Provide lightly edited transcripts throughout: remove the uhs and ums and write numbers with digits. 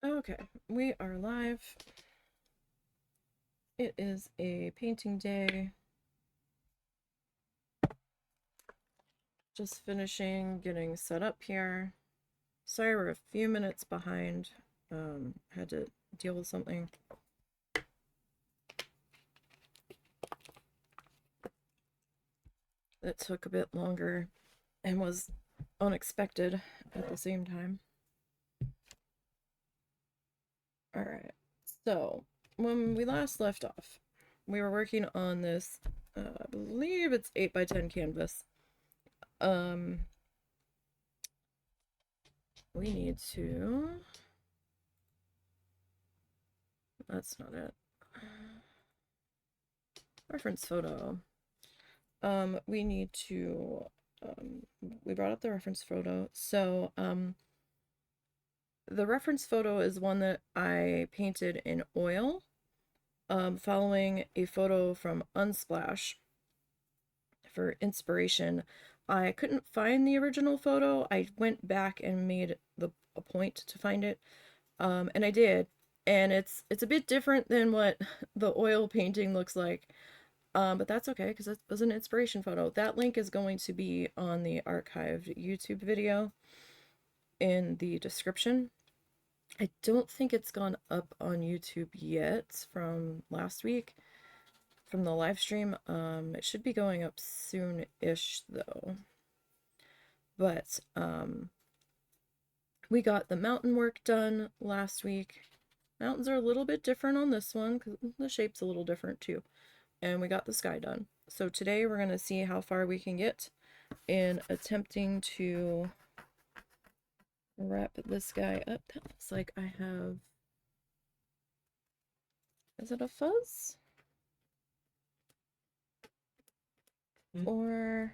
Okay, we are live. It is a painting day. Just finishing getting set up here. Sorry we're a few minutes behind. Had to deal with something. That took a bit longer and was unexpected at the same time. Alright, so when we last left off, we were working on this, I believe it's 8x10 canvas. We need to... That's not it. Reference photo. We need to, we brought up the reference photo. So, the reference photo is one that I painted in oil, following a photo from Unsplash for inspiration. I couldn't find the original photo. I went back and made a point to find it, and I did. And it's a bit different than what the oil painting looks like. But that's okay because it was an inspiration photo. That link is going to be on the archived YouTube video in the description. I don't think it's gone up on YouTube yet from last week, from the live stream. It should be going up soon-ish though. But we got the mountain work done last week. Mountains are a little bit different on this one because the shape's a little different too. And we got the sky done. So today we're going to see how far we can get in attempting to wrap this guy up. That looks like I have... Is it a fuzz? Or...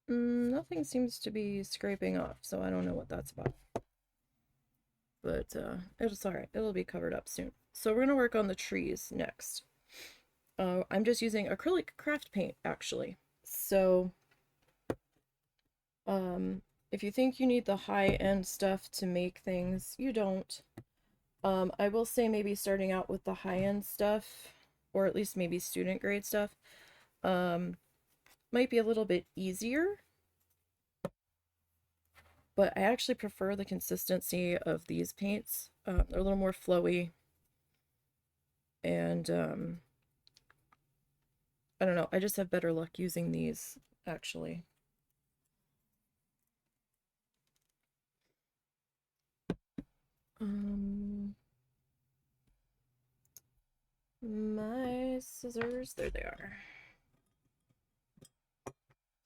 nothing seems to be scraping off, so I don't know what that's about. But it's alright. It'll be covered up soon. So we're going to work on the trees next. I'm just using acrylic craft paint, actually. So, if you think you need the high-end stuff to make things, you don't. I will say maybe starting out with the high-end stuff, or at least maybe student-grade stuff, might be a little bit easier. But I actually prefer the consistency of these paints. They're a little more flowy. And, I don't know, I just have better luck using these, actually. My scissors, there they are.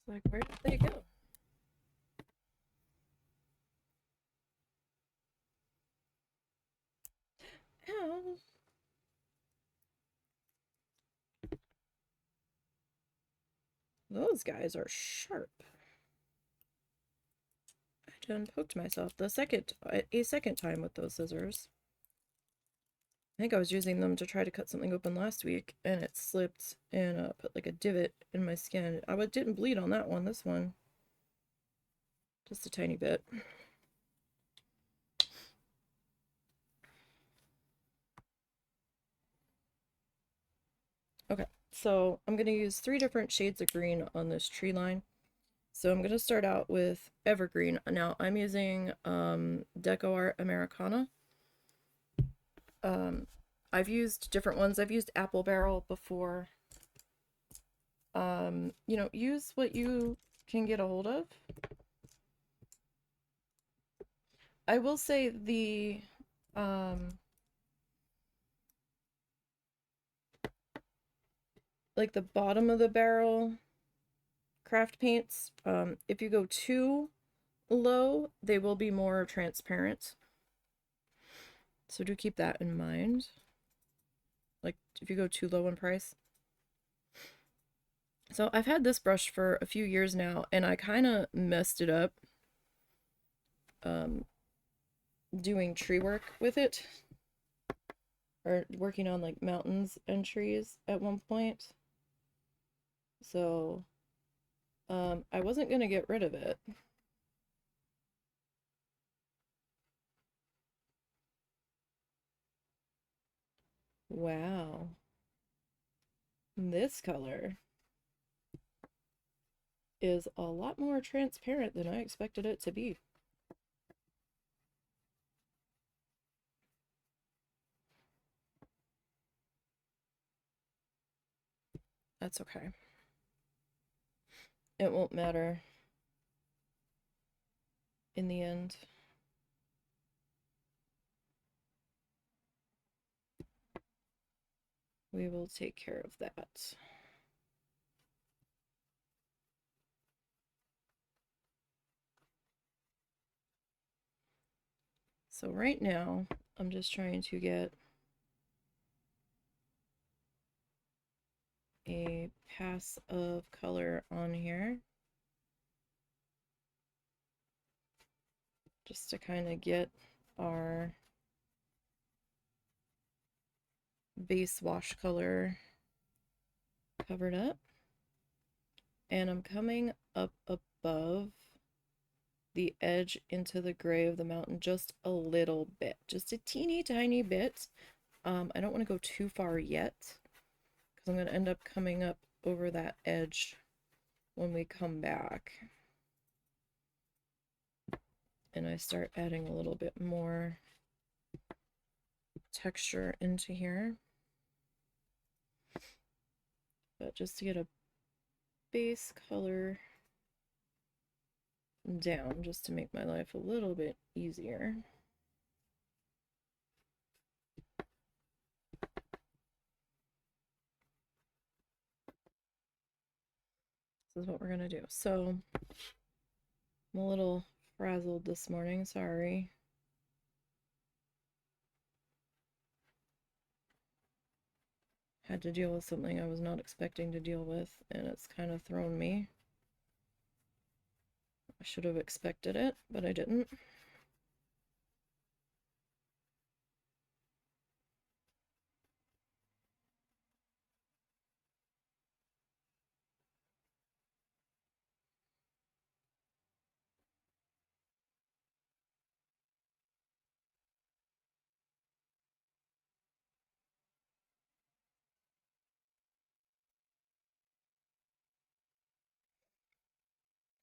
Like, where did they go? Ow. Those guys are sharp. I done poked myself a second time with those scissors. I think I was using them to try to cut something open last week, and it slipped and put like a divot in my skin. I didn't bleed on that one. This one, just a tiny bit. Okay, so I'm going to use 3 different shades of green on this tree line. So I'm going to start out with Evergreen. Now I'm using Deco Art Americana. I've used different ones. I've used Apple Barrel before. You know, use what you can get a hold of. I will say the like the bottom of the barrel craft paints, if you go too low, they will be more transparent. So do keep that in mind. Like if you go too low in price. So I've had this brush for a few years now, and I kind of messed it up doing tree work with it, or working on like mountains and trees at one point. So, I wasn't gonna get rid of it. Wow. This color is a lot more transparent than I expected it to be. That's okay. It won't matter in the end. We will take care of that. So right now, I'm just trying to get a pass of color on here, just to kind of get our base wash color covered up. And I'm coming up above the edge into the gray of the mountain just a little bit, just a teeny tiny bit. I don't want to go too far yet because I'm going to end up coming up over that edge when we come back. And I start adding a little bit more texture into here. But just to get a base color down, just to make my life a little bit easier. This is what we're gonna do. So I'm a little frazzled this morning, sorry. Had to deal with something I was not expecting to deal with, and it's kind of thrown me. I should have expected it, but I didn't.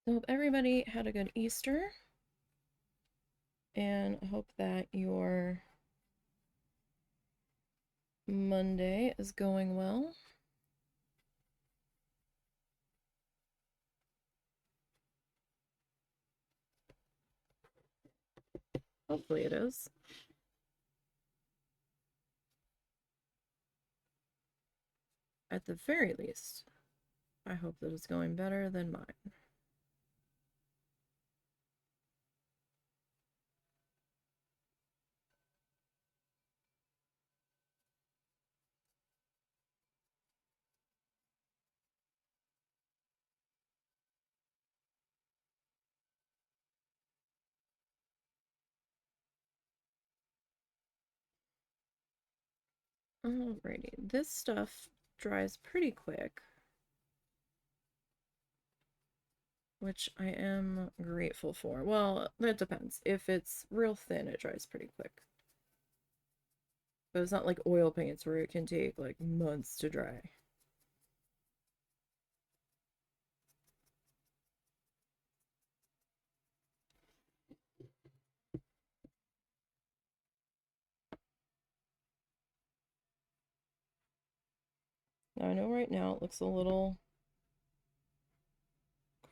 I hope everybody had a good Easter, and I hope that your Monday is going well. Hopefully it is. At the very least, I hope that it's going better than mine. Alrighty, this stuff dries pretty quick, which I am grateful for. Well, that depends. If it's real thin, it dries pretty quick. But it's not like oil paints where it can take like months to dry. Now I know right now it looks a little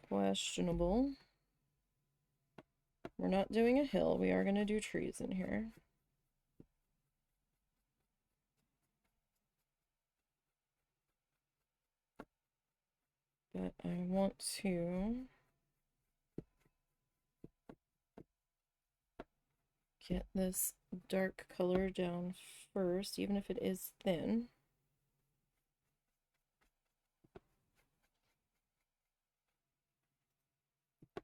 questionable. We're not doing a hill. We are going to do trees in here. But I want to get this dark color down first, even if it is thin.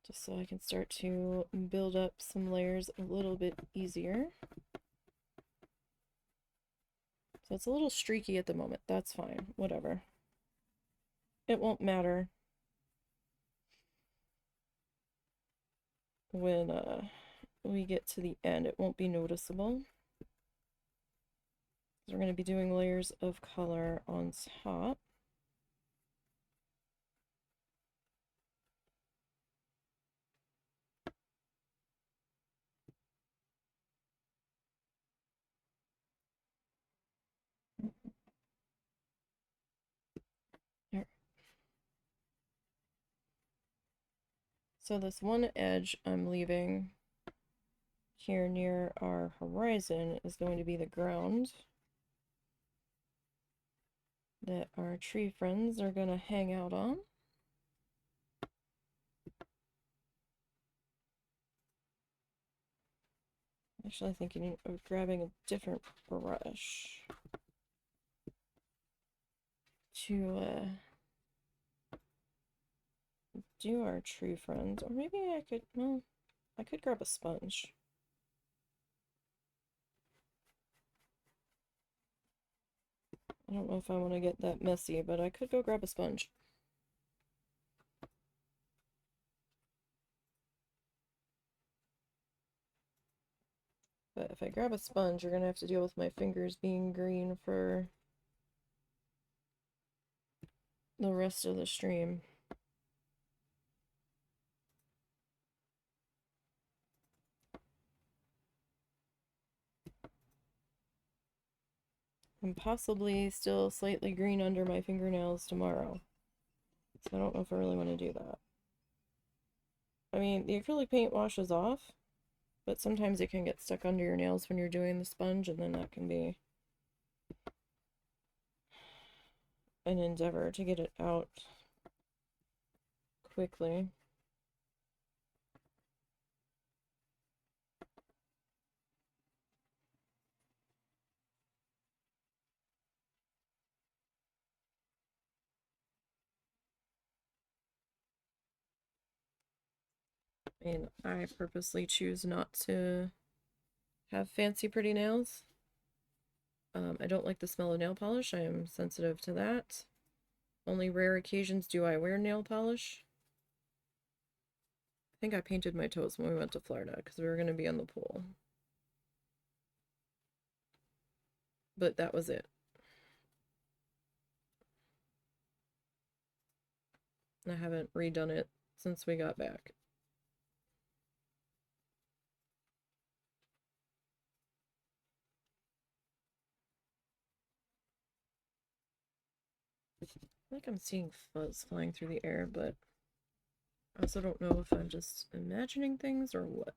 Just so I can start to build up some layers a little bit easier. So it's a little streaky at the moment. That's fine. Whatever. It won't matter when we get to the end. It won't be noticeable. We're going to be doing layers of color on top. There. So this one edge I'm leaving here near our horizon is going to be the ground that our tree friends are going to hang out on. Actually thinking of grabbing a different brush to do our tree friends. Or maybe I could, well, I could grab a sponge. I don't know if I want to get that messy, but I could go grab a sponge. But if I grab a sponge, you're going to have to deal with my fingers being green for the rest of the stream. And possibly still slightly green under my fingernails tomorrow. So I don't know if I really want to do that. I mean, the acrylic paint washes off, but sometimes it can get stuck under your nails when you're doing the sponge, and then that can be an endeavor to get it out quickly. And I purposely choose not to have fancy pretty nails. I don't like the smell of nail polish. I am sensitive to that. Only rare occasions do I wear nail polish. I think I painted my toes when we went to Florida because we were going to be in the pool. But that was it. I haven't redone it since we got back. I feel like I'm seeing fuzz flying through the air, but I also don't know if I'm just imagining things or what.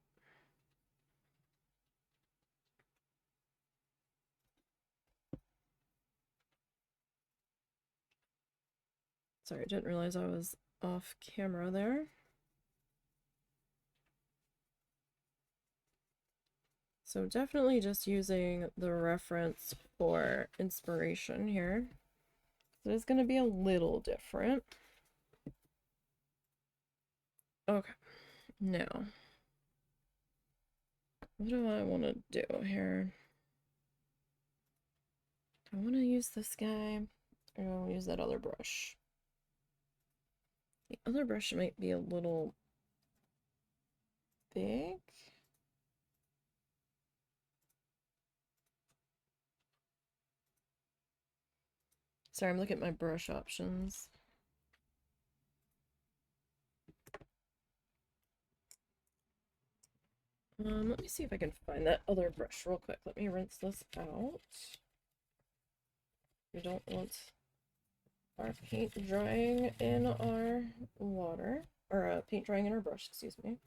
Sorry, I didn't realize I was off camera there. So definitely just using the reference for inspiration here. It is going to be a little different. Okay, now, what do I want to do here? Do I want to use this guy, or do I want to use that other brush? The other brush might be a little big. Sorry, I'm looking at my brush options. Let me see if I can find that other brush real quick. Let me rinse this out. We don't want our paint drying in our water, or paint drying in our brush, excuse me.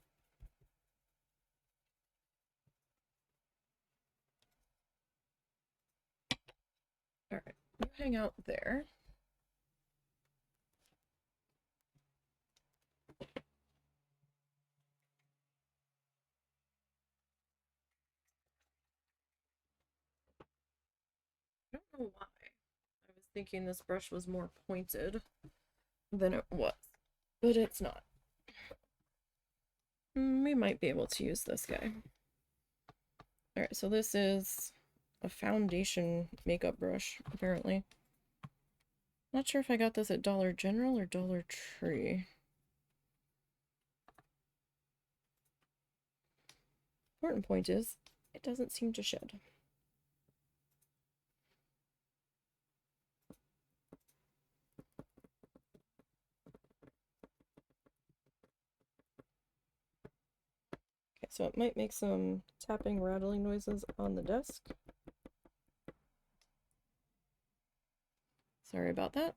All right, you hang out there. I don't know why. I was thinking this brush was more pointed than it was, but it's not. We might be able to use this guy. All right, so this is a foundation makeup brush, apparently. Not sure if I got this at Dollar General or Dollar Tree. Important point is, it doesn't seem to shed. so it might make some tapping, rattling noises on the desk. Sorry about that.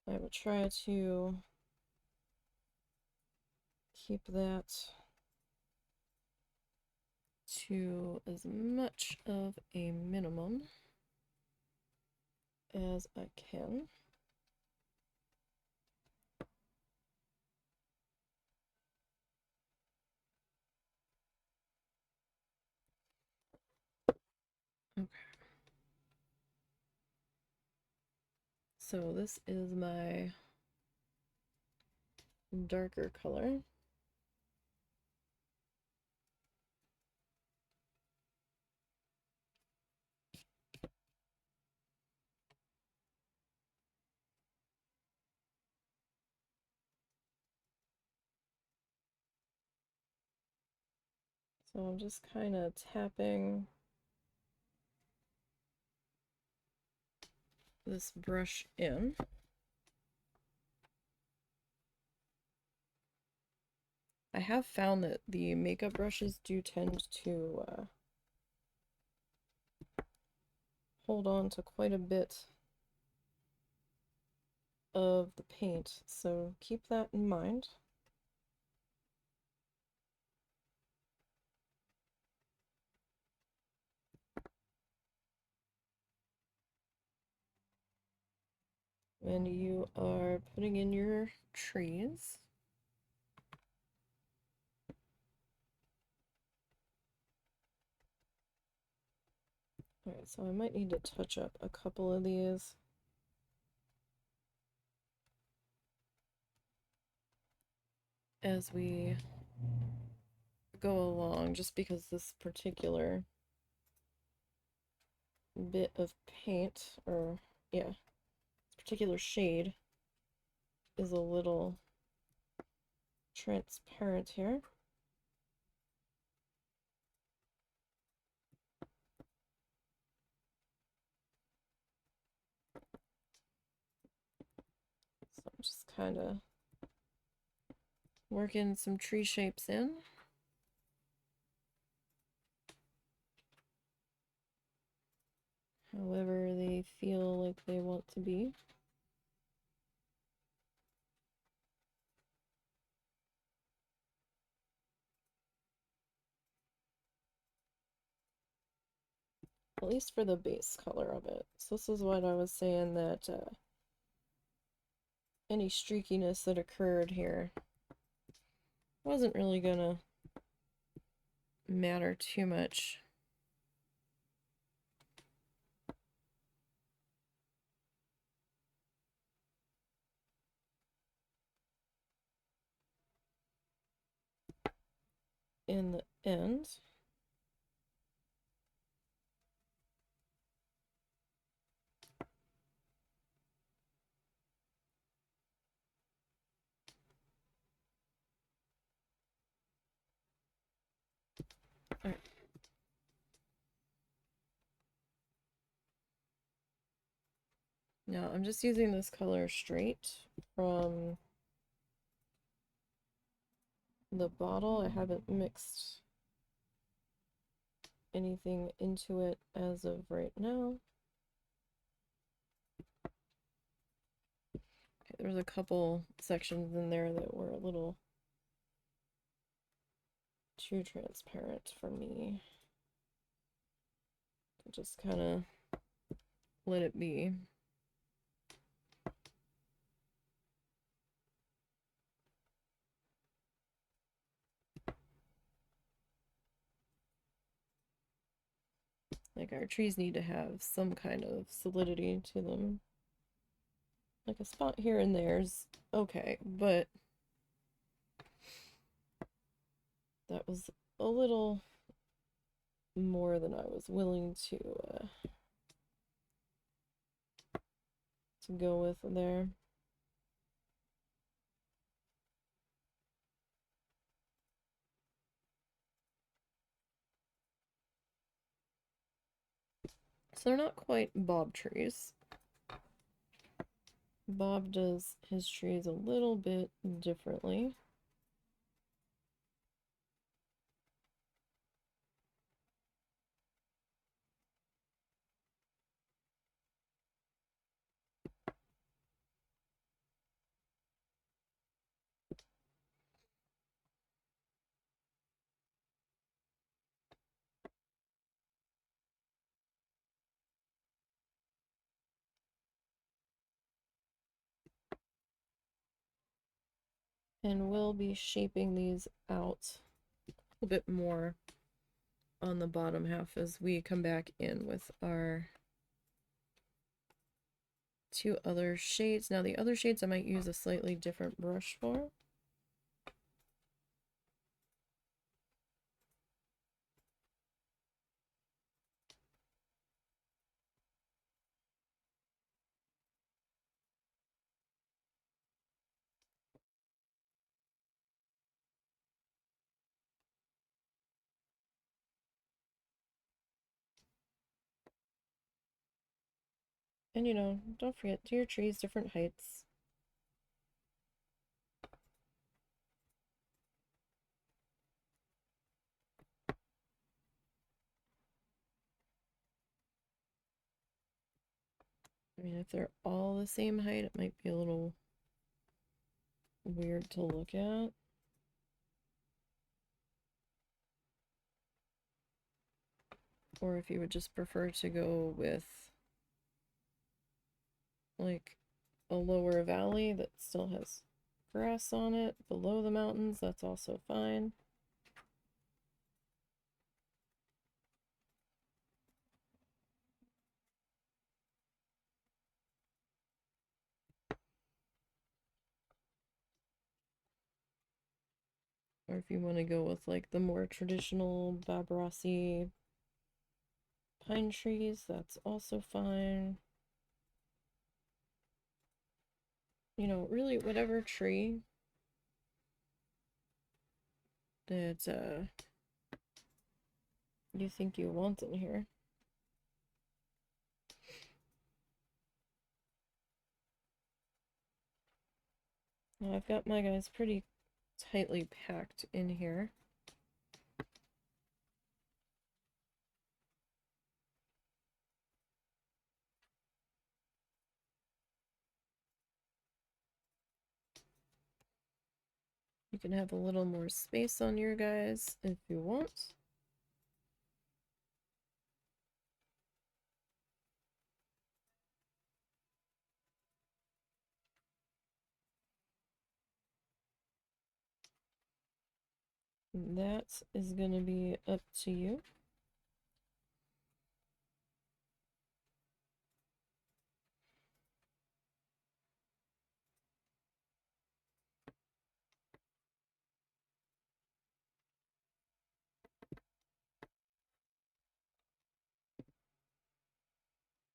I will try to keep that to as much of a minimum as I can. Okay. So this is my darker color. So I'm just kind of tapping this brush in. I have found that the makeup brushes do tend to hold on to quite a bit of the paint, so keep that in mind. And you are putting in your trees. Alright, so I might need to touch up a couple of these. As we go along, just because this particular bit of paint, or yeah, this particular shade is a little transparent here. So I'm just kind of working some tree shapes in. However they feel like they want to be. At least for the base color of it. So this is what I was saying, that any streakiness that occurred here wasn't really gonna matter too much. In the end. All right. Now I'm just using this color straight from the bottle. I haven't mixed anything into it as of right now. Okay, there's a couple sections in there that were a little too transparent for me. Just kind of let it be. Like, our trees need to have some kind of solidity to them. Like, a spot here and there's okay, but that was a little more than I was willing to go with there. So they're not quite bob trees. Bob does his trees a little bit differently. And we'll be shaping these out a little bit more on the bottom half as we come back in with our two other shades. Now the other shades I might use a slightly different brush for. And you know, don't forget, do your trees different heights. I mean, if they're all the same height, it might be a little weird to look at. Or if you would just prefer to go with like a lower valley that still has grass on it below the mountains, that's also fine. Or if you want to go with like the more traditional Babarasi pine trees, that's also fine. You know, really whatever tree that you think you want in here. Now I've got my guys pretty tightly packed in here. You can have a little more space on your guys if you want. That is going to be up to you.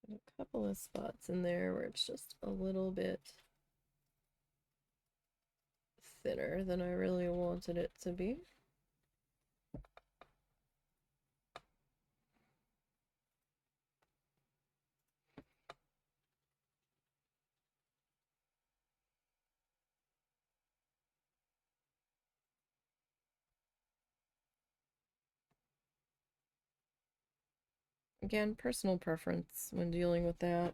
A couple of spots in there where it's just a little bit thinner than I really wanted it to be. Again, personal preference when dealing with that.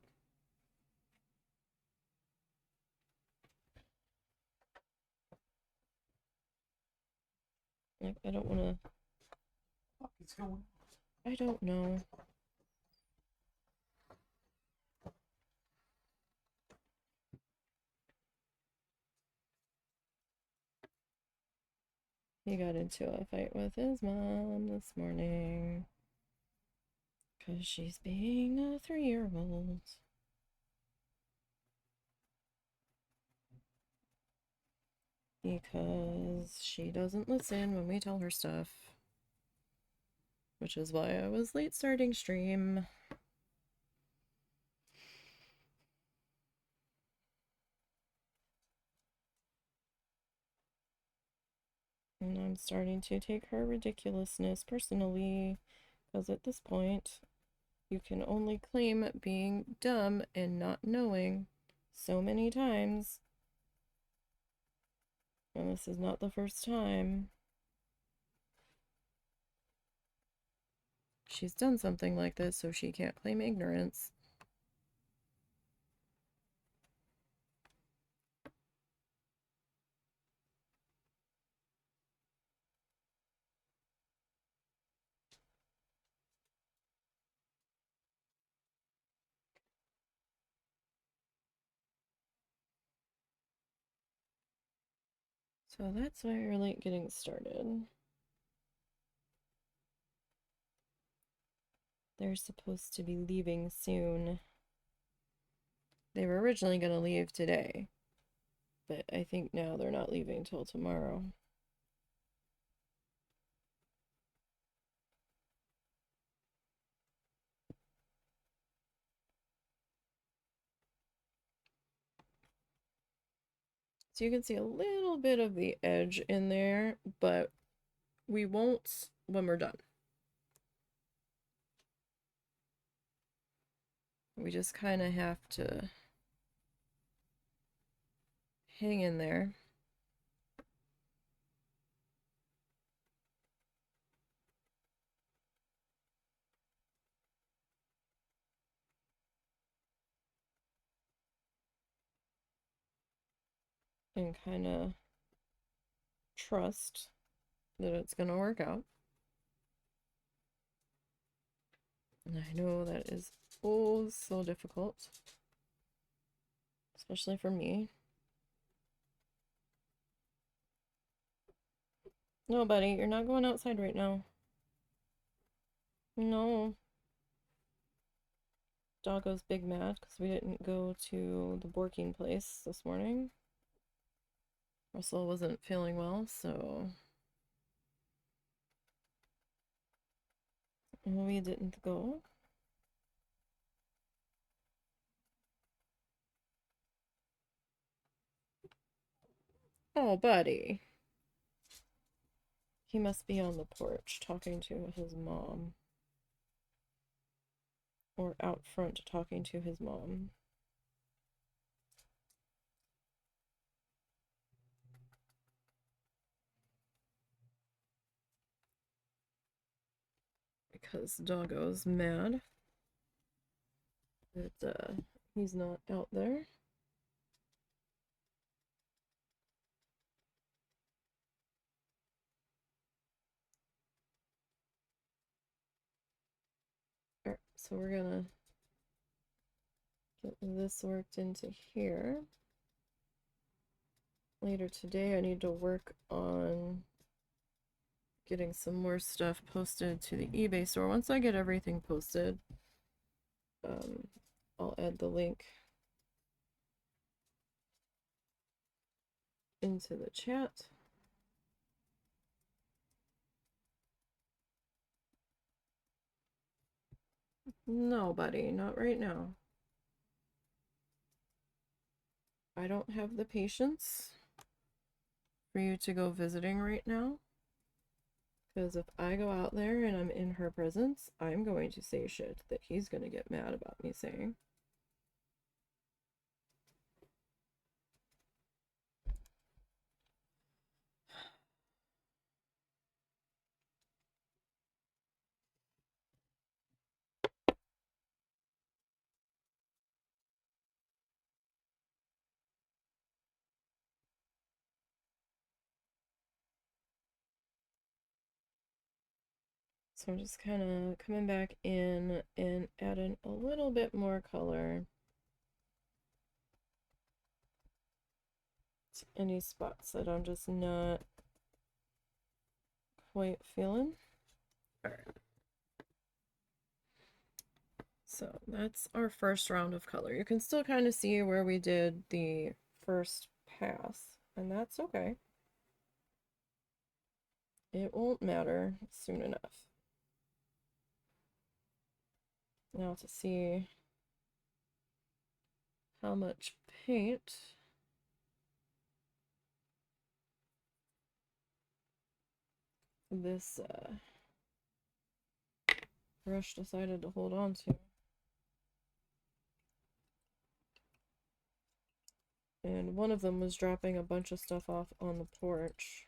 Like, I don't want to. It's going. I don't know. He got into a fight with his mom this morning because she's being a 3-year-old. Because she doesn't listen when we tell her stuff. Which is why I was late starting stream. And I'm starting to take her ridiculousness personally, because at this point, you can only claim being dumb and not knowing so many times. And this is not the first time she's done something like this, so she can't claim ignorance. So that's why you're late getting started. They're supposed to be leaving soon. They were originally going to leave today, but I think now they're not leaving till tomorrow. So you can see a little bit of the edge in there, but we won't when we're done. We just kind of have to hang in there. And kind of trust that it's going to work out. And I know that is oh so difficult, especially for me. No, buddy, you're not going outside right now. No. Doggo's big mad because we didn't go to the Borking place this morning. Russell wasn't feeling well, so we didn't go. Oh, buddy. He must be on the porch talking to his mom. Or out front talking to his mom. Because Doggo's mad that he's not out there. Alright, so we're gonna get this worked into here. Later today, I need to work on getting some more stuff posted to the eBay store. Once I get everything posted, I'll add the link into the chat. No, buddy, not right now. I don't have the patience for you to go visiting right now. Because if I go out there and I'm in her presence, I'm going to say shit that he's going to get mad about me saying. So I'm just kind of coming back in and adding a little bit more color to any spots that I'm just not quite feeling. All right. So that's our first round of color. You can still kind of see where we did the first pass, and that's okay. It won't matter soon enough. Now to see how much paint this brush decided to hold on to. And one of them was dropping a bunch of stuff off on the porch.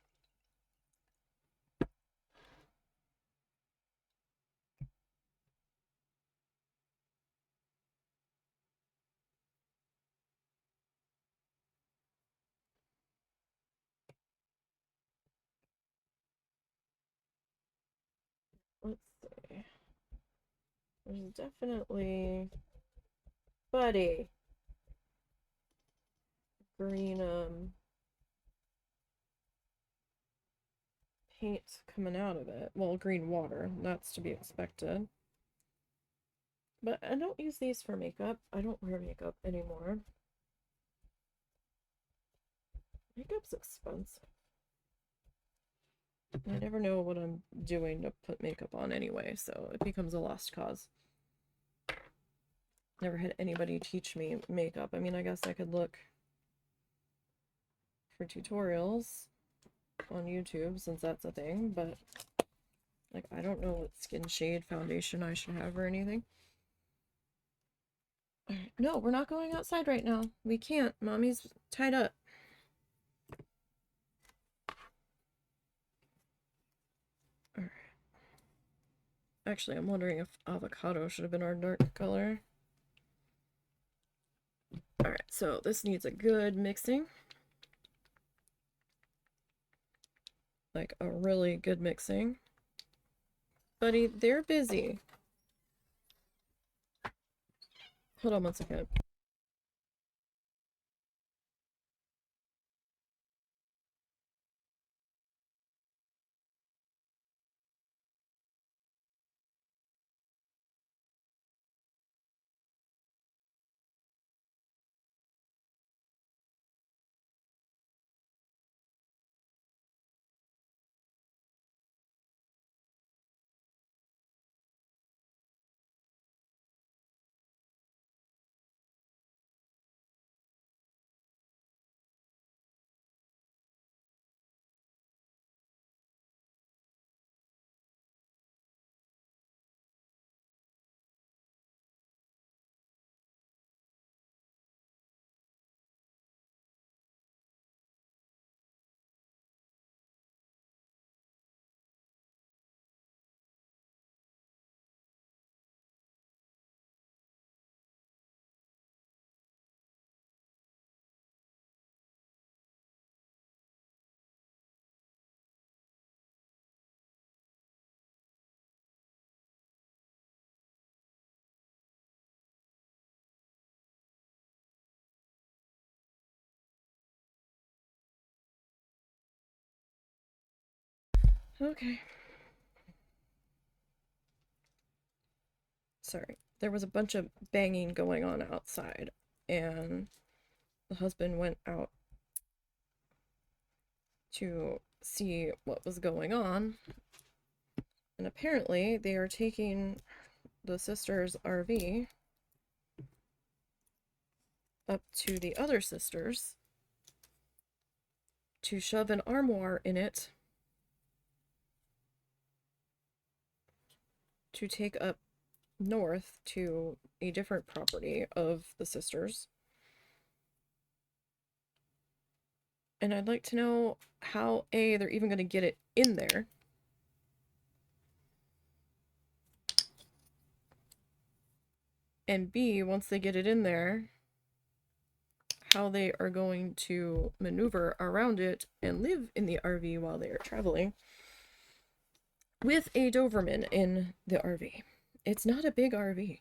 Let's see. There's definitely, buddy, green paint coming out of it. Well, green water, that's to be expected. But I don't use these for makeup. I don't wear makeup anymore. Makeup's expensive. I never know what I'm doing to put makeup on anyway, so it becomes a lost cause. Never had anybody teach me makeup. I mean, I guess I could look for tutorials on YouTube since that's a thing, but like I don't know what skin shade foundation I should have or anything. No, we're not going outside right now. We can't. Mommy's tied up. Alright. Actually, I'm wondering if avocado should have been our dark color. Alright, so this needs a good mixing. Like a really good mixing. Buddy, they're busy. Hold on one second. Okay. Sorry. There was a bunch of banging going on outside, and the husband went out to see what was going on. And apparently, they are taking the sister's RV up to the other sister's to shove an armoire in it to take up north to a different property of the sisters. And I'd like to know how, A, they're even going to get it in there. And B, once they get it in there, how they are going to maneuver around it and live in the RV while they are traveling with a Doberman in the RV. It's not a big RV.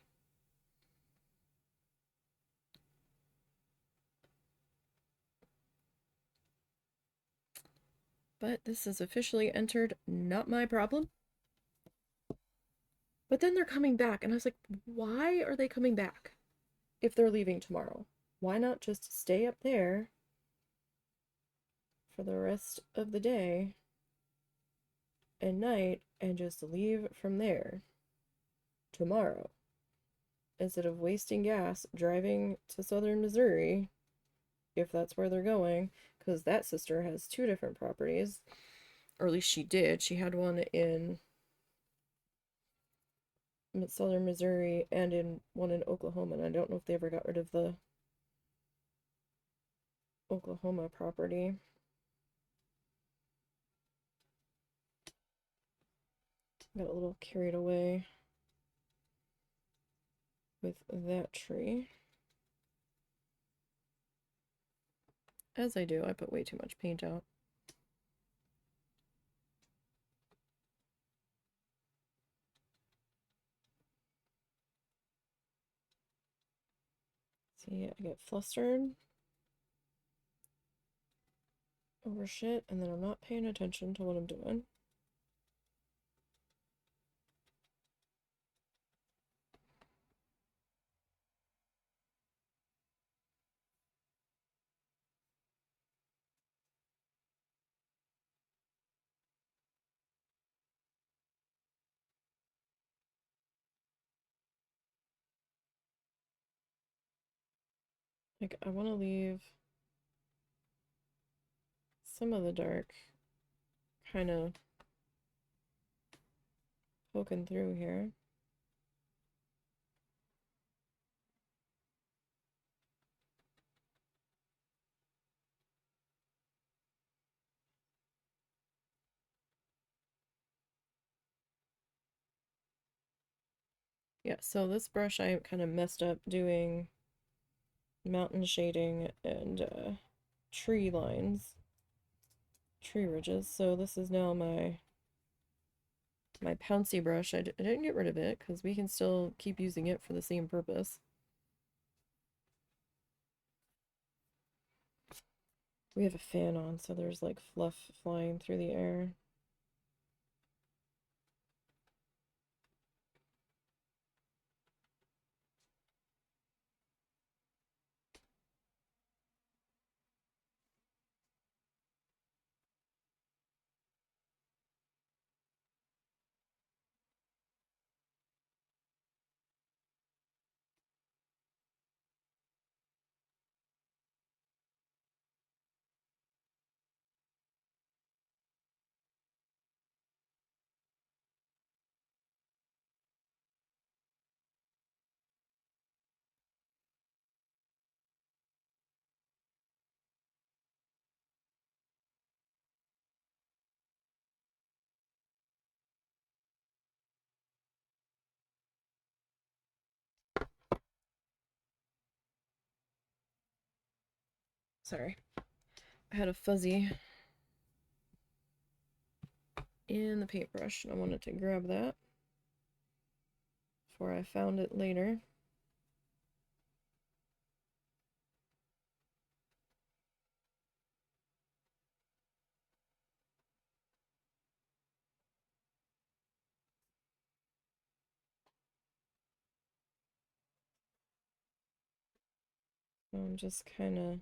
But this is officially entered not my problem. But then they're coming back, and I was like, why are they coming back if they're leaving tomorrow? Why not just stay up there for the rest of the day and night and just leave from there tomorrow instead of wasting gas driving to southern Missouri if that's where they're going, because that sister has two different properties, or at least she did. She had one in southern Missouri and one in Oklahoma, and I don't know if they ever got rid of the Oklahoma property. Got a little carried away with that tree. As I do, I put way too much paint out. See, I get flustered over shit, and then I'm not paying attention to what I'm doing. Like, I want to leave some of the dark kind of poking through here. Yeah, so this brush I kind of messed up doing mountain shading and tree lines, tree ridges. So this is now my pouncy brush. I didn't get rid of it because we can still keep using it for the same purpose. We have a fan on, so there's like fluff flying through the air. Sorry. I had a fuzzy in the paintbrush and I wanted to grab that before I found it later. I'm just kind of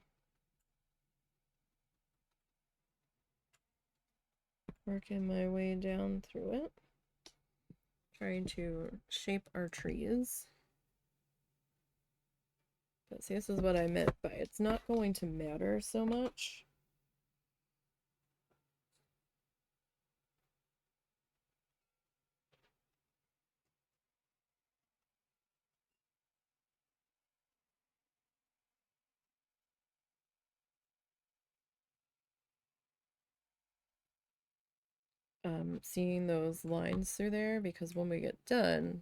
working my way down through it, trying to shape our trees. But see, this is what I meant by it's not going to matter so much. Seeing those lines through there, because when we get done,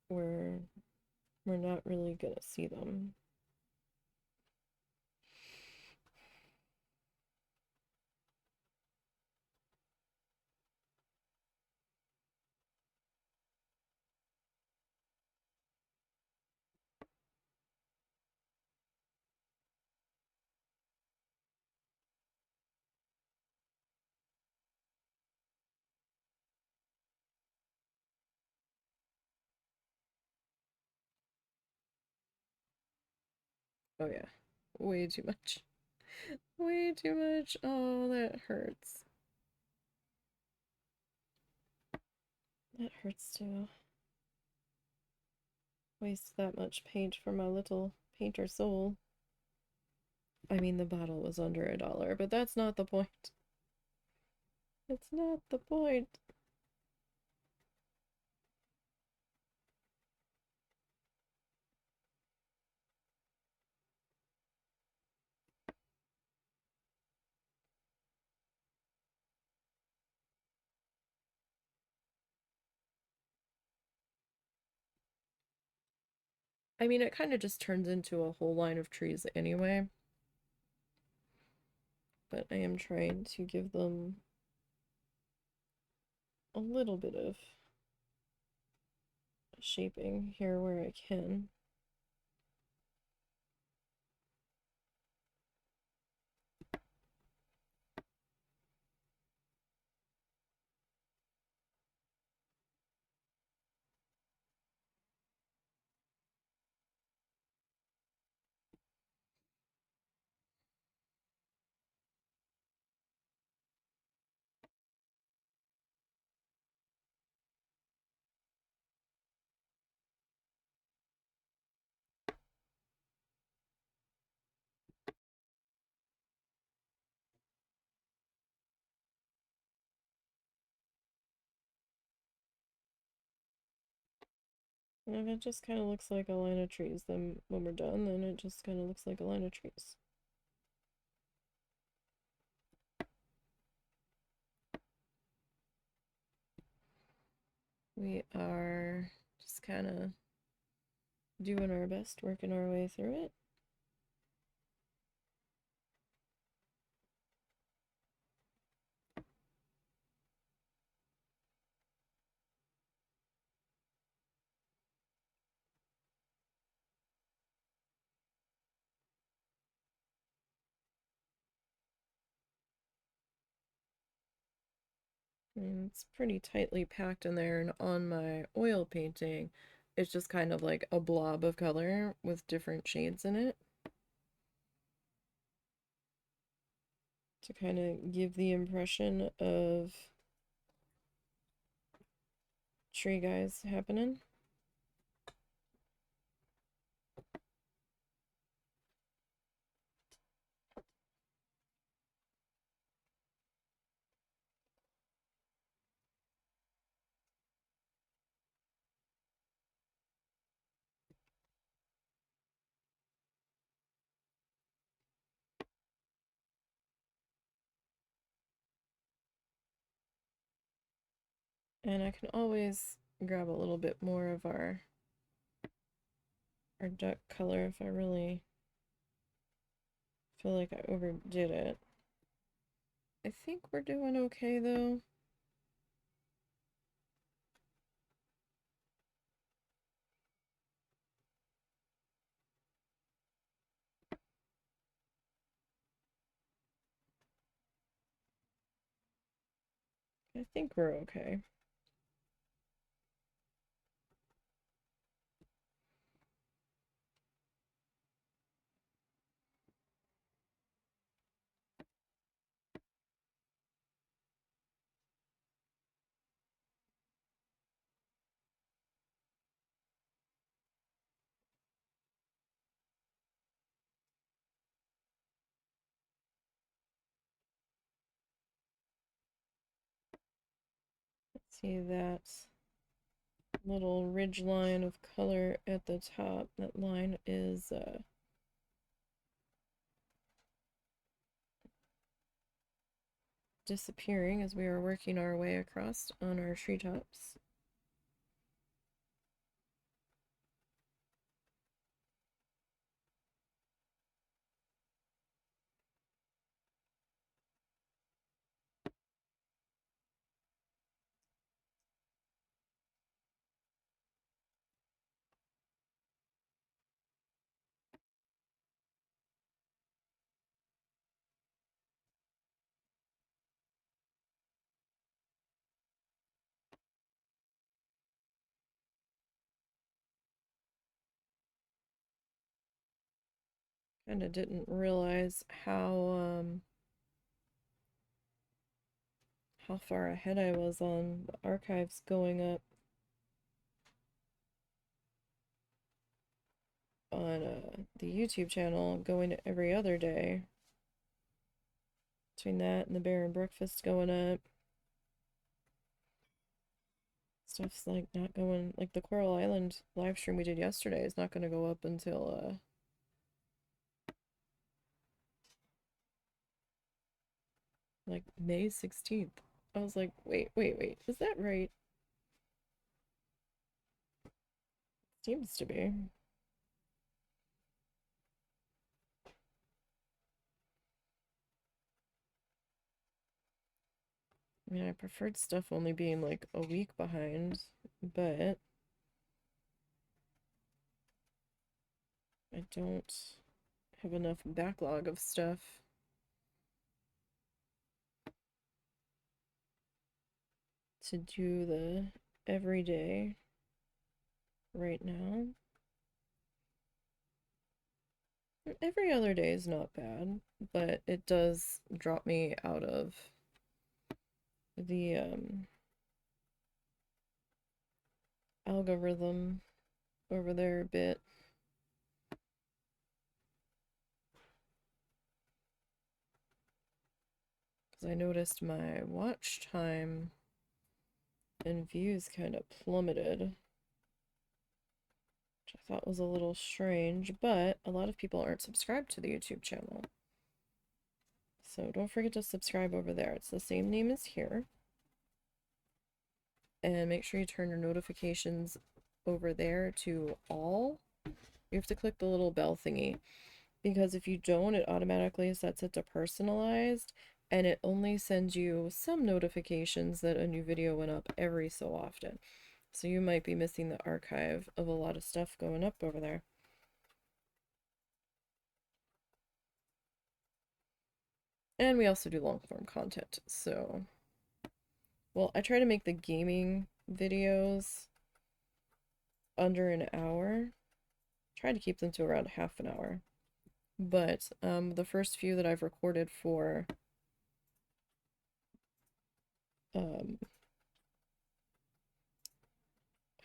we're not really gonna see them. Oh yeah, way too much. Way too much. Oh, that hurts. That hurts to waste that much paint for my little painter soul. I mean, the bottle was under $1, but that's not the point. It's not the point. I mean, it kind of just turns into a whole line of trees anyway, but I am trying to give them a little bit of shaping here where I can. And if it just kind of looks like a line of trees, then when we're done, then it just kind of looks like a line of trees. We are just kind of doing our best, working our way through it. And it's pretty tightly packed in there, and on my oil painting, it's just kind of like a blob of color with different shades in it to kind of give the impression of tree guys happening. And I can always grab a little bit more of our duck color if I really feel like I overdid it. I think we're doing okay though. I think we're okay. Let's see that little ridge line of color at the top. That line is disappearing as we are working our way across on our treetops. Kind of didn't realize how far ahead I was on the archives going up on the YouTube channel, going to every other day. Between that and the Bear and Breakfast going up, stuff's like not going, like the Coral Island live stream we did yesterday is not going to go up until like May 16th. I was like, wait, is that right? Seems to be. I mean, I preferred stuff only being like a week behind, but I don't have enough backlog of stuff to do the everyday right now. Every other day is not bad, but it does drop me out of the algorithm over there a bit. Because I noticed my watch time and views kind of plummeted, which I thought was a little strange, but a lot of people aren't subscribed to the YouTube channel. So don't forget to subscribe over there. It's the same name as here. And make sure you turn your notifications over there to all. You have to click the little bell thingy, because if you don't, it automatically sets it to personalized, and it only sends you some notifications that a new video went up every so often. So you might be missing the archive of a lot of stuff going up over there. And we also do long form content. So, well, I try to make the gaming videos under an hour. Try to keep them to around half an hour. But the first few that I've recorded for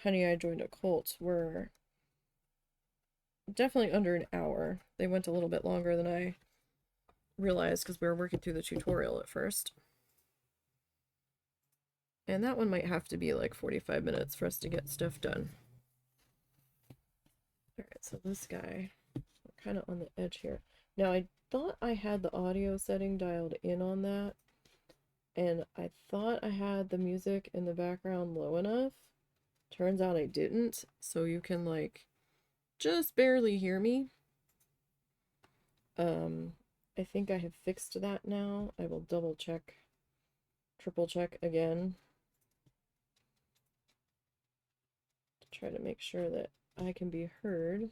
Honey, I Joined a Cult were definitely under an hour. They went a little bit longer than I realized because we were working through the tutorial at first. And that one might have to be like 45 minutes for us to get stuff done. Alright, so this guy, we're kind of on the edge here. Now, I thought I had the audio setting dialed in on that, and I thought I had the music in the background low enough. Turns out I didn't, so you can like just barely hear me. I think I have fixed that now. I will double check, triple check again to try to make sure that I can be heard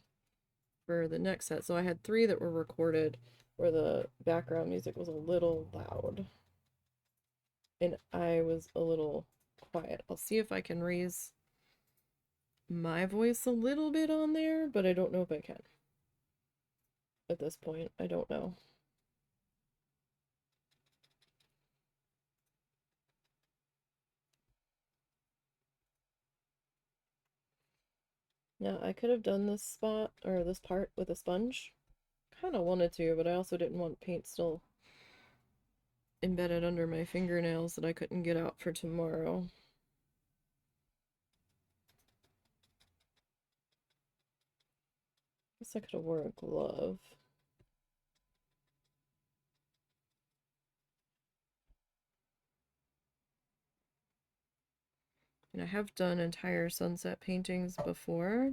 for the next set. So I had 3 that were recorded where the background music was a little loud and I was a little quiet. I'll see if I can raise my voice a little bit on there, but I don't know if I can. At this point, I don't know. Now, I could have done this spot, or this part, with a sponge. Kind of wanted to, but I also didn't want paint still embedded under my fingernails that I couldn't get out for tomorrow. Guess I could have wore a glove. And I have done entire sunset paintings before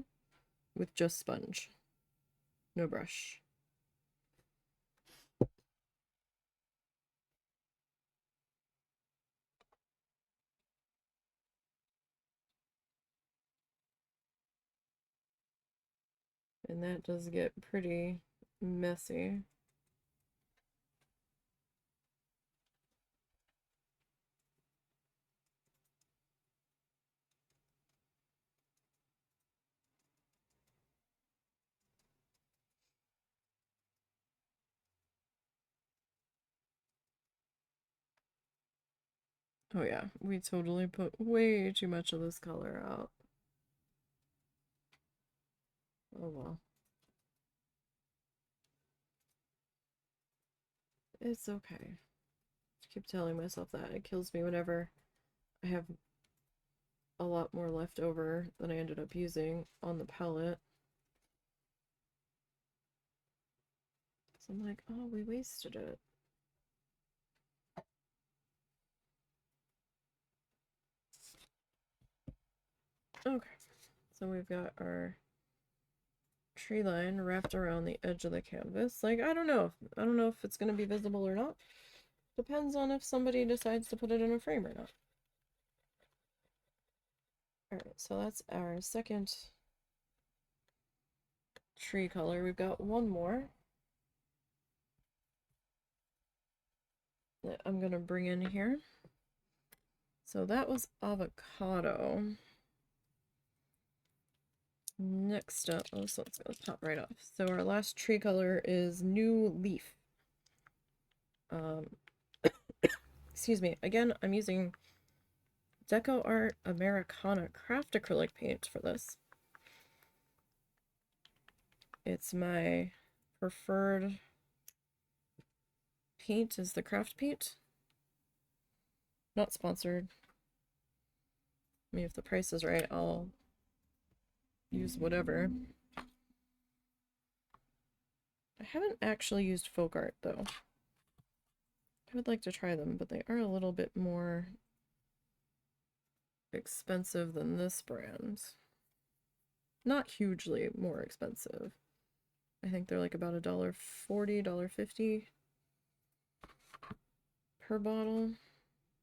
with just sponge, no brush. And that does get pretty messy. Oh yeah, we totally put way too much of this color out. Oh well. It's okay. I keep telling myself that. It kills me whenever I have a lot more left over than I ended up using on the palette. So I'm like, oh, we wasted it. Okay, so we've got our tree line wrapped around the edge of the canvas. Like, I don't know if it's going to be visible or not. Depends on if somebody decides to put it in a frame or not. Alright, so that's our second tree color. We've got one more that I'm gonna bring in here. So that was avocado. Next up, oh, so let's go top right off. So our last tree color is new leaf. Excuse me. Again, I'm using Deco Art Americana craft acrylic paint for this. It's my preferred paint is the craft paint. Not sponsored. I mean, if the price is right, I'll use whatever. I haven't actually used folk art though. I would like to try them, but they are a little bit more expensive than this brand. Not hugely more expensive. I think they're like about $1.40, $1.50 per bottle.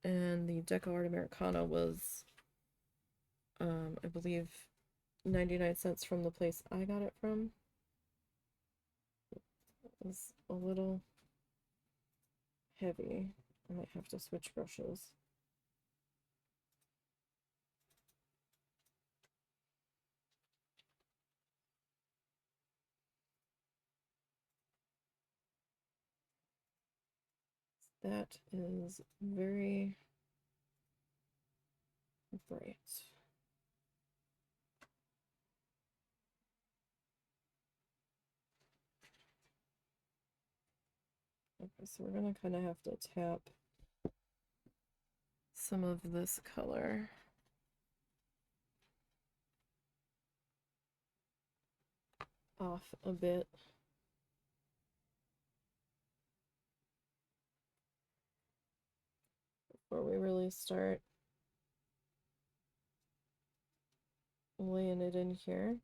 And the Deco Art Americana was, I believe, 99 cents from the place I got it from. It was a little heavy. I might have to switch brushes. That is very bright. Okay, so we're gonna kind of have to tap some of this color. Off a bit. Before we really start laying it in here.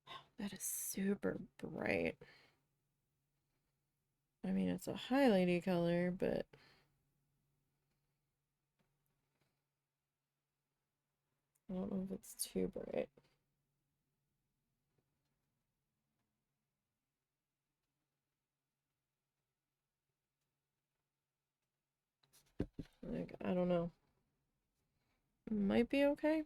Wow, that is super bright. I mean, it's a highlighty color, but I don't know if it's too bright. Like, I don't know. Might be okay.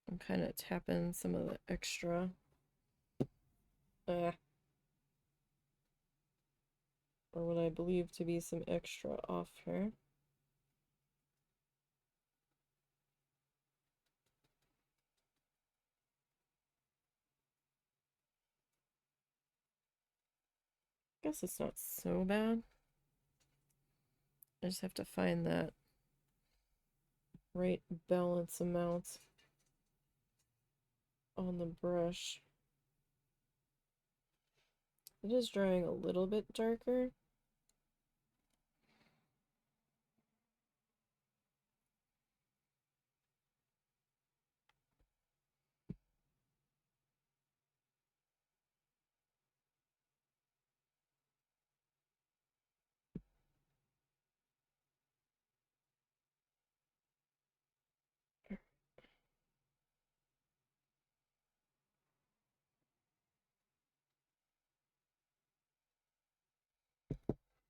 I'm kind of tapping some of the extra. Or what I believe to be some extra off her. Guess it's not so bad. I just have to find that right balance amount on the brush. It is drying a little bit darker.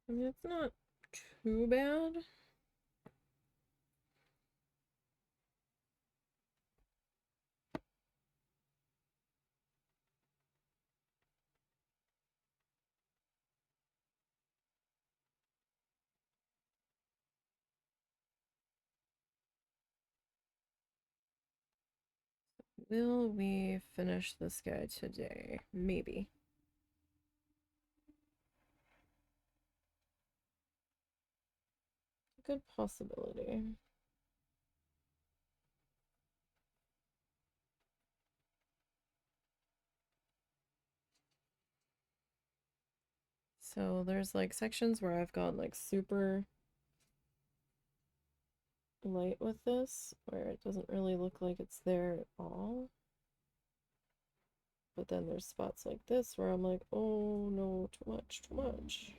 I mean, it's not too bad. Will we finish this guy today? Maybe. Good possibility. So there's like sections where I've gone like super light with this, where it doesn't really look like it's there at all. But then there's spots like this where I'm like, oh no, too much, too much.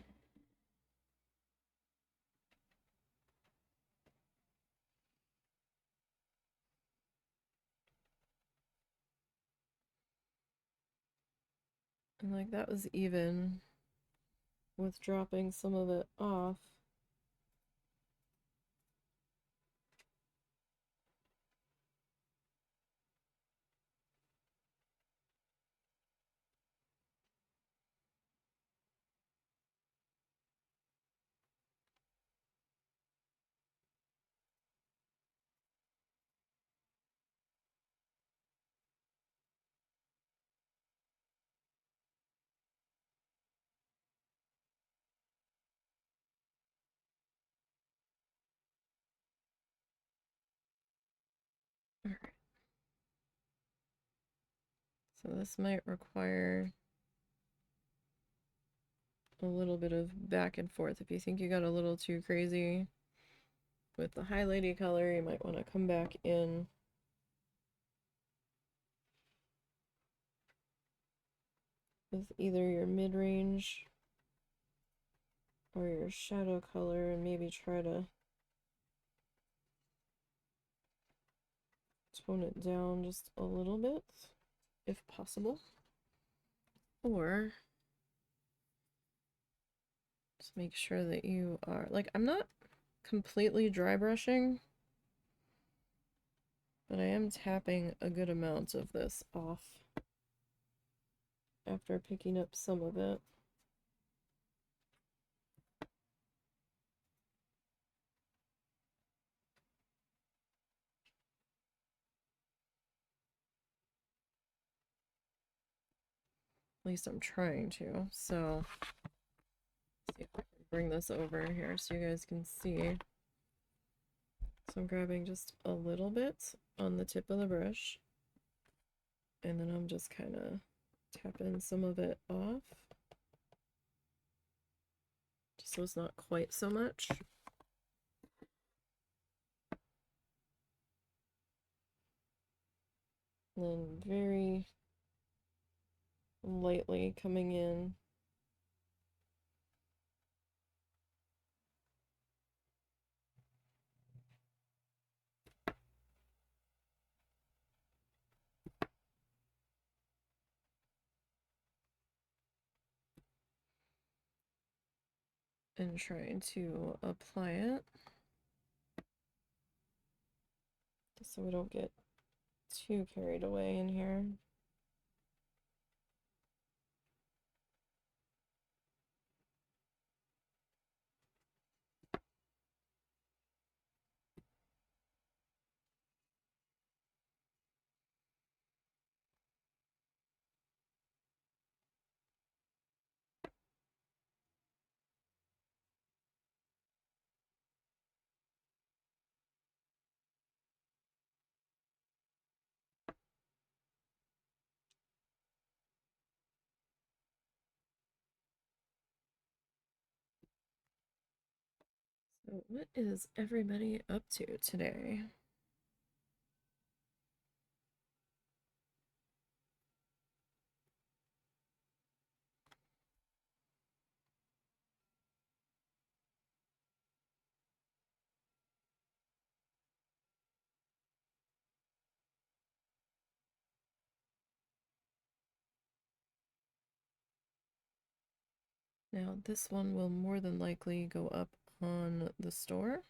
And like that was even with dropping some of it off. All right. So this might require a little bit of back and forth. If you think you got a little too crazy with the highlighty color, you might want to come back in with either your mid-range or your shadow color and maybe try to tone it down just a little bit if possible. Or just make sure that you are, like, I'm not completely dry brushing, but I am tapping a good amount of this off after picking up some of it. At least I'm trying to. So, see if I can bring this over here so you guys can see. So I'm grabbing just a little bit on the tip of the brush, and then I'm just kind of tapping some of it off, just so it's not quite so much. And then very lightly coming in and trying to apply it just so we don't get too carried away in here. So what is everybody up to today? Now this one will more than likely go up on the store.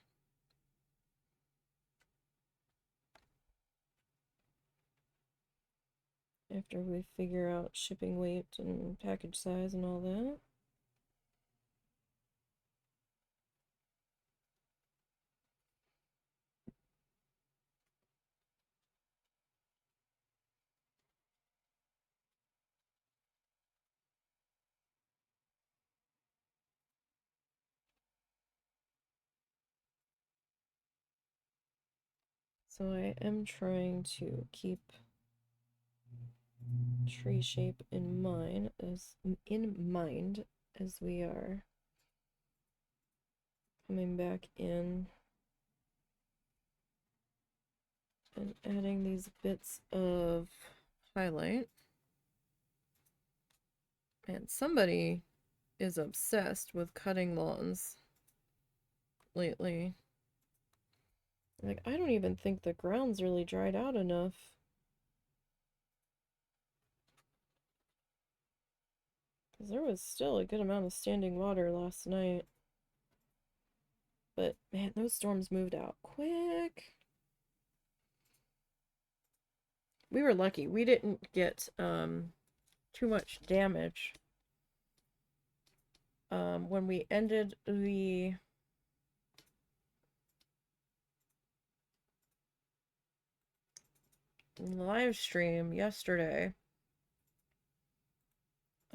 After we figure out shipping weight and package size and all that. So I am trying to keep tree shape in mind as we are coming back in and adding these bits of highlight. Man, somebody is obsessed with cutting lawns lately. Like, I don't even think the ground's really dried out enough. Because there was still a good amount of standing water last night. But, man, those storms moved out quick. We were lucky. We didn't get, too much damage. When we ended the live stream yesterday,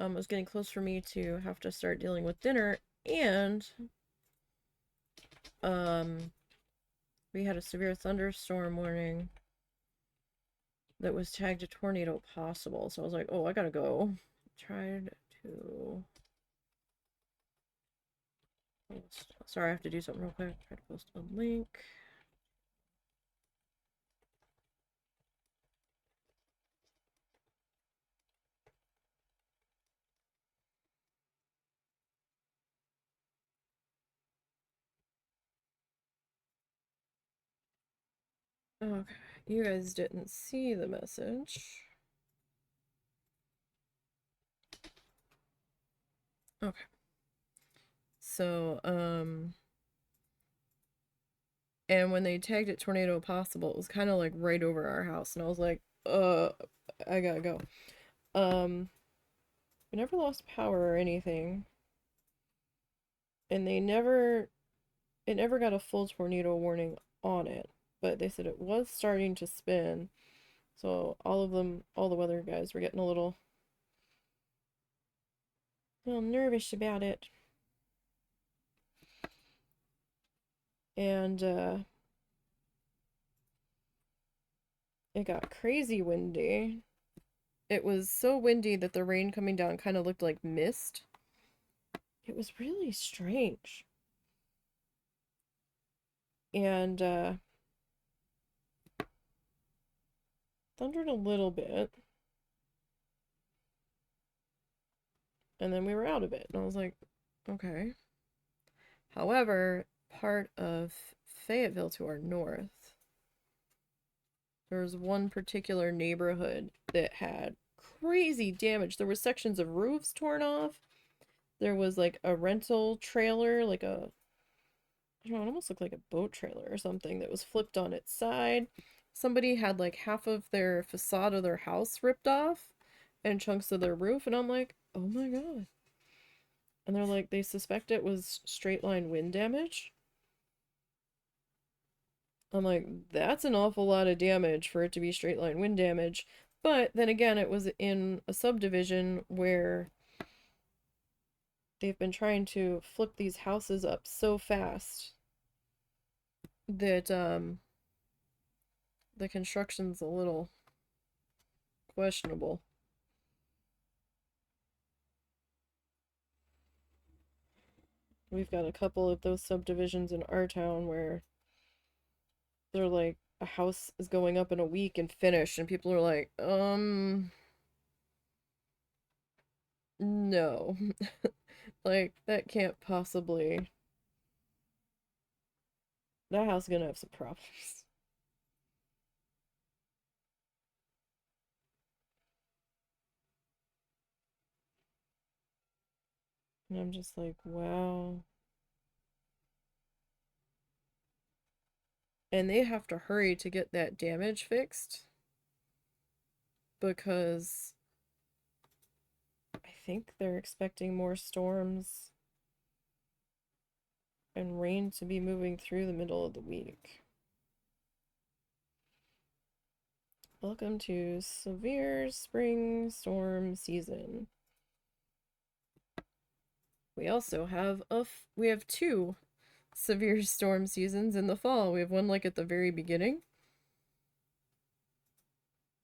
it was getting close for me to have to start dealing with dinner, and we had a severe thunderstorm warning that was tagged a tornado possible. So I was like, oh, I gotta go. Tried to post. Sorry, I have to do something real quick. Try to post a link. Okay, you guys didn't see the message. Okay. So, and when they tagged it tornado possible, it was kind of like right over our house, and I was like, I gotta go. We never lost power or anything, and it never got a full tornado warning on it, but they said it was starting to spin. So all the weather guys were getting a little nervous about it. And it got crazy windy. It was so windy that the rain coming down kind of looked like mist. It was really strange. And thundered a little bit. And then we were out of it. And I was like, okay. However, part of Fayetteville to our north, there was one particular neighborhood that had crazy damage. There were sections of roofs torn off. There was like a rental trailer, like I don't know, it almost looked like a boat trailer or something that was flipped on its side. Somebody had like half of their facade of their house ripped off and chunks of their roof, and I'm like, oh my god. And they're like, they suspect it was straight line wind damage. I'm like, that's an awful lot of damage for it to be straight line wind damage. But then again, it was in a subdivision where they've been trying to flip these houses up so fast that the construction's a little questionable. We've got a couple of those subdivisions in our town where they're like, a house is going up in a week and finished, and people are like, no. Like, that can't possibly. That house is gonna have some problems. And I'm just like, wow. And they have to hurry to get that damage fixed because I think they're expecting more storms and rain to be moving through the middle of the week. Welcome to severe spring storm season. We also have we have two severe storm seasons in the fall. We have one like at the very beginning,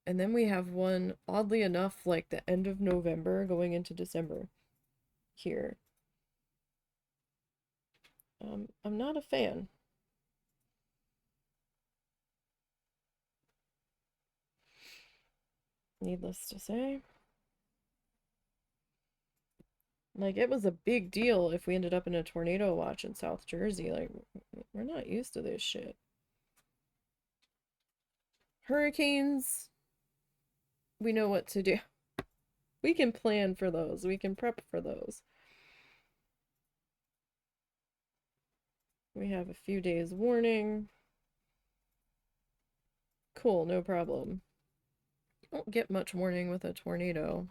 and then we have one oddly enough like the end of November going into December here. I'm not a fan. Needless to say. Like, it was a big deal if we ended up in a tornado watch in South Jersey. Like, we're not used to this shit. Hurricanes, we know what to do. We can plan for those. We can prep for those. We have a few days warning. Cool, no problem. You don't get much warning with a tornado.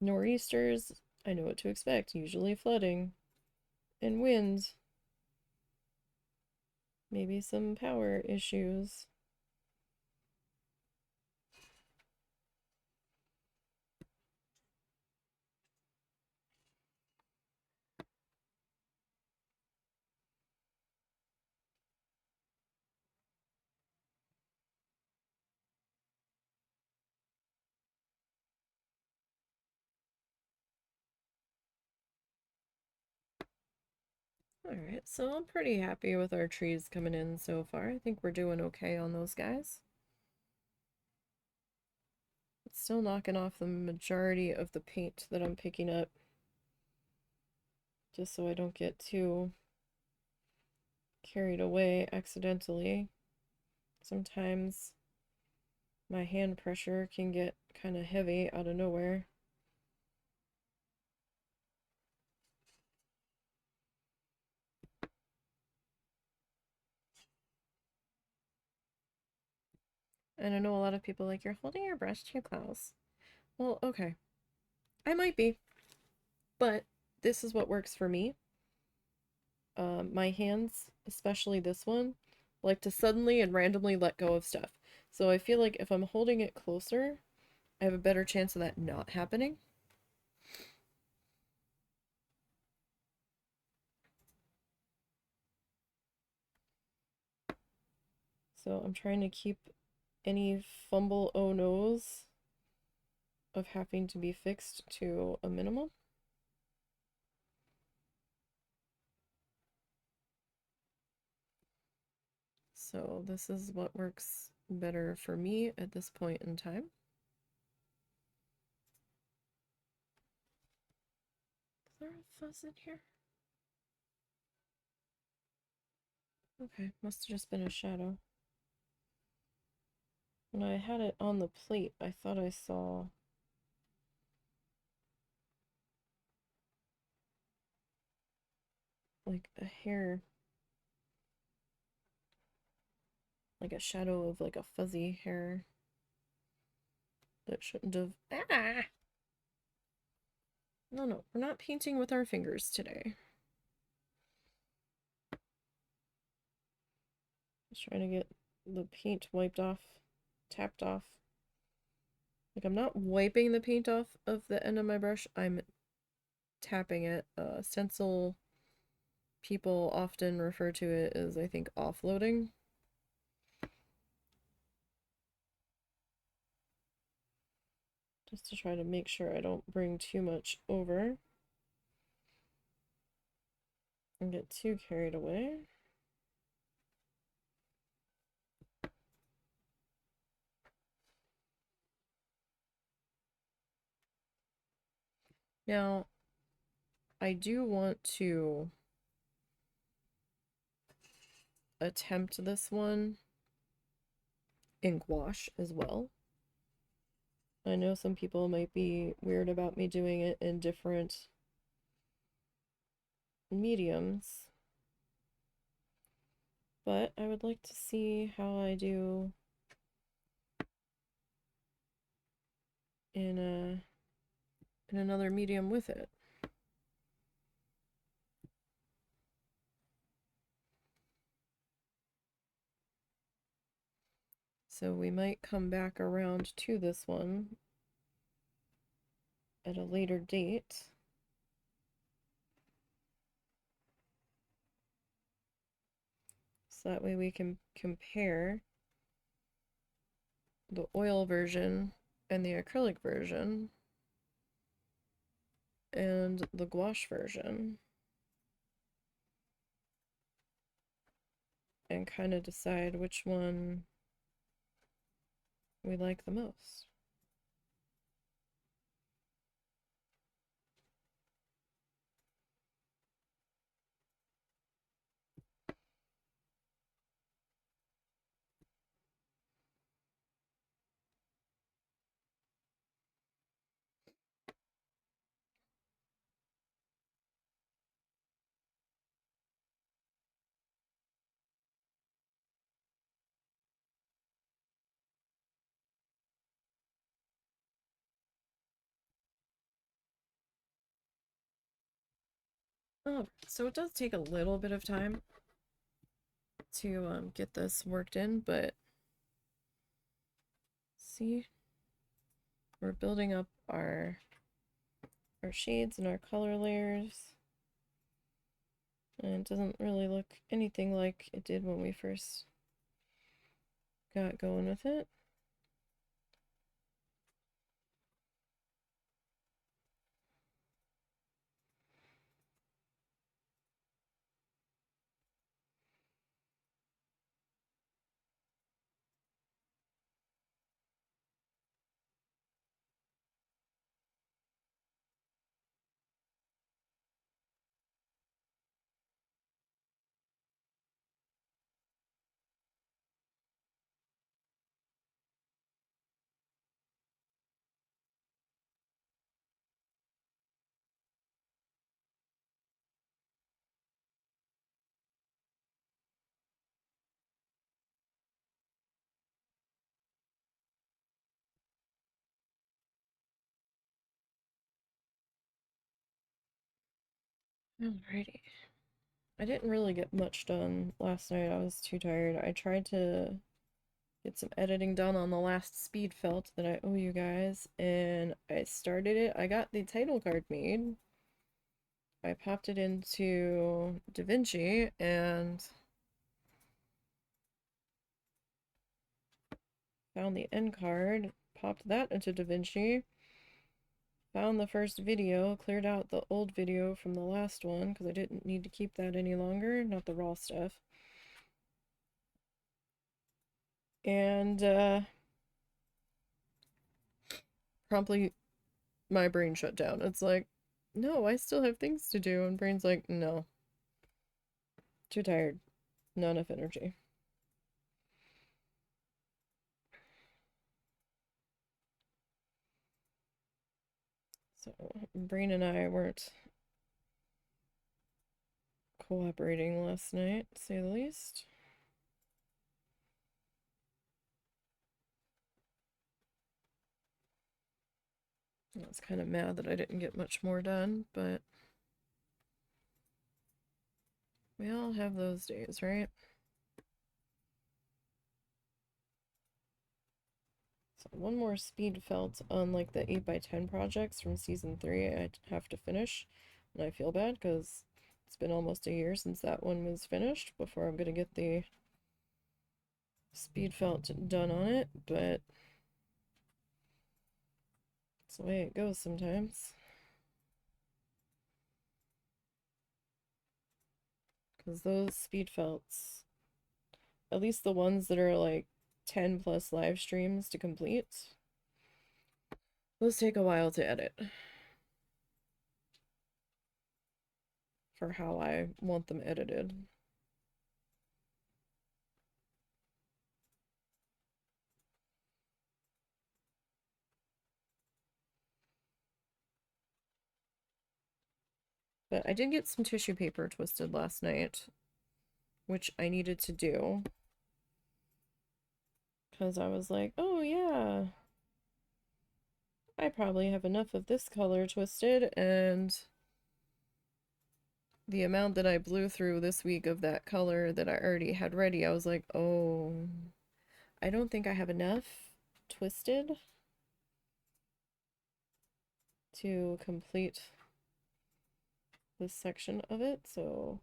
Nor'easters, I know what to expect. Usually flooding and wind. Maybe some power issues. Alright, so I'm pretty happy with our trees coming in so far. I think we're doing okay on those guys. It's still knocking off the majority of the paint that I'm picking up. Just so I don't get too carried away accidentally. Sometimes my hand pressure can get kind of heavy out of nowhere. And I know a lot of people like, you're holding your brush too close. Well, okay. I might be, but this is what works for me. My hands, especially this one, like to suddenly and randomly let go of stuff. So I feel like if I'm holding it closer, I have a better chance of that not happening. So I'm trying to keep any fumble oh no's of having to be fixed to a minimum. So this is what works better for me at this point in time. Is there a fuzz in here? Okay, must have just been a shadow. When I had it on the plate, I thought I saw like a hair, like a shadow of like a fuzzy hair that shouldn't have. Ah! No, no, we're not painting with our fingers today. Just trying to get the paint wiped off, tapped off. Like, I'm not wiping the paint off of the end of my brush, I'm tapping it. Stencil people often refer to it as, I think, offloading. Just to try to make sure I don't bring too much over and get too carried away. Now, I do want to attempt this one in gouache as well. I know some people might be weird about me doing it in different mediums, but I would like to see how I do in another medium with it. So we might come back around to this one at a later date. So that way we can compare the oil version and the acrylic version and the gouache version and kind of decide which one we like the most. Oh, so it does take a little bit of time to get this worked in, but see, we're building up our shades and our color layers, and it doesn't really look anything like it did when we first got going with it. Alrighty. I didn't really get much done last night. I was too tired. I tried to get some editing done on the last speed felt that I owe you guys, and I started it. I got the title card made. I popped it into DaVinci and found the end card, popped that into DaVinci, found the first video, cleared out the old video from the last one because I didn't need to keep that any longer, not the raw stuff. And promptly my brain shut down. It's like, no, I still have things to do. And brain's like, no, too tired, not enough energy. So brain and I weren't cooperating last night, to say the least. I was kind of mad that I didn't get much more done, but we all have those days, right? So one more speed felt on like the 8x10 projects from season 3 I have to finish. And I feel bad because it's been almost a year since that one was finished before I'm gonna get the speed felt done on it, but it's the way it goes sometimes. Because those speed felts, at least the ones that are like 10 plus live streams to complete, those take a while to edit for how I want them edited. But I did get some tissue paper twisted last night, which I needed to do. Because I was like, oh yeah, I probably have enough of this color twisted, and the amount that I blew through this week of that color that I already had ready, I was like, oh, I don't think I have enough twisted to complete this section of it, so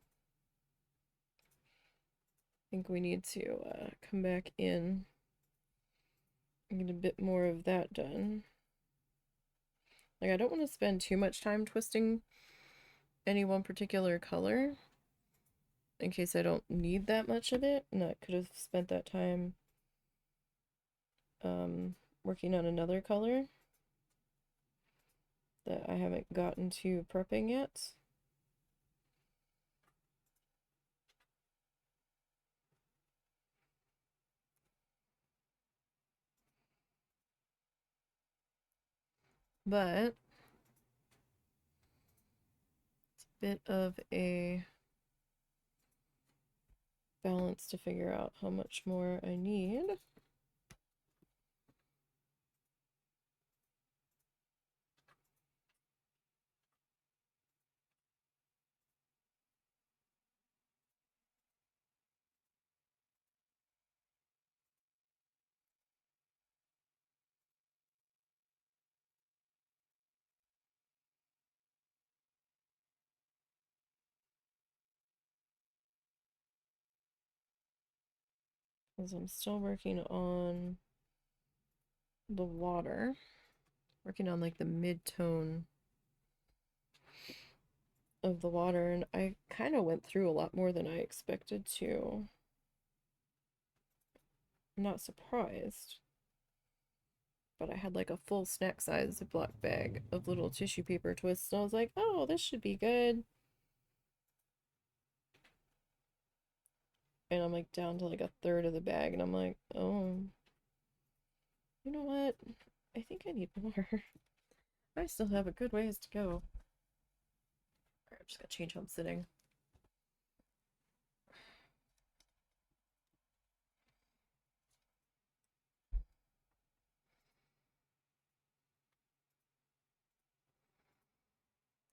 I think we need to come back in and get a bit more of that done. Like, I don't want to spend too much time twisting any one particular color in case I don't need that much of it, and I could have spent that time working on another color that I haven't gotten to prepping yet. But it's a bit of a balance to figure out how much more I need. Because I'm still working on the water, working on like the mid-tone of the water, and I kind of went through a lot more than I expected to. I'm not surprised, but I had like a full snack size Ziploc bag of little tissue paper twists, and I was like, oh, this should be good. And I'm like down to like a third of the bag, and I'm like, oh, you know what? I think I need more. I still have a good ways to go. All right, I'm just gonna change how I'm sitting.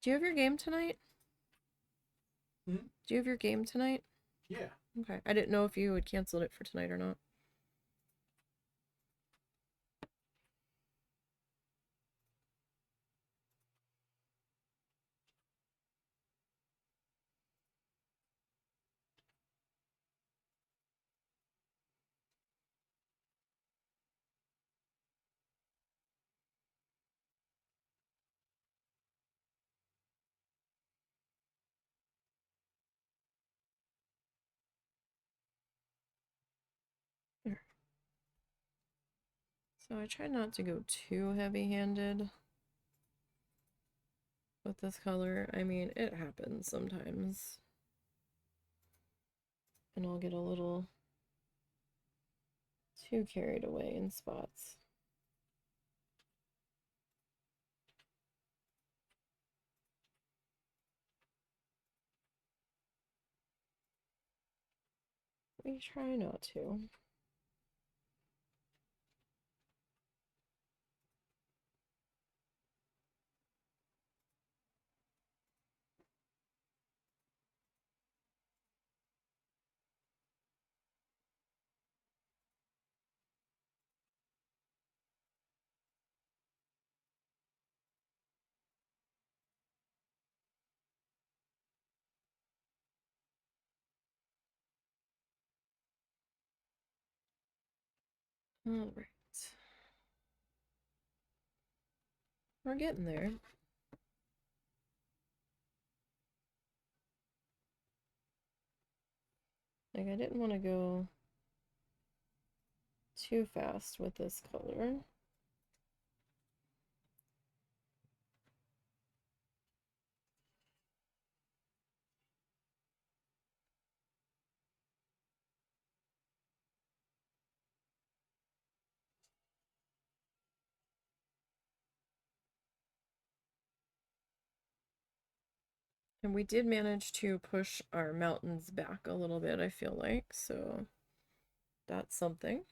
Do you have your game tonight? Hmm? Do you have your game tonight? Yeah. Okay. I didn't know if you had canceled it for tonight or not. So I try not to go too heavy-handed with this color. I mean, it happens sometimes. And I'll get a little too carried away in spots. We try not to. All right. We're getting there. Like, I didn't want to go too fast with this color. And we did manage to push our mountains back a little bit, I feel like, so that's something.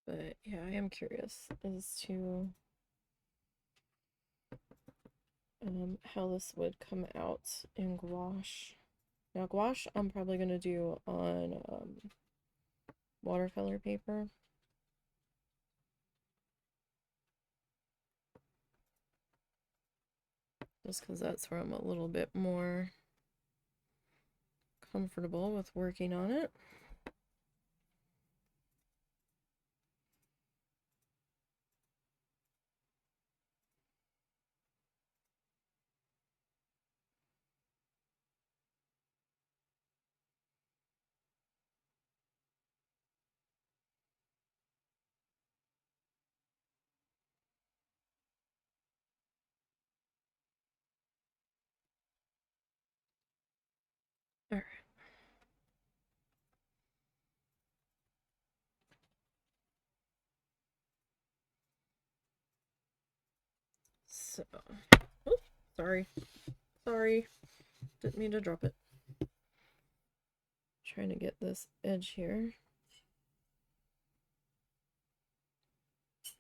But yeah, I am curious as to how this would come out in gouache. Now gouache I'm probably going to do on watercolor paper. Just because that's where I'm a little bit more comfortable with working on it. All right. So, oh, sorry. Sorry. Didn't mean to drop it. Trying to get this edge here. It's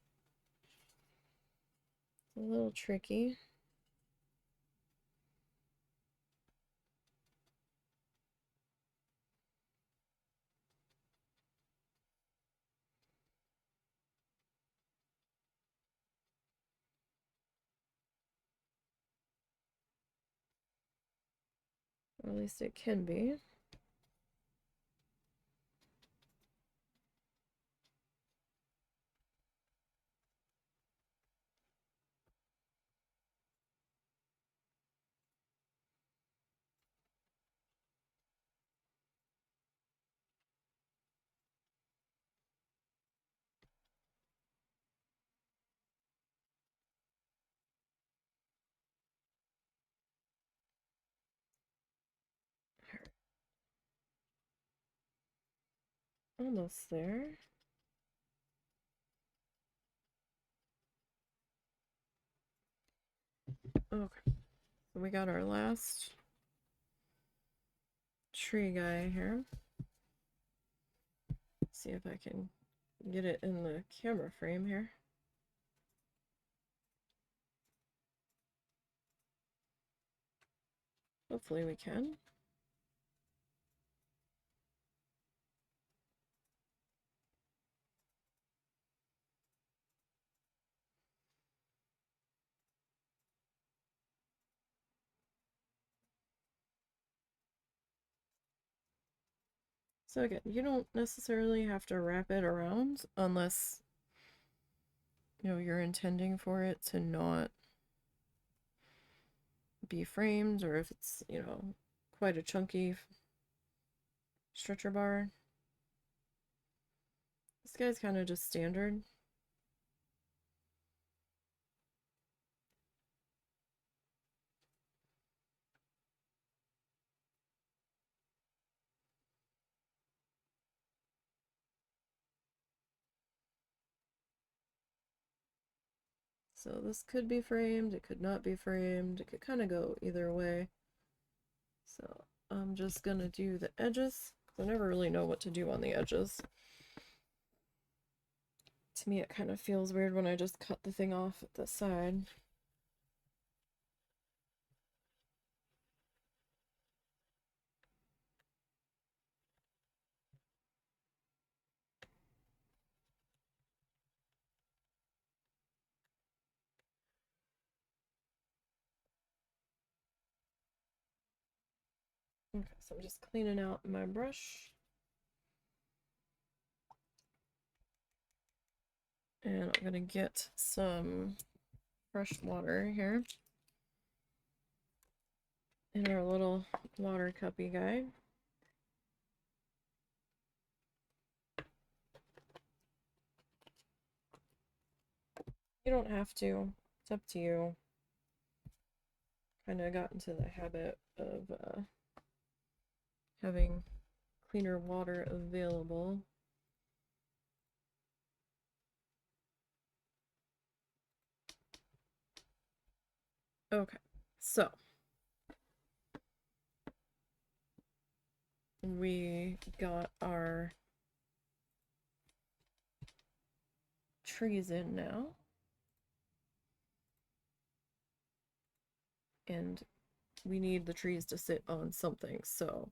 a little tricky. Or at least it can be. Almost there. Okay, so we got our last tree guy here. See if I can get it in the camera frame here. Hopefully we can. So again, you don't necessarily have to wrap it around unless, you know, you're intending for it to not be framed, or if it's, you know, quite a chunky stretcher bar. This guy's kind of just standard. So this could be framed, it could not be framed, it could kind of go either way. So I'm just gonna do the edges, because I never really know what to do on the edges. To me, it kind of feels weird when I just cut the thing off at the side. Okay, so I'm just cleaning out my brush. And I'm gonna get some fresh water here in our little water cuppy guy. You don't have to, it's up to you. Kind of got into the habit of having cleaner water available. Okay, so we got our trees in now. And we need the trees to sit on something, so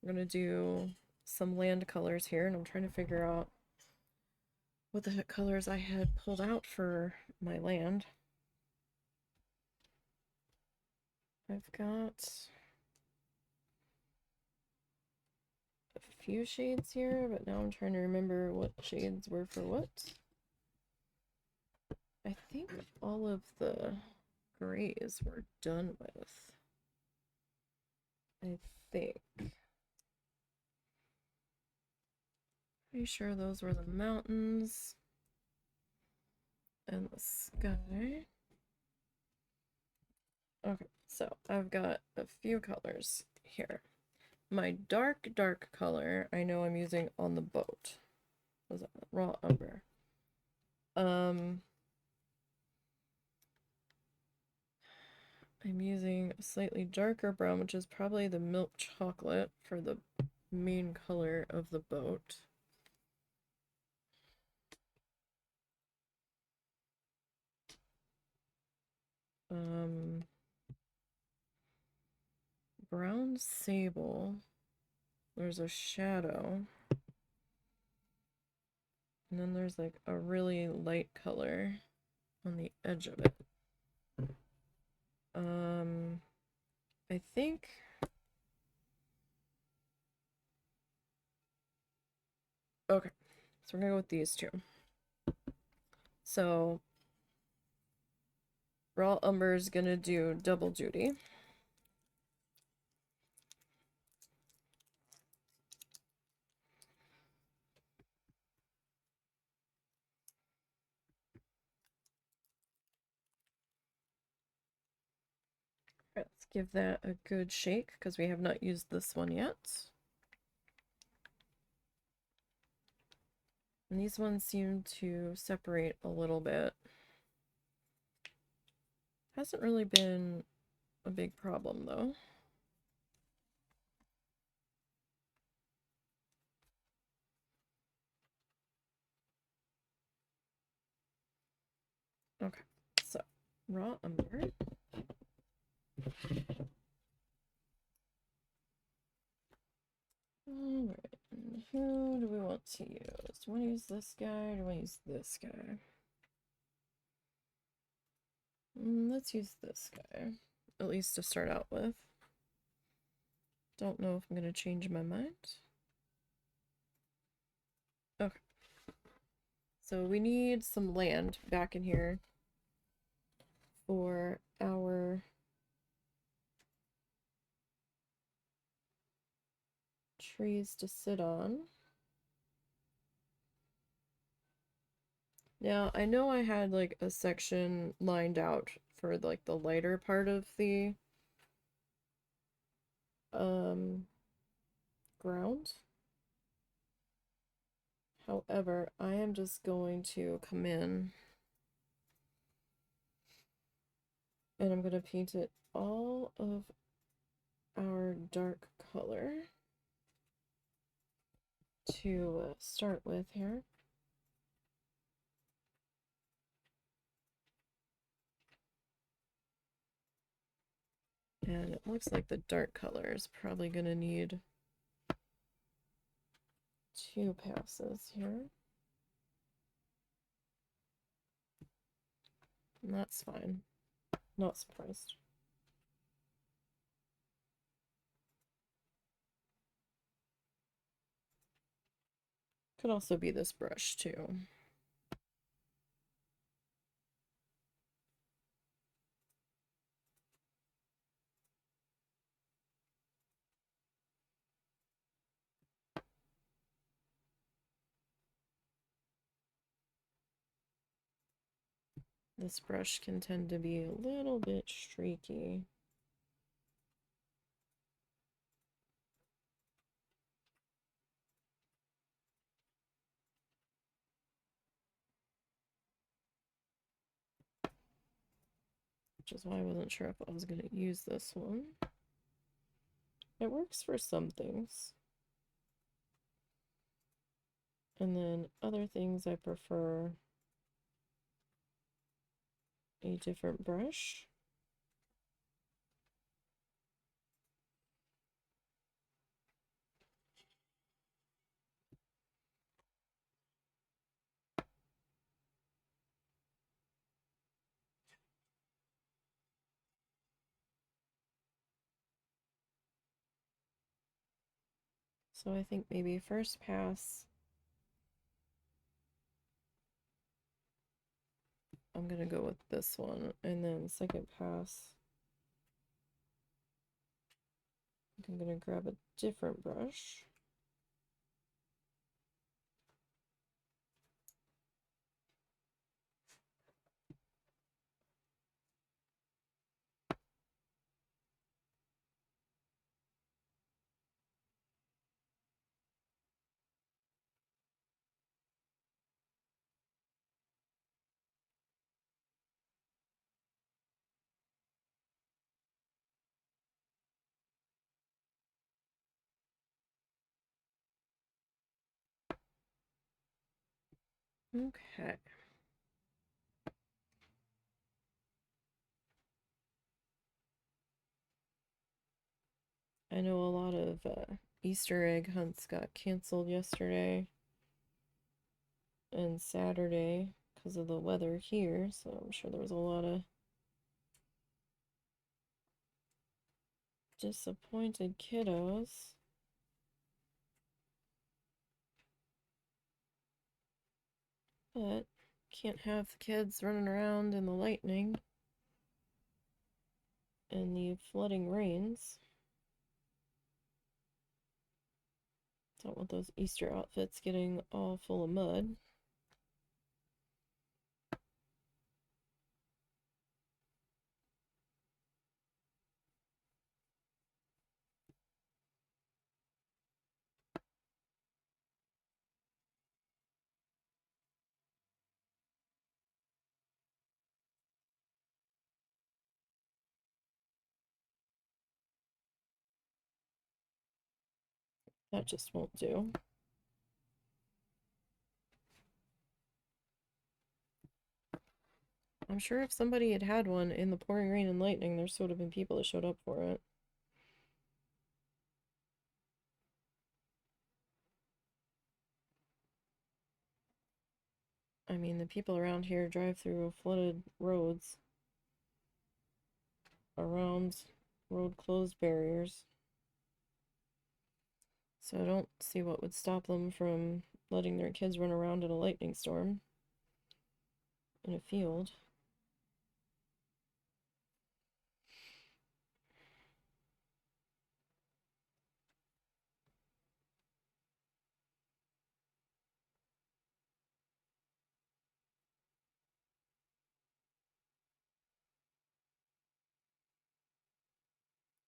I'm gonna do some land colors here, and I'm trying to figure out what the heck colors I had pulled out for my land. I've got a few shades here, but now I'm trying to remember what shades were for what. I think all of the grays were done with. I think. Pretty sure those were the mountains and the sky. Okay, so I've got a few colors here. My dark color I know I'm using on the boat. Was that raw umber? I'm using a slightly darker brown, which is probably the milk chocolate for the main color of the boat. Brown sable. There's a shadow. And then there's like a really light color on the edge of it. I think okay, so we're gonna go with these two. So raw umber is gonna do double duty. Let's give that a good shake because we have not used this one yet. And these ones seem to separate a little bit. Hasn't really been a big problem though. Okay, so raw umber. Alright, who do we want to use? Do we want to use this guy or do we want to use this guy? Let's use this guy, at least to start out with. Don't know if I'm going to change my mind. Okay. So we need some land back in here for our trees to sit on. Now, I know I had like a section lined out for like the lighter part of the ground. However, I am just going to come in and I'm going to paint it all of our dark color to start with here. And it looks like the dark color is probably going to need 2 passes here. And that's fine. Not surprised. Could also be this brush too. This brush can tend to be a little bit streaky. Which is why I wasn't sure if I was going to use this one. It works for some things. And then other things I prefer a different brush. So I think maybe first pass, I'm gonna go with this one, and then second pass, I'm gonna grab a different brush. Okay. I know a lot of Easter egg hunts got canceled yesterday and Saturday because of the weather here, so I'm sure there was a lot of disappointed kiddos. But can't have the kids running around in the lightning and the flooding rains. Don't want those Easter outfits getting all full of mud. That just won't do. I'm sure if somebody had had one in the pouring rain and lightning, there would have been people that showed up for it. I mean, the people around here drive through flooded roads around road closed barriers. So I don't see what would stop them from letting their kids run around in a lightning storm in a field.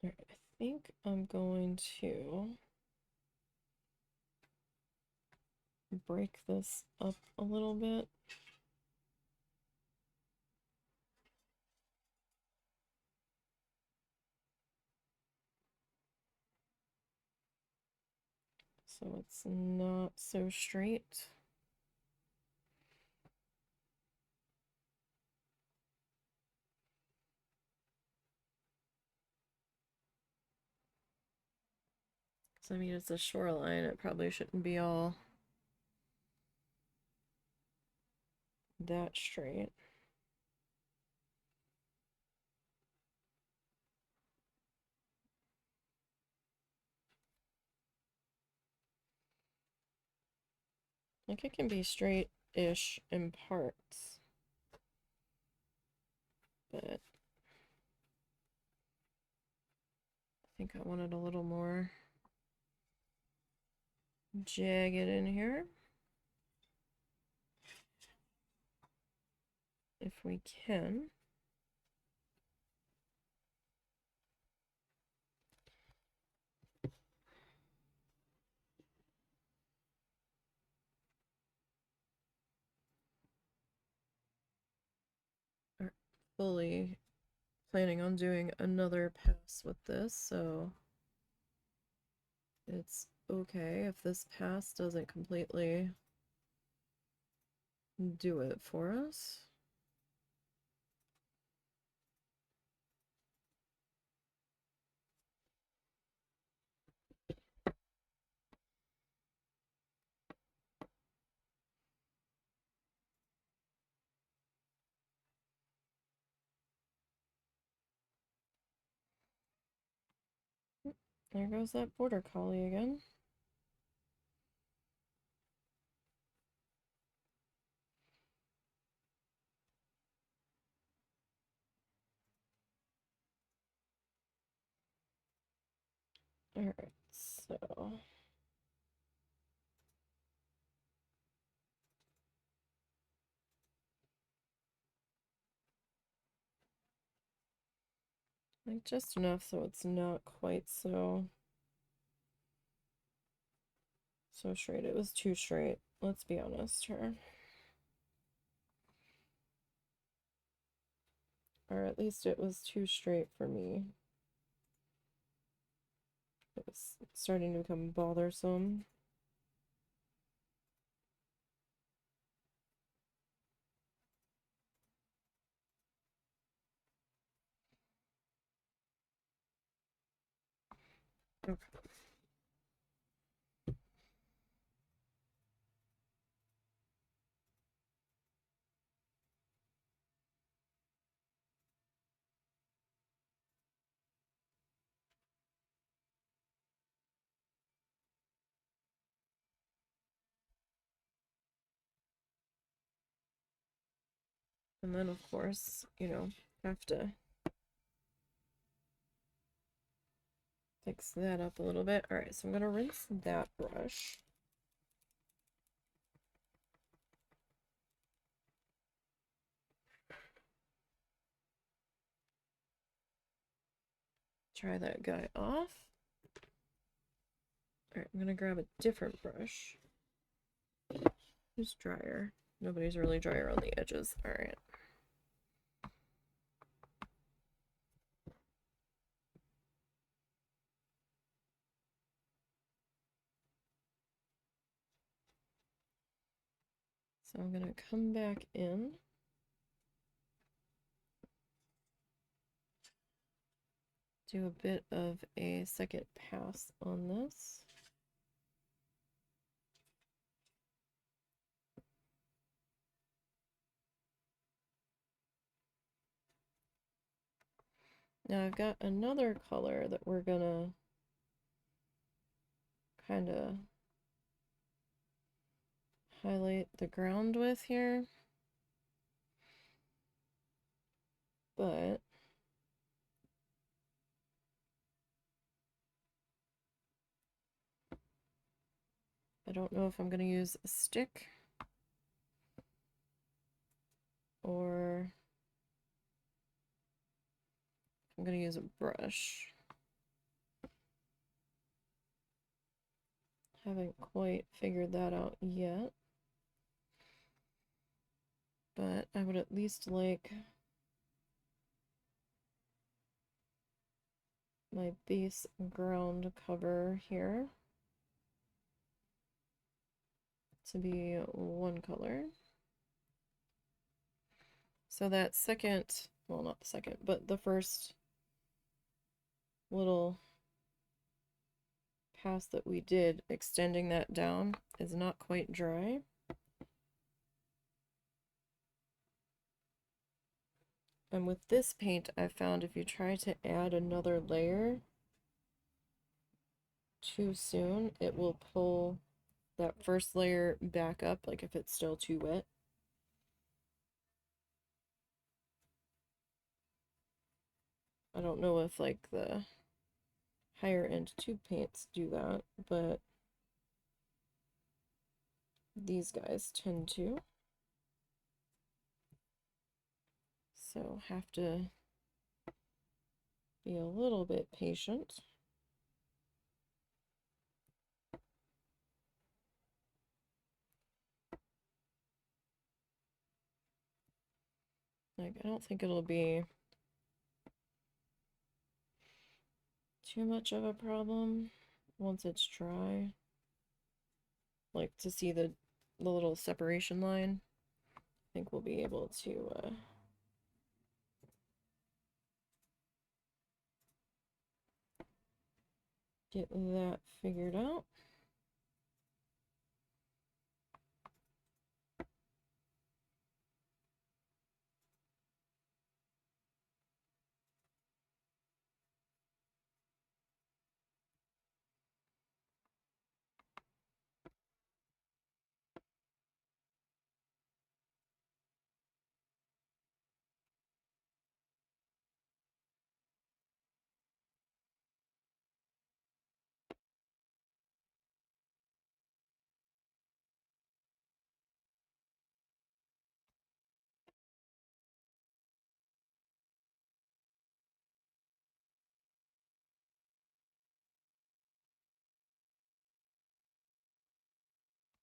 All right, I think I'm going to break this up a little bit. So it's not so straight. So I mean, it's a shoreline, it probably shouldn't be all that straight. Like it can be straight-ish in parts, but I think I wanted a little more jagged in here. If we can. Are fully planning on doing another pass with this, so it's okay if this pass doesn't completely do it for us. There goes that border collie again. Alright, so like just enough so it's not quite so straight. It was too straight, let's be honest here. Or at least it was too straight for me. It was starting to become bothersome. Okay. And then, of course, you know, have to fix that up a little bit. All right, so I'm going to rinse that brush. Try that guy off. All right, I'm going to grab a different brush. Who's drier? Nobody's really drier on the edges. All right. So I'm going to come back in. Do a bit of a second pass on this. Now I've got another color that we're gonna kind of highlight the ground with here. But I don't know if I'm going to use a stick or I'm going to use a brush. Haven't quite figured that out yet. But I would at least like my base ground cover here to be one color. So that second, well, not the second, but the first little pass that we did, extending that down, is not quite dry. And with this paint, I found if you try to add another layer too soon, it will pull that first layer back up, like if it's still too wet. I don't know if like the higher end tube paints do that, but these guys tend to. So have to be a little bit patient. Like, I don't think it'll be too much of a problem once it's dry. Like, to see the little separation line, I think we'll be able to get that figured out.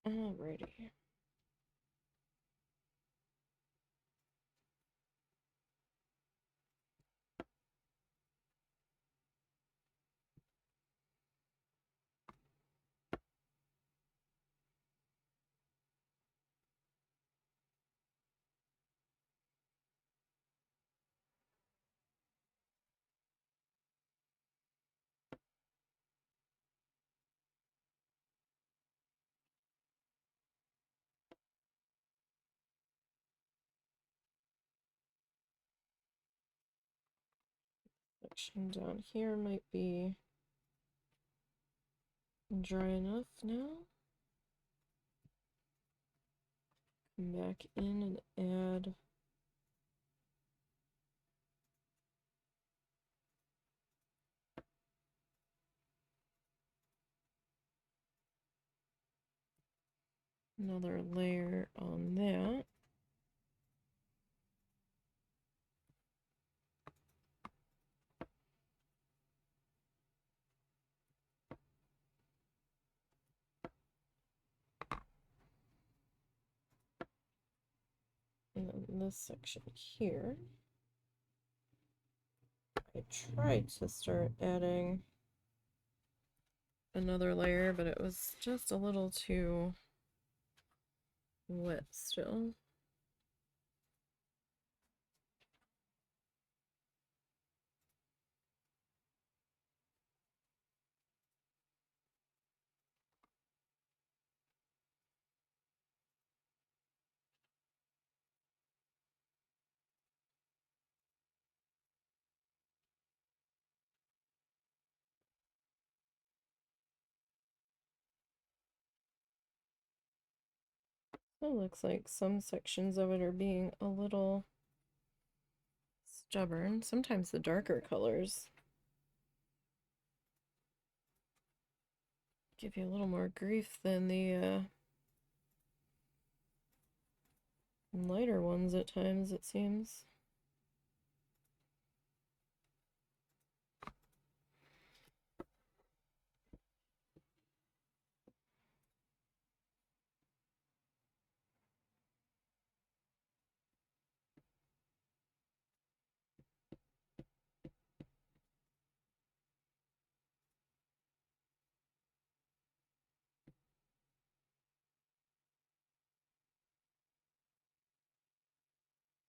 Alrighty. Section down here might be dry enough now. Come back in and add another layer on that. And then this section here, I tried to start adding another layer, but it was just a little too wet still. So it looks like some sections of it are being a little stubborn. Sometimes the darker colors give you a little more grief than the lighter ones at times, it seems.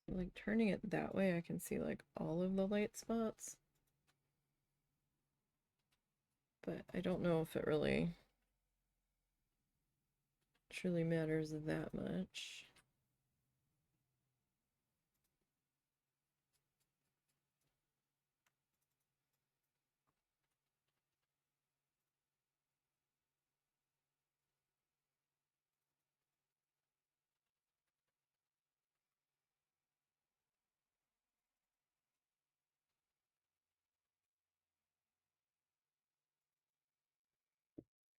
Like turning it that way, I can see like all of the light spots. But I don't know if it really truly matters that much.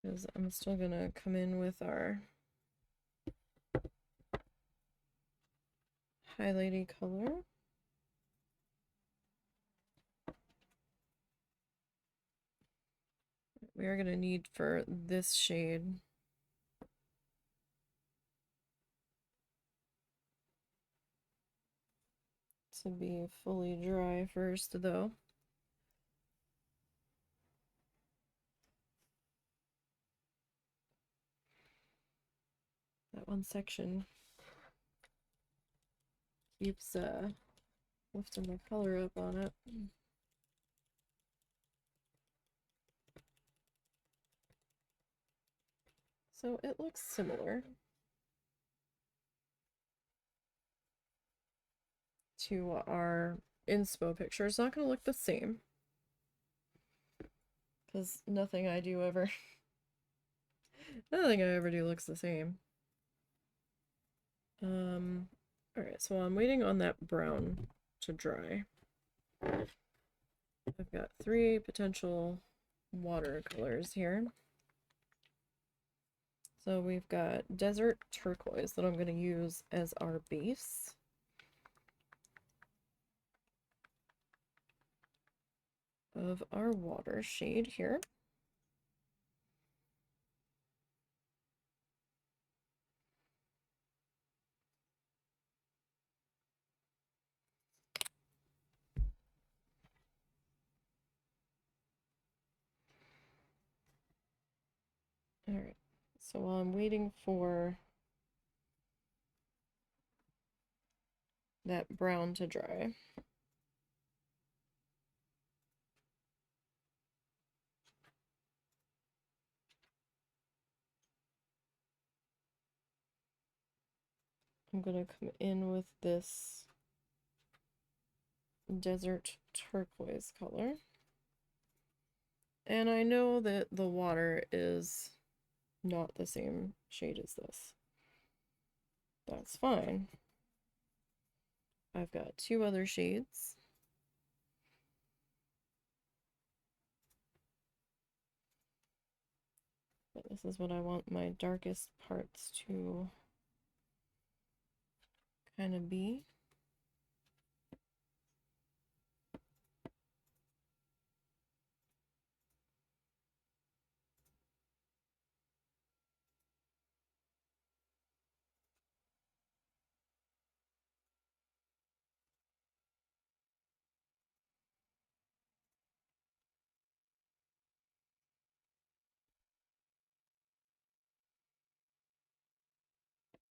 Because I'm still gonna come in with our highlighty color. We are gonna need for this shade to be fully dry first, though. That one section keeps lifting the color up on it. So it looks similar to our inspo picture. It's not going to look the same because nothing I do ever nothing I ever do looks the same. Alright, so I'm waiting on that brown to dry. I've got 3 potential watercolors here. So we've got Desert Turquoise that I'm going to use as our base. Of our water shade here. Alright, so while I'm waiting for that brown to dry, I'm gonna come in with this desert turquoise color. And I know that the water is not the same shade as this. That's fine. I've got two other shades. But this is what I want my darkest parts to kind of be.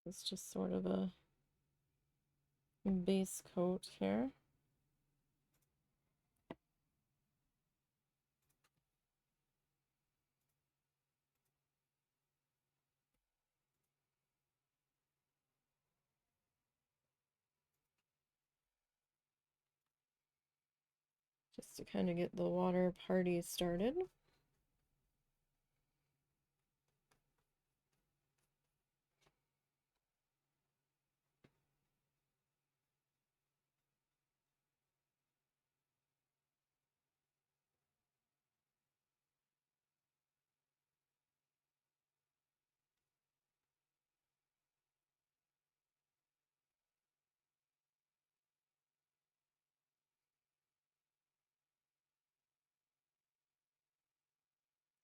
It's just sort of a base coat here. Just to kind of get the water party started.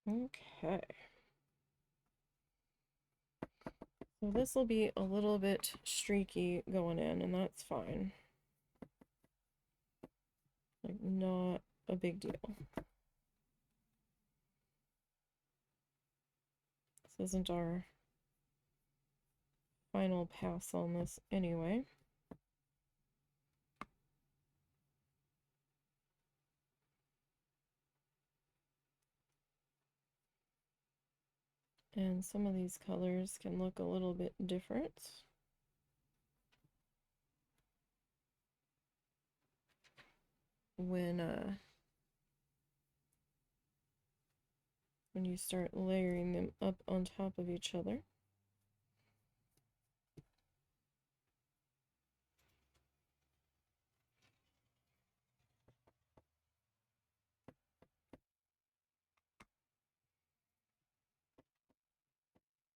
Okay. So this will be a little bit streaky going in, and that's fine. Like, not a big deal. This isn't our final pass on this anyway. And some of these colors can look a little bit different. When you start layering them up on top of each other.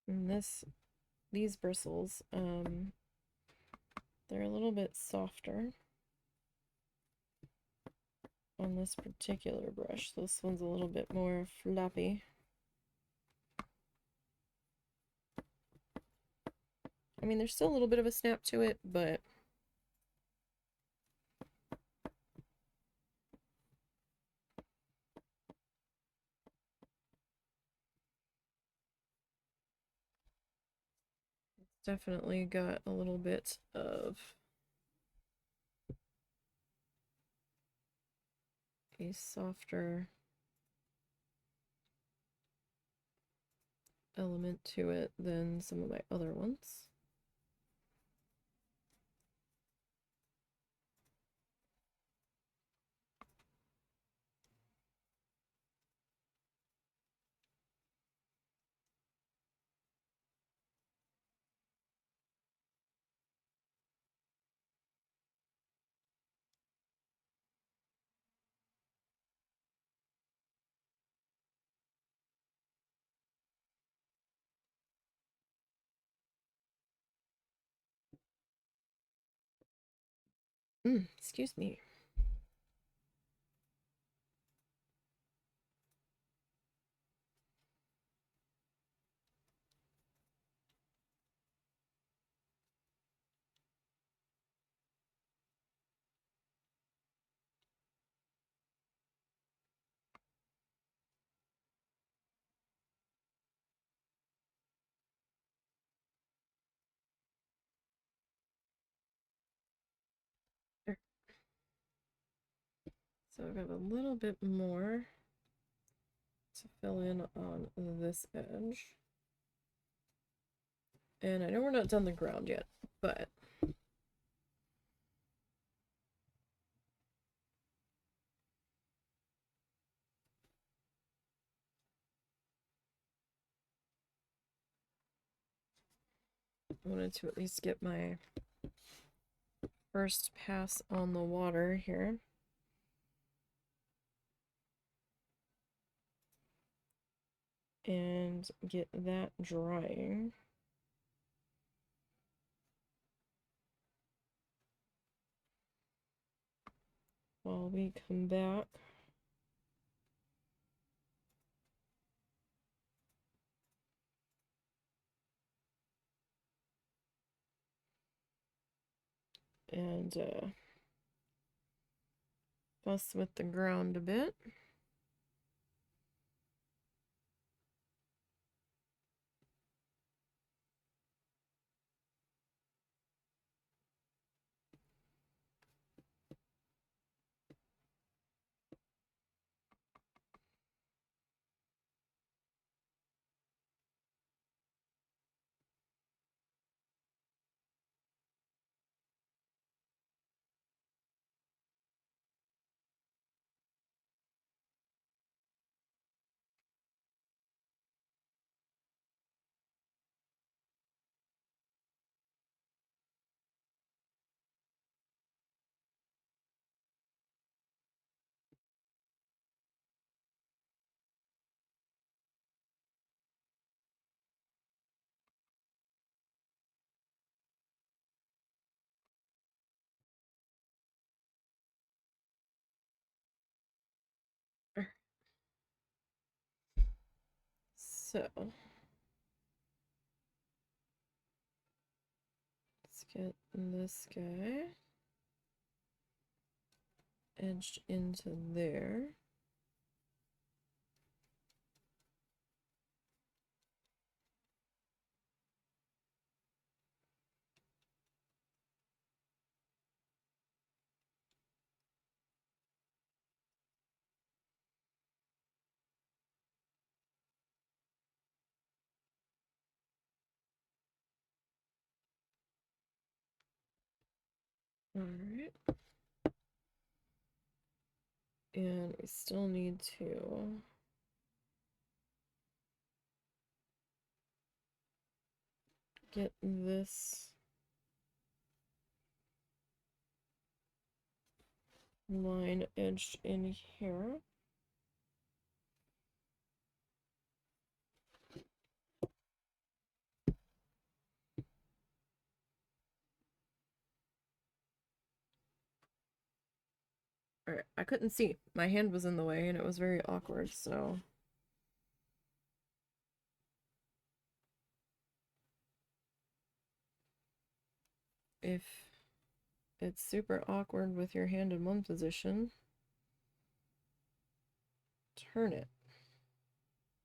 And these bristles, they're a little bit softer on this particular brush. This one's a little bit more floppy. I mean, there's still a little bit of a snap to it, but it's definitely got a little bit of a softer element to it than some of my other ones. Excuse me. So I've got a little bit more to fill in on this edge. And I know we're not done the ground yet, but I wanted to at least get my first pass on the water here. And get that drying. While we come back. And fuss with the ground a bit. So let's get this guy edged into there. All right. And we still need to get this line edged in here. All right, I couldn't see. My hand was in the way and it was very awkward, so if it's super awkward with your hand in one position, turn it.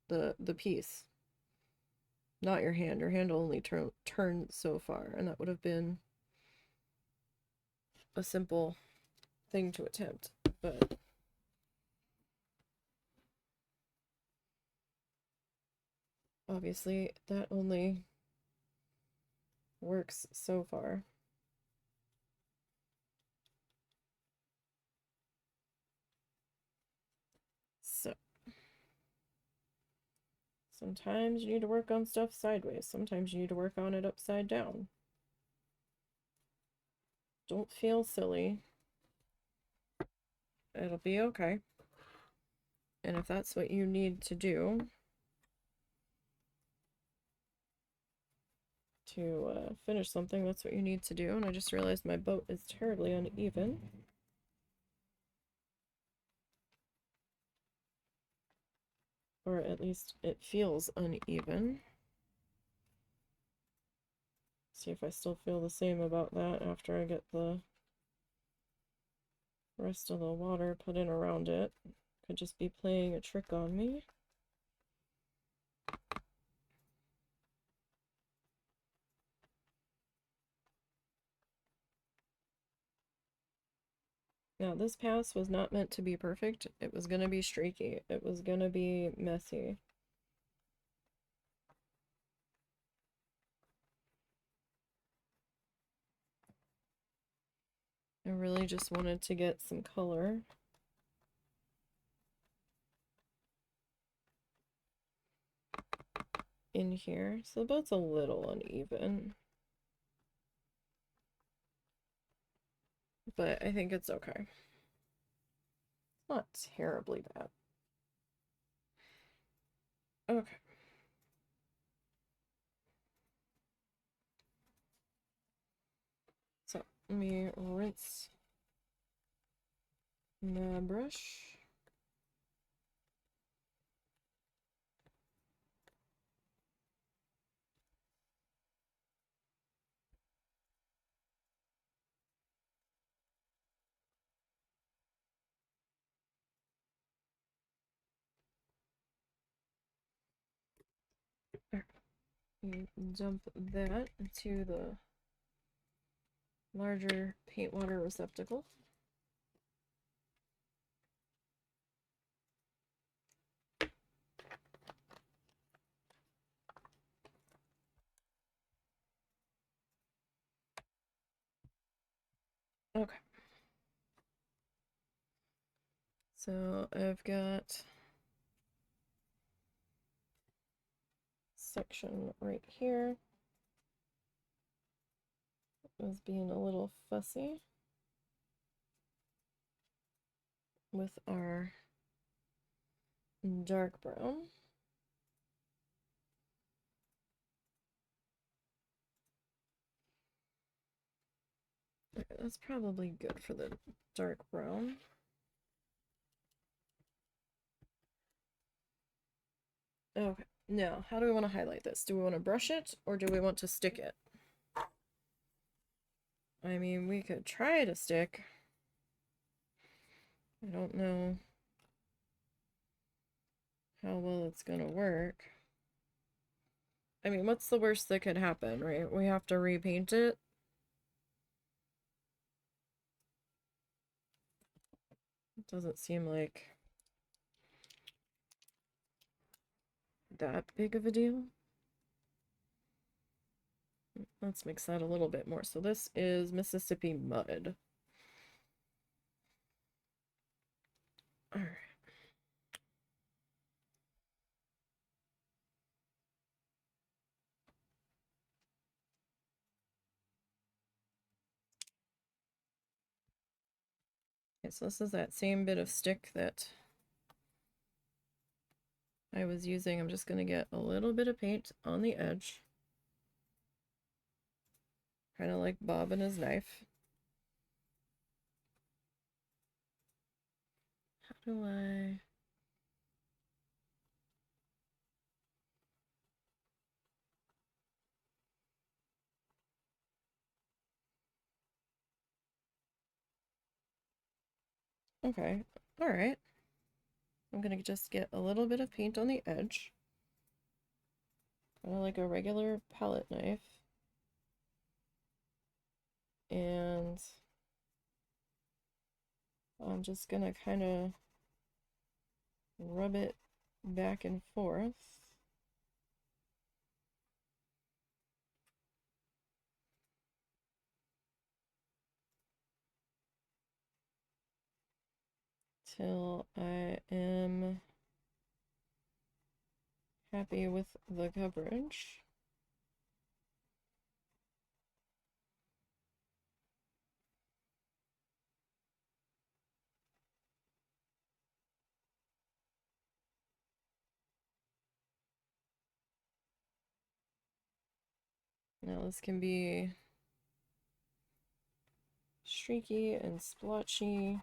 The piece. Not your hand. Your hand will only turn so far, and that would have been a simple thing to attempt, but obviously that only works so far. So sometimes you need to work on stuff sideways. Sometimes you need to work on it upside down. Don't feel silly. It'll be okay. And if that's what you need to do to finish something, that's what you need to do. And I just realized my boat is terribly uneven. Or at least it feels uneven. See if I still feel the same about that after I get the rest of the water put in around it. Could just be playing a trick on me. Now, this pass was not meant to be perfect. It was going to be streaky. It was going to be messy. I really just wanted to get some color. In here, so the boat's a little uneven, but I think it's okay. It's not terribly bad. Okay. So let me rinse my brush. Dump that into the larger paint water receptacle. Okay. So I've got section right here. I was being a little fussy with our dark brown. Okay, that's probably good for the dark brown. Okay, now how do we want to highlight this? Do we want to brush it or do we want to stick it? I mean, we could try to stick. I don't know how well it's gonna work. I mean, what's the worst that could happen, right? We have to repaint it. It doesn't seem like that big of a deal. Let's mix that a little bit more. So this is Mississippi Mud. All right. Okay, so this is that same bit of stick that I was using. I'm just going to get a little bit of paint on the edge. Kind of like Bob and his knife. How do I... Okay, all right. I'm going to just get a little bit of paint on the edge. Kind of like a regular palette knife. And I'm just going to kind of rub it back and forth. Till I am happy with the coverage. Now this can be streaky and splotchy.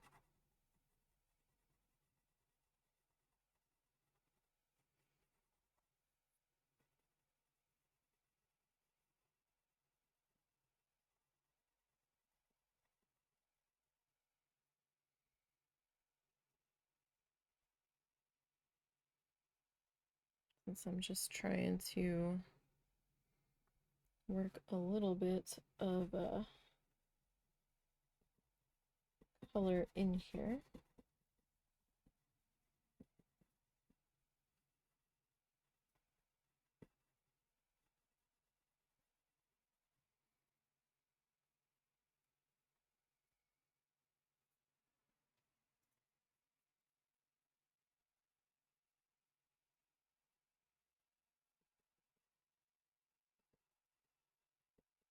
Since I'm just trying to work a little bit of color in here.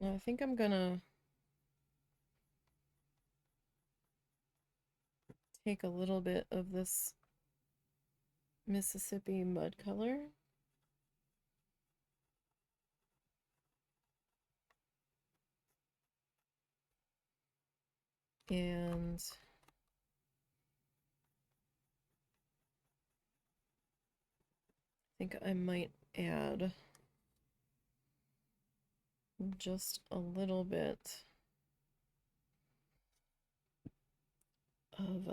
Now I think I'm gonna take a little bit of this Mississippi mud color and I think I might add just a little bit of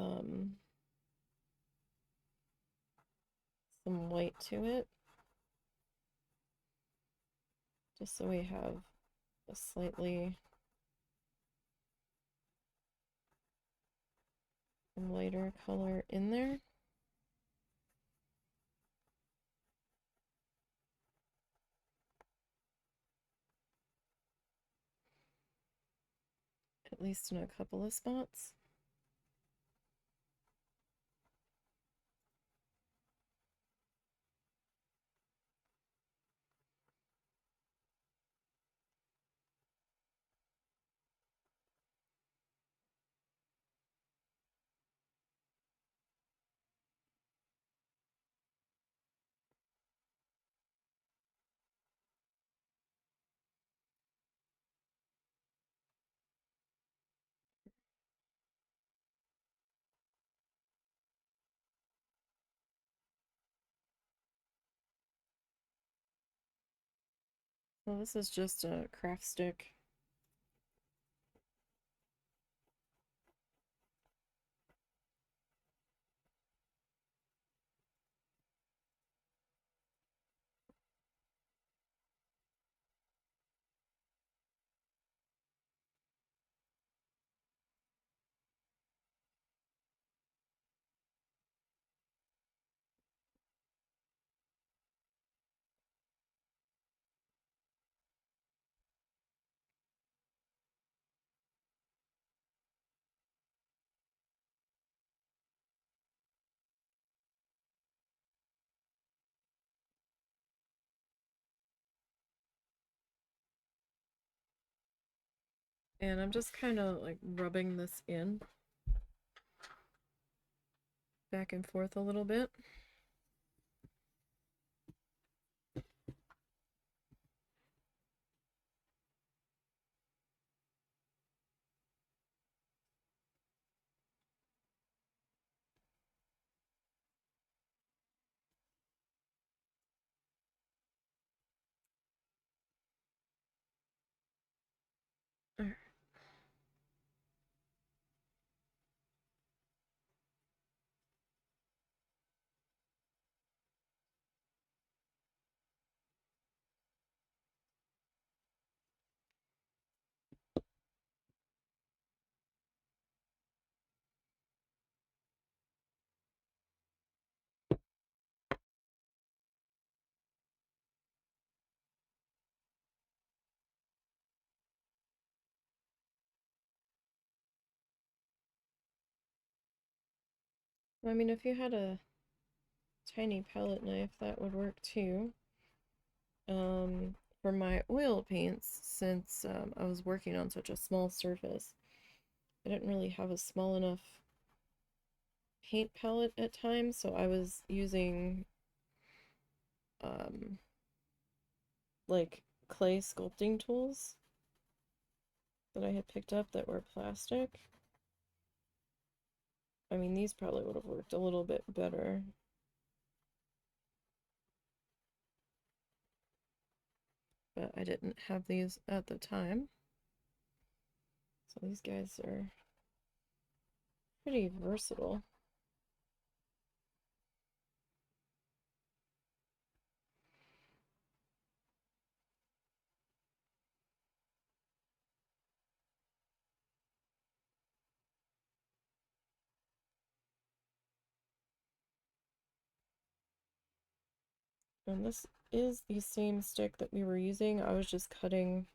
some white to it, just so we have a slightly lighter color in there. At least in a couple of spots. Well, this is just a craft stick. And I'm just kind of like rubbing this in back and forth a little bit. All right. I mean, if you had a tiny palette knife, that would work too. For my oil paints, since I was working on such a small surface, I didn't really have a small enough paint palette at times, so I was using um, like clay sculpting tools that I had picked up that were plastic. I mean, these probably would have worked a little bit better. But I didn't have these at the time. So these guys are pretty versatile. And this is the same stick that we were using. I was just cutting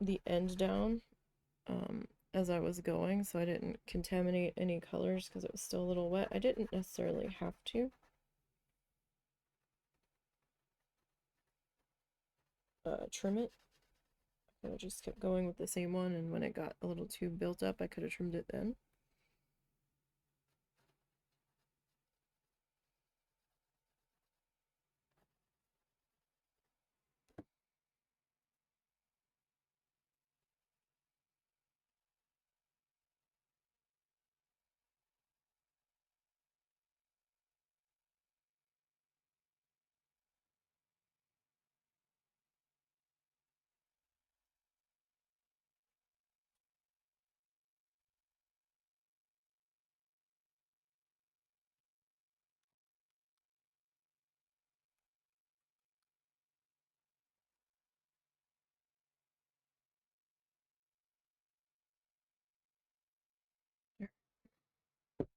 the end down as I was going, so I didn't contaminate any colors because it was still a little wet. I didn't necessarily have to. Trim it. I just kept going with the same one, and when it got a little too built up, I could have trimmed it then.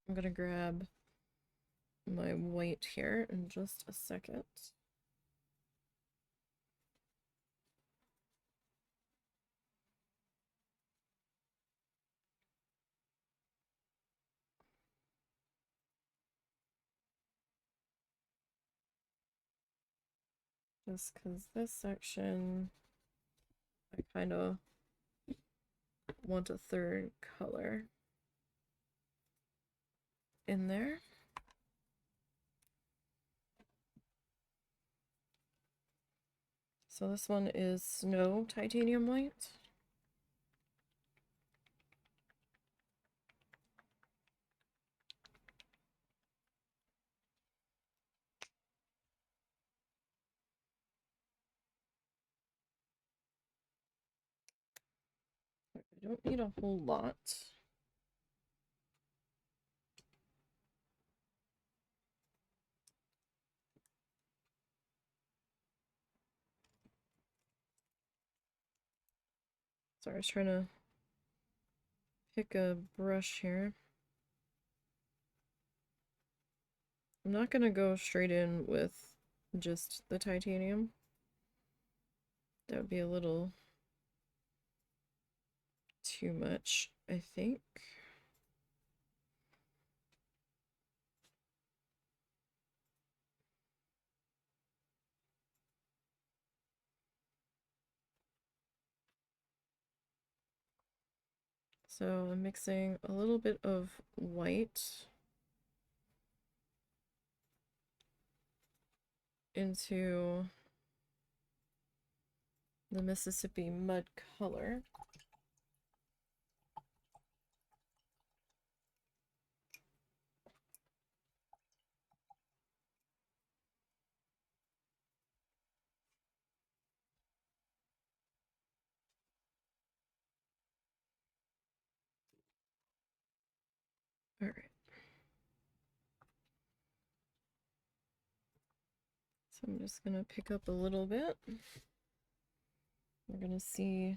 I'm gonna grab my white here in just a second. Just because this section, I kind of want a third color in there. So this one is Snow Titanium White. I don't need a whole lot. Sorry, I was trying to pick a brush here. I'm not gonna go straight in with just the titanium. That would be a little too much, I think. So I'm mixing a little bit of white into the Mississippi mud color. All right. So I'm just gonna pick up a little bit. We're gonna see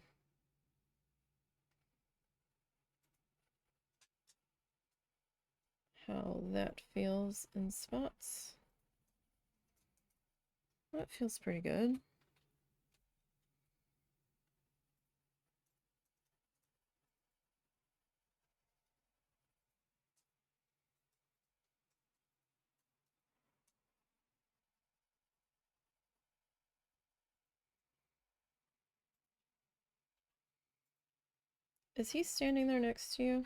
how that feels in spots. That feels pretty good. Is he standing there next to you?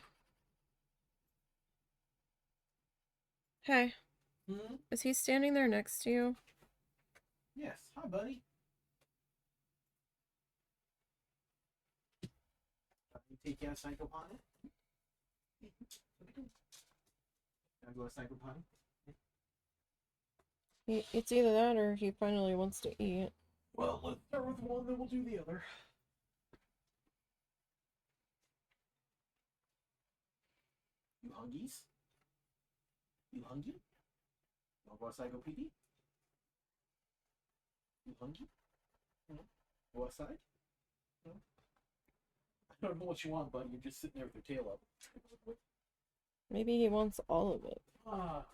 Hey, is he standing there next to you? Yes. Hi, buddy. Let me take you outside, go potty. Can I go outside, go potty? It's either that or he finally wants to eat. Well, let's start with one, then we'll do the other. You hungies? You hungry? You want to go outside, go pee-pee? You hungry? No? Go outside? No? I don't know what you want, buddy. You're just sitting there with your tail up. Maybe he wants all of it. Ah.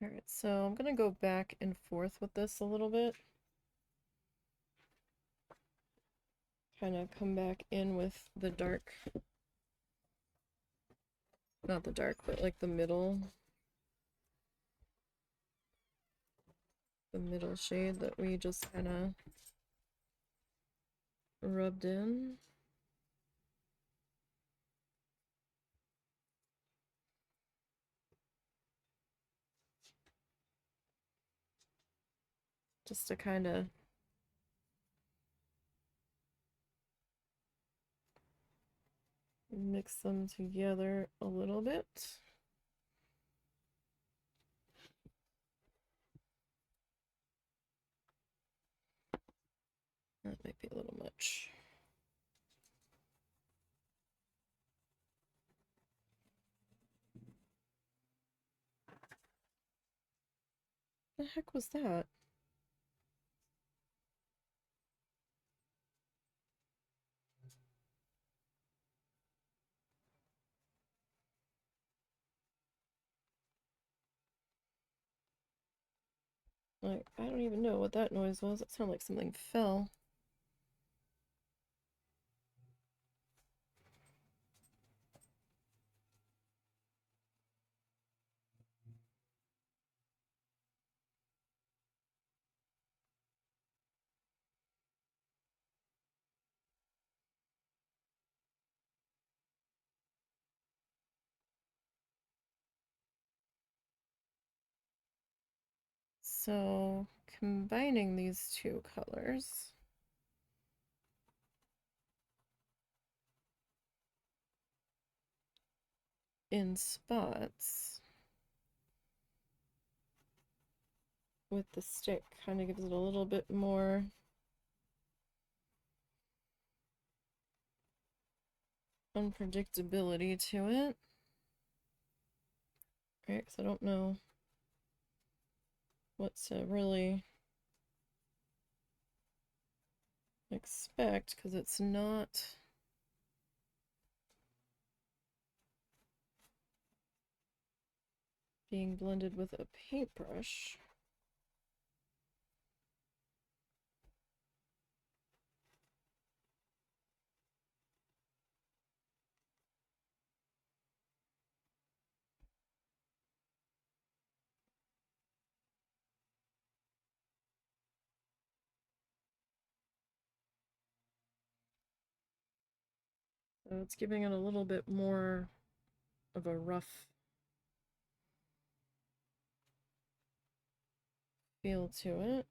All right, so I'm gonna go back and forth with this a little bit. Kind of come back in with the dark, not the dark, but like the middle shade that we just kind of rubbed in. Just to kind of mix them together a little bit. That might be a little much. The heck was that? Like, I don't even know what that noise was. It sounded like something fell. So, combining these two colors in spots with the stick kind of gives it a little bit more unpredictability to it. Right, because I don't know what to really expect because it's not being blended with a paintbrush. So it's giving it a little bit more of a rough feel to it.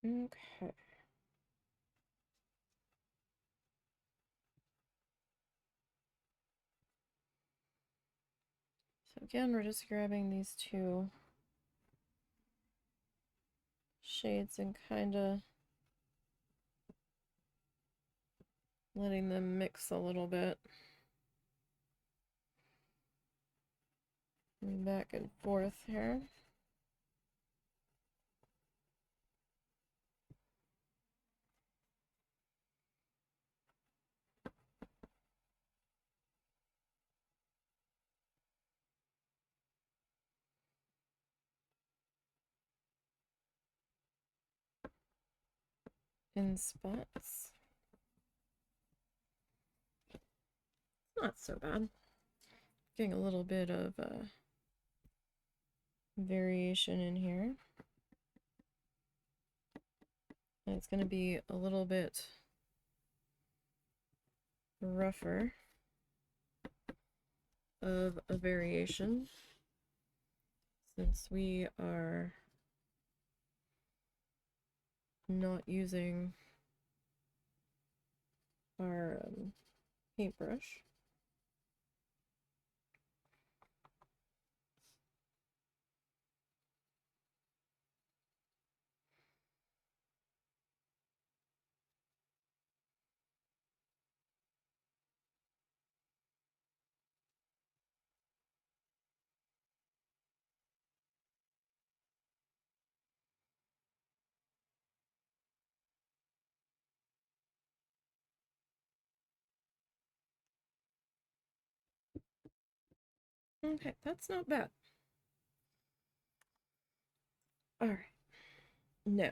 Okay. So again, we're just grabbing these two shades and kind of letting them mix a little bit. back and forth here. In spots. Not so bad. Getting a little bit of variation in here. And it's going to be a little bit rougher of a variation since we are not using our paintbrush. Okay, that's not bad. All right, now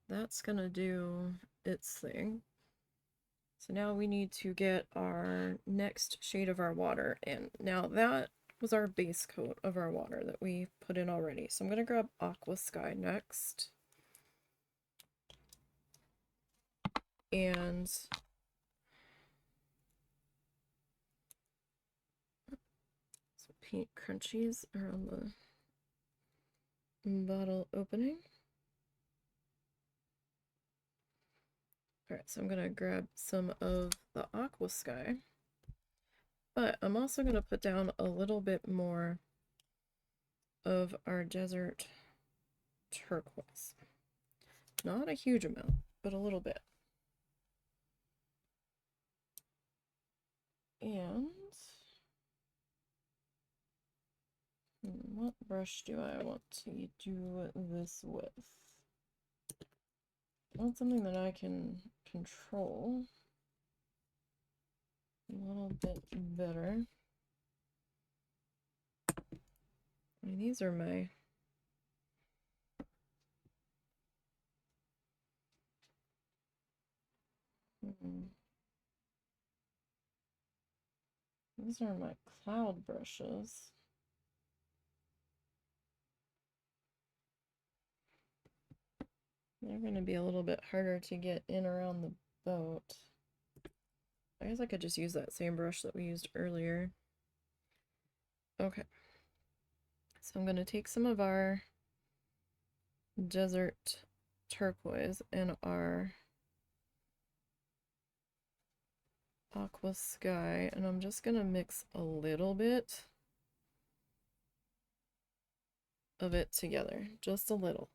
that's gonna do its thing. So now we need to get our next shade of our water in. Now that was our base coat of our water that we put in already. So I'm gonna grab Aqua Sky next. And some paint crunchies around the bottle opening. Alright, so I'm gonna grab some of the Aqua Sky, but I'm also gonna put down a little bit more of our desert turquoise. Not a huge amount, but a little bit. And what brush do I want to do this with? I want something that I can control a little bit better. I mean, these are my these are my cloud brushes. They're going to be a little bit harder to get in around the boat. I guess I could just use that same brush that we used earlier. Okay. So I'm going to take some of our desert turquoise and our Aqua Sky, and I'm just going to mix a little bit of it together. Just a little.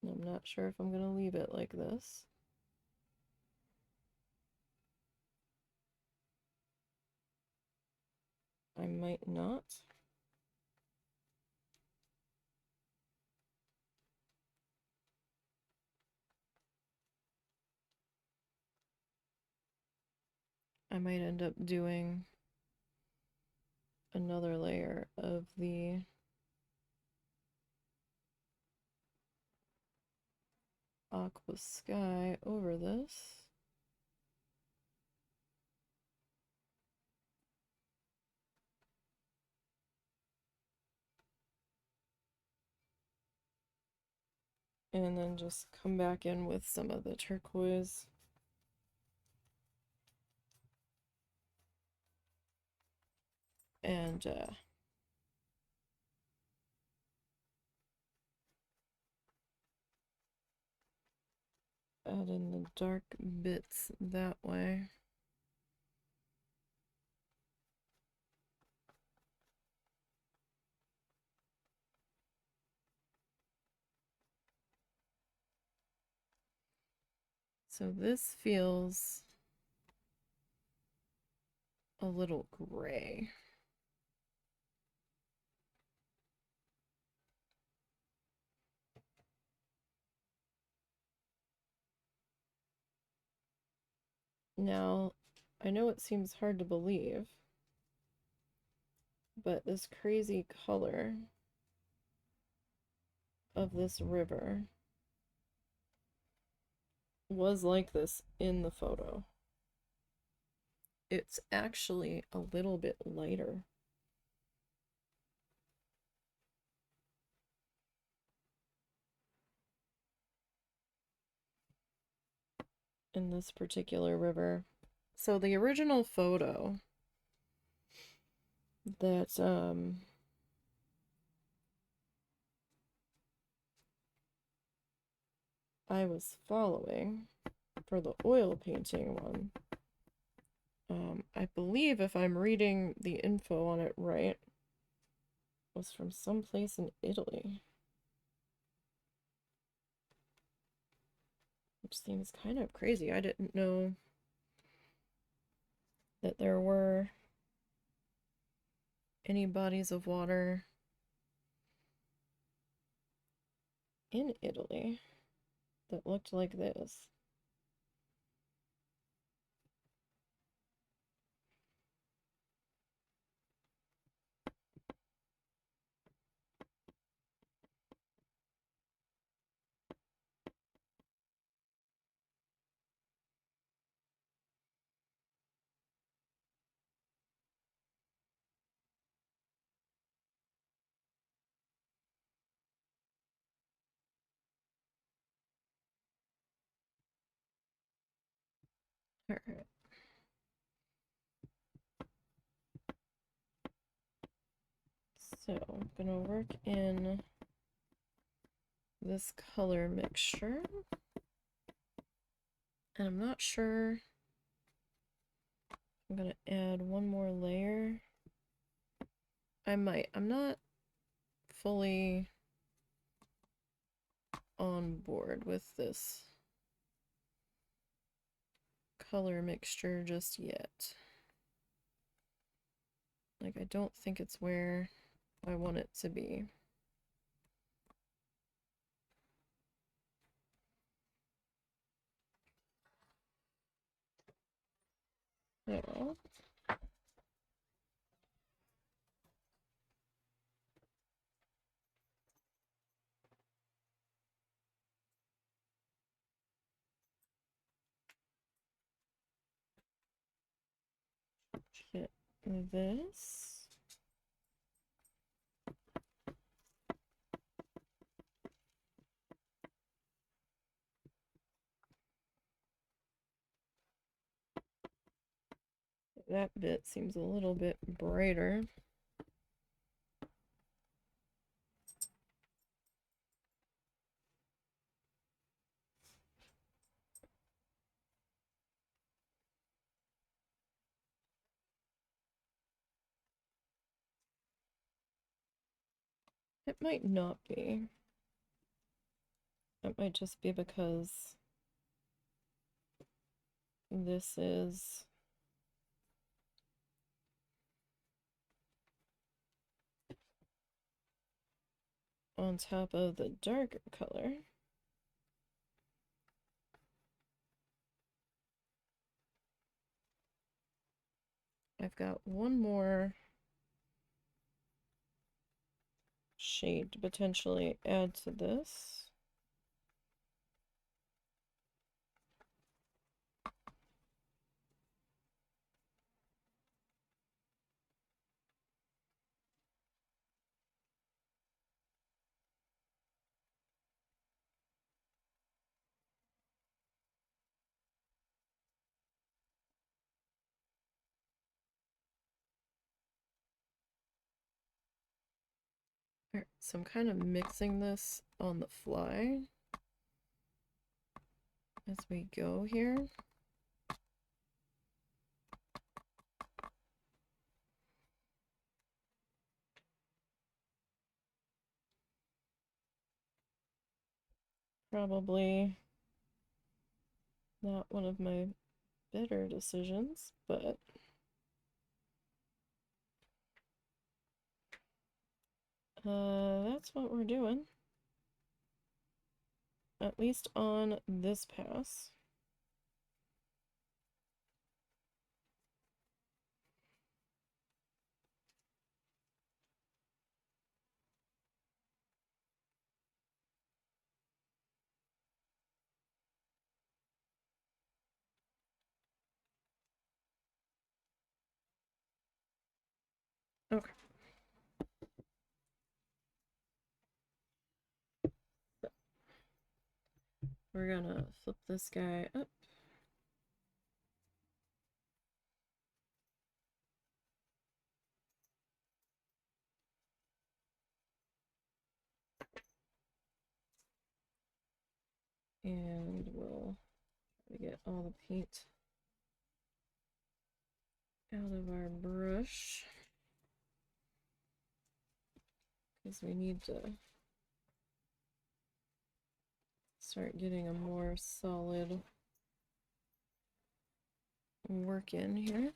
I'm not sure if I'm going to leave it like this. I might not. I might end up doing another layer of the Aqua Sky over this. And then just come back in with some of the turquoise. And add in the dark bits that way. So this feels a little gray. Now, I know it seems hard to believe, but this crazy color of this river was like this in the photo. It's actually a little bit lighter. In this particular river. So the original photo that I was following for the oil painting one, I believe if I'm reading the info on it right, was from someplace in Italy. Which seems kind of crazy. I didn't know that there were any bodies of water in Italy that looked like this. All right. So I'm gonna work in this color mixture. And I'm not sure. I'm gonna add one more layer. I might. I'm not fully on board with this color mixture just yet. Like, I don't think it's where I want it to be. So, get this. That bit seems a little bit brighter. It might not be. It might just be because this is on top of the darker color. I've got one more shade to potentially add to this. All right, so I'm kind of mixing this on the fly as we go here. Probably Not one of my better decisions, but that's what we're doing. At least on this pass. Okay. We're gonna flip this guy up. And we'll get all the paint out of our brush because we need to start getting a more solid work in here.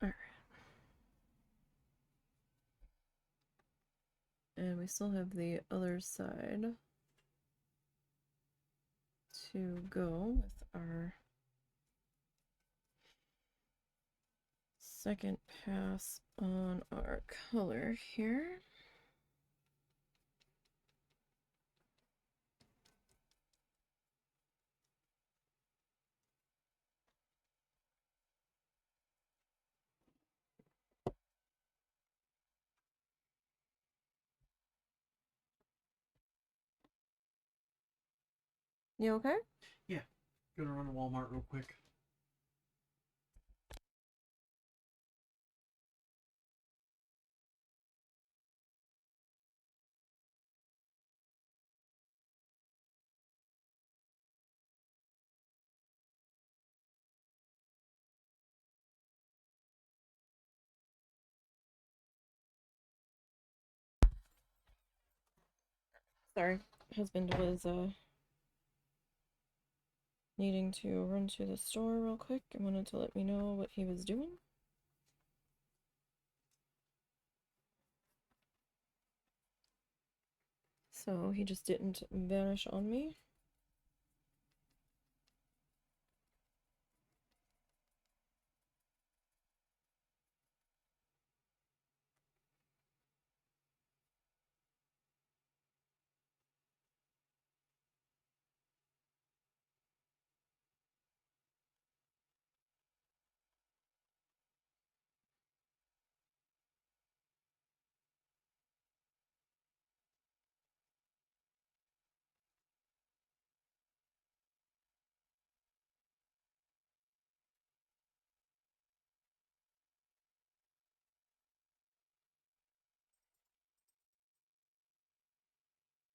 All right. And we still have the other side to go with our second pass on our color here. You okay? Yeah. Gonna run to Walmart real quick. Sorry, husband was needing to run to the store real quick and wanted to let me know what he was doing. So he just didn't vanish on me.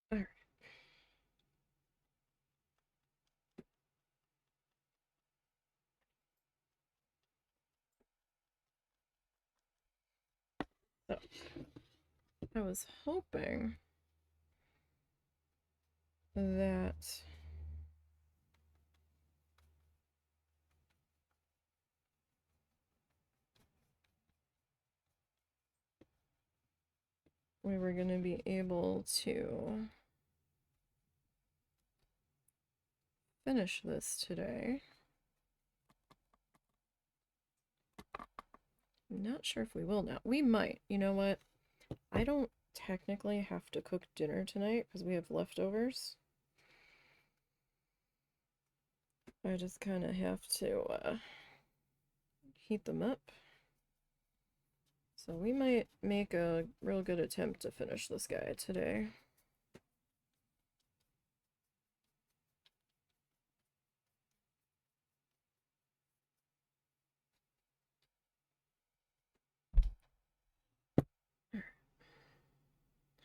All right. So I was hoping that we were going to be able to finish this today. I'm not sure if we will now. We might. You know what? I don't technically have to cook dinner tonight because we have leftovers. I just kind of have to heat them up. So we might make a real good attempt to finish this guy today.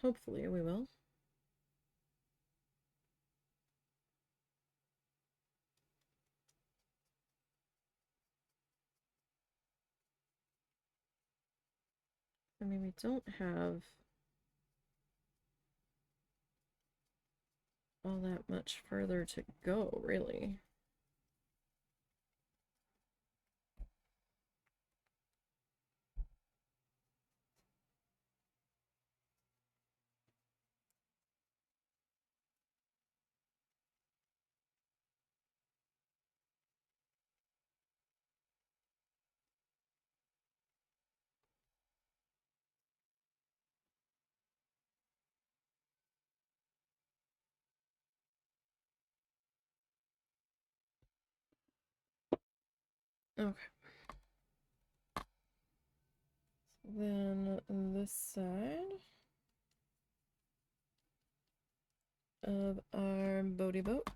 Hopefully we will. I mean, we don't have all that much further to go, really. Okay. Then this side of our boaty boat.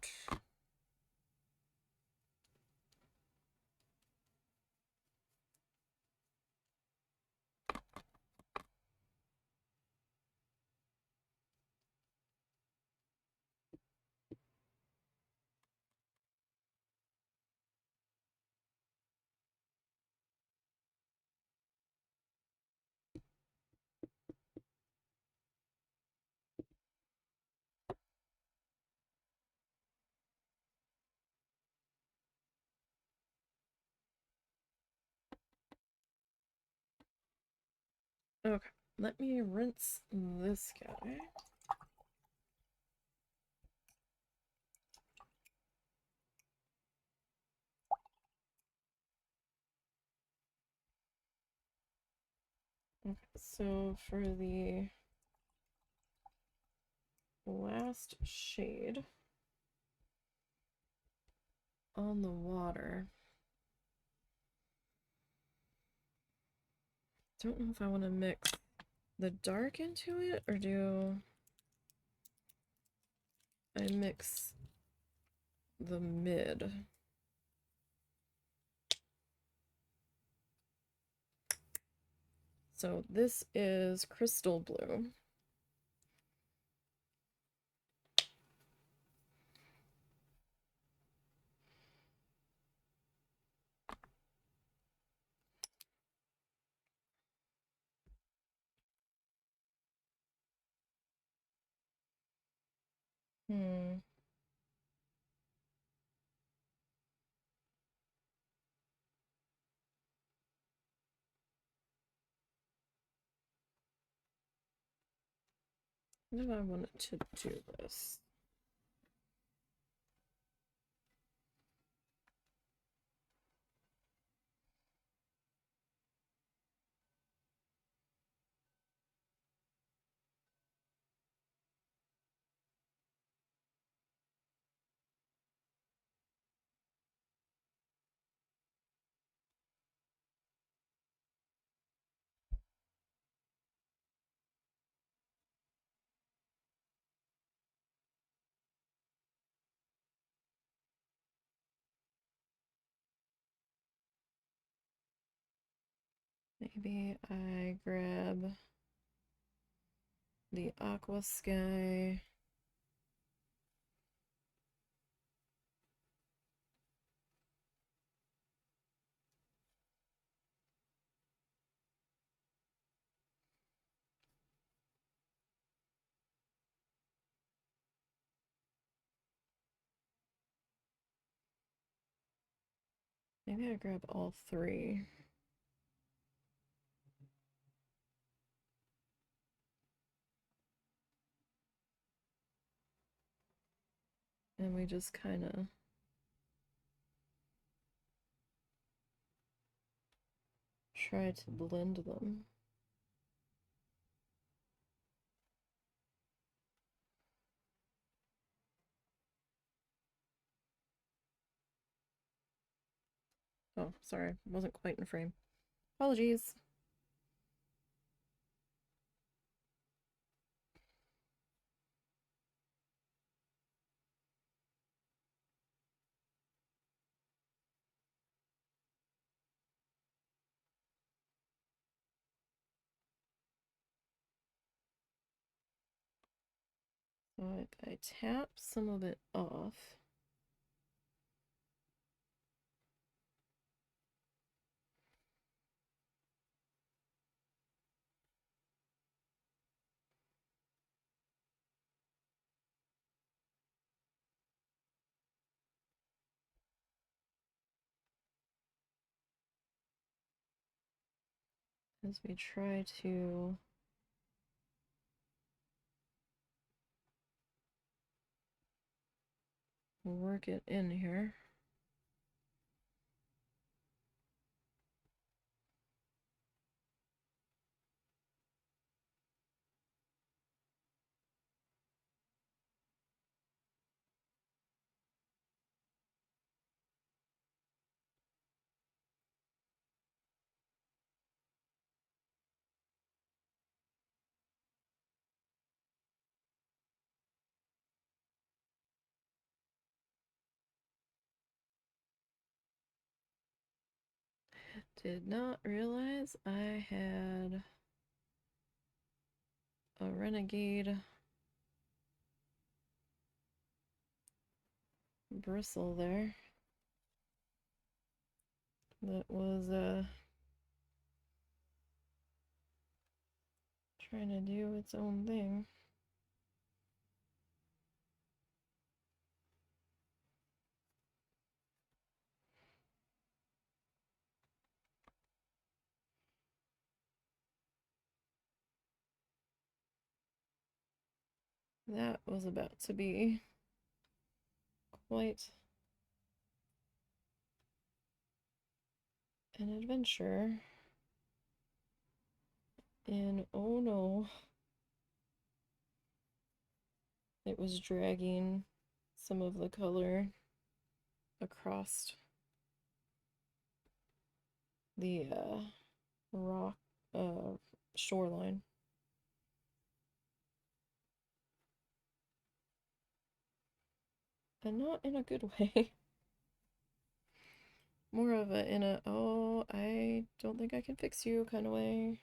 Okay, let me rinse this guy. Okay, so for the last shade on the water, don't know if I want to mix the dark into it, or do I mix the mid? So this is crystal blue. Hmm. How do I want it to do this? Maybe I grab the aqua sky. Maybe I grab all three. And we just kind of try to blend them. Oh, sorry, wasn't quite in frame. Apologies. So I tap some of it off. as we try to work it in here. Did not realize I had a renegade bristle there that was trying to do its own thing. That was about to be quite an adventure. And oh no, it was dragging some of the color across the rock shoreline. And not in a good way. More of a in a, oh, I don't think I can fix you kind of way.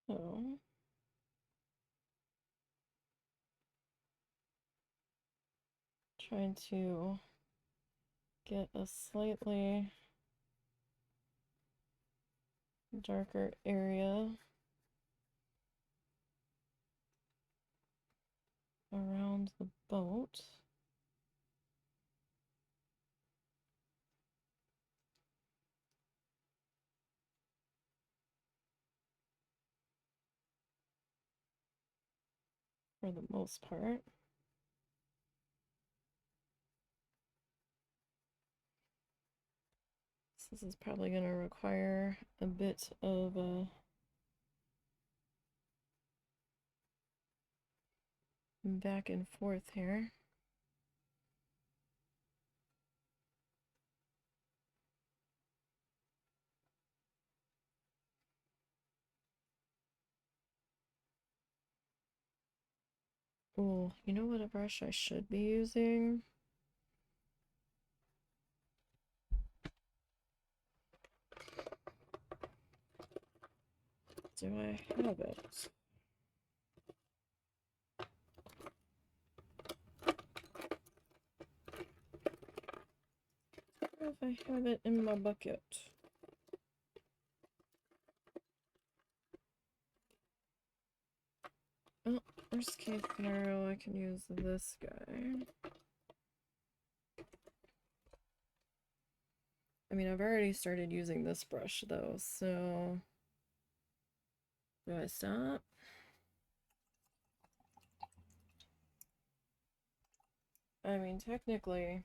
So, trying to get a slightly darker area around the boat. For the most part. So this is probably going to require a bit of back and forth here. Oh, you know what a brush I should be using? Do I have it? If I have it in my bucket. Oh, worst case scenario, I can use this guy. I mean, I've already started using this brush though, so do I stop? I mean, technically,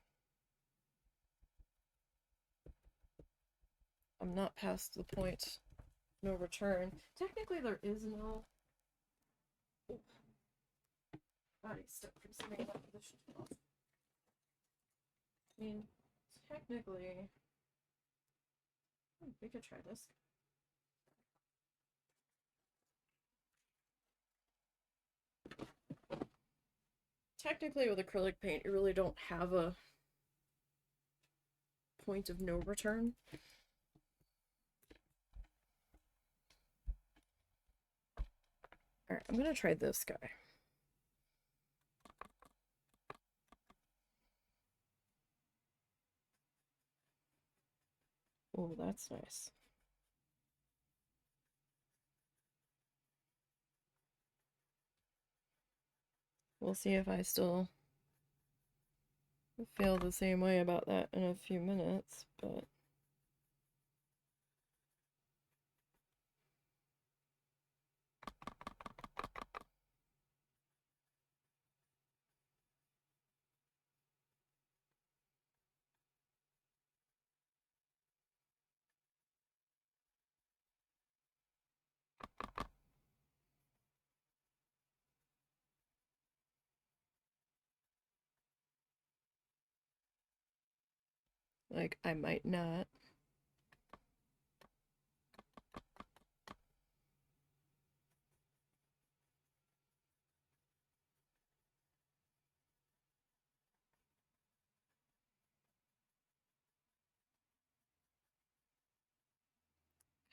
I'm not past the point no return. Technically, there is no body stuck from sitting in that position too long. I mean, technically, we could try this. technically with acrylic paint, you really don't have a point of no return. Alright, I'm gonna try this guy. Oh, that's nice. We'll see if I still feel the same way about that in a few minutes, but like I might not.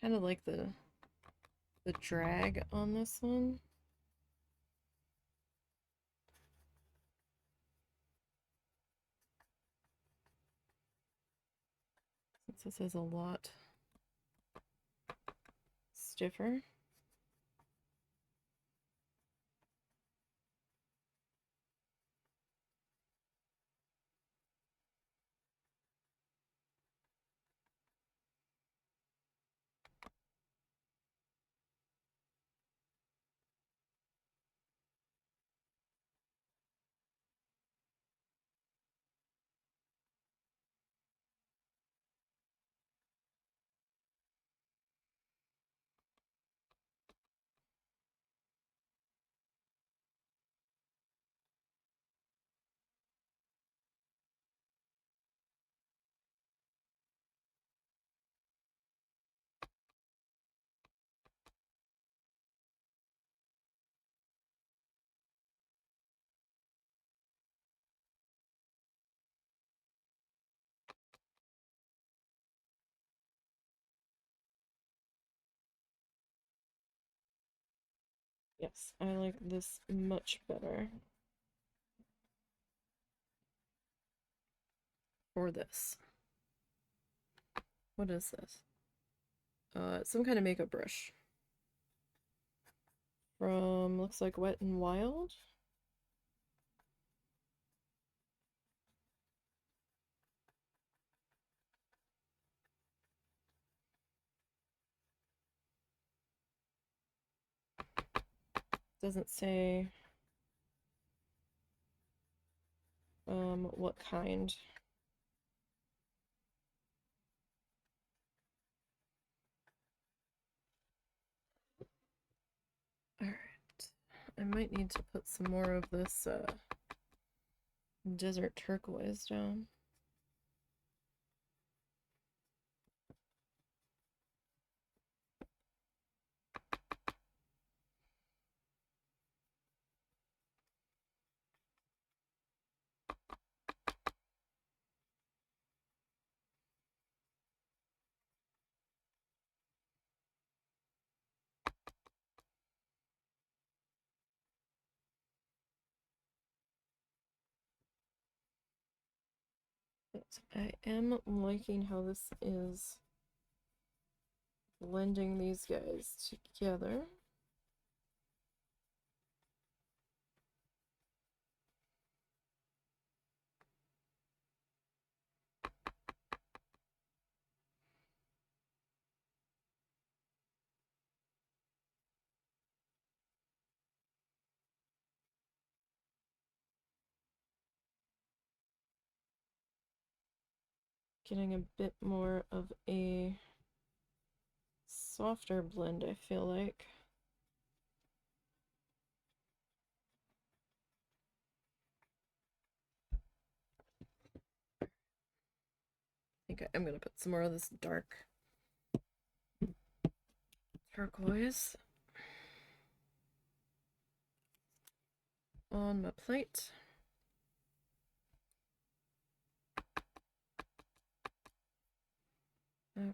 Kind of like the drag on this one. Since this is a lot stiffer. Yes, I like this much better. Or this. What is this? Some kind of makeup brush. From, looks like Wet n Wild. Doesn't say what kind. Alright. I might need to put some more of this desert turquoise down. But I am liking how this is blending these guys together. Getting a bit more of a softer blend, I feel like. I think I'm gonna put some more of this dark turquoise on my plate. Okay.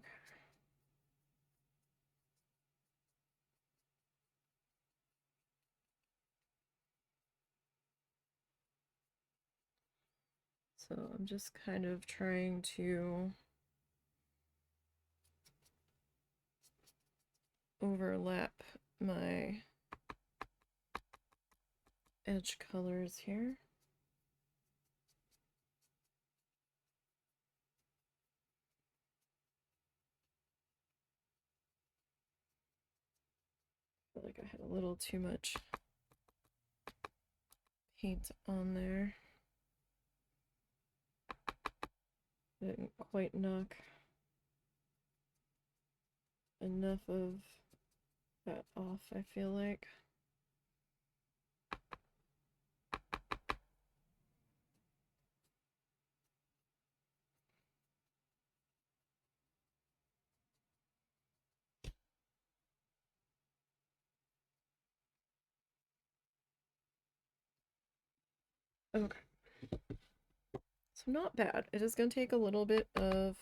So I'm just kind of trying to overlap my edge colors here. I feel like I had a little too much paint on there. Didn't quite knock enough of that off, I feel like. Okay. So not bad. It is going to take a little bit of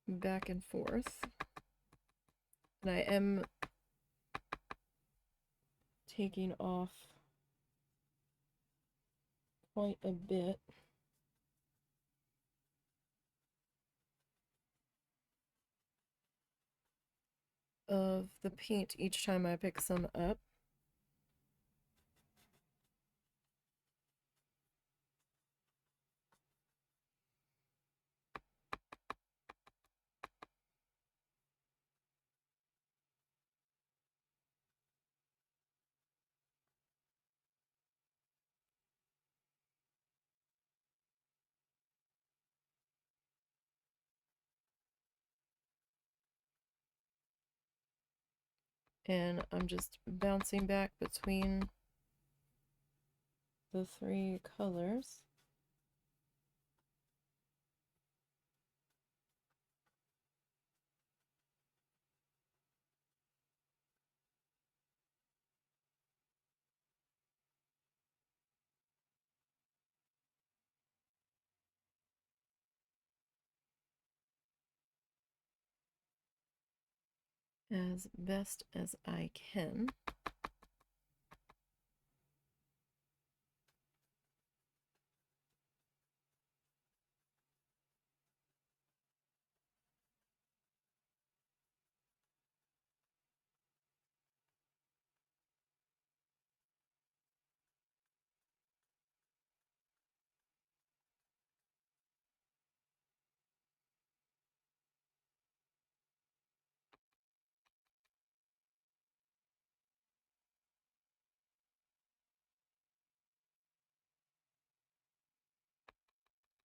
back and forth. And I am taking off quite a bit. Of the paint each time I pick some up. And I'm just bouncing back between the three colors. As best as I can.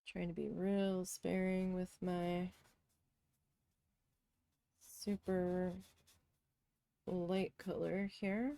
Trying to be real sparing with my super light color here.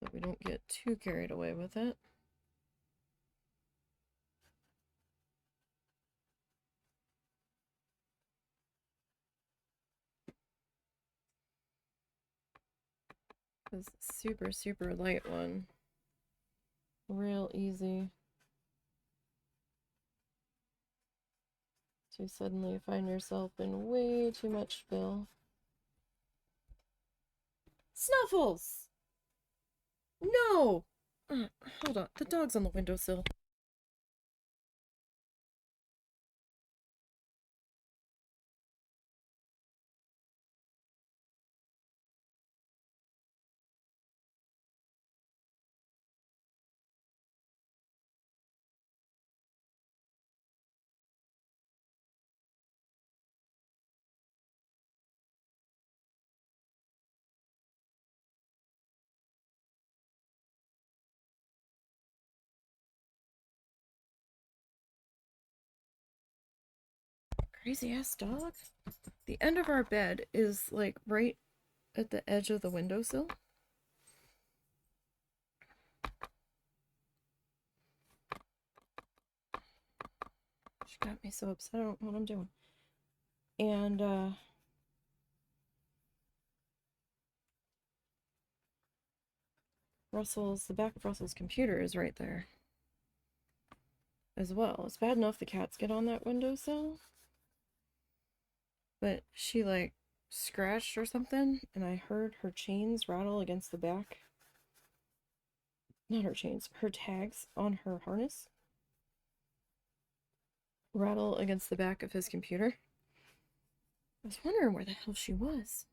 So we don't get too carried away with it. This super, super light one. Real easy to suddenly find yourself in way too much fill. Snuffles! No! Hold on, the dog's on the windowsill. Crazy ass dog. The end of our bed is like right at the edge of the windowsill. She got me so upset. I don't know what I'm doing. And the back of Russell's computer is right there as well. It's bad enough the cats get on that windowsill, but she like scratched or something, and I heard her chains rattle against the back. Not her chains, her tags on her harness rattle against the back of his computer. I was wondering where the hell she was.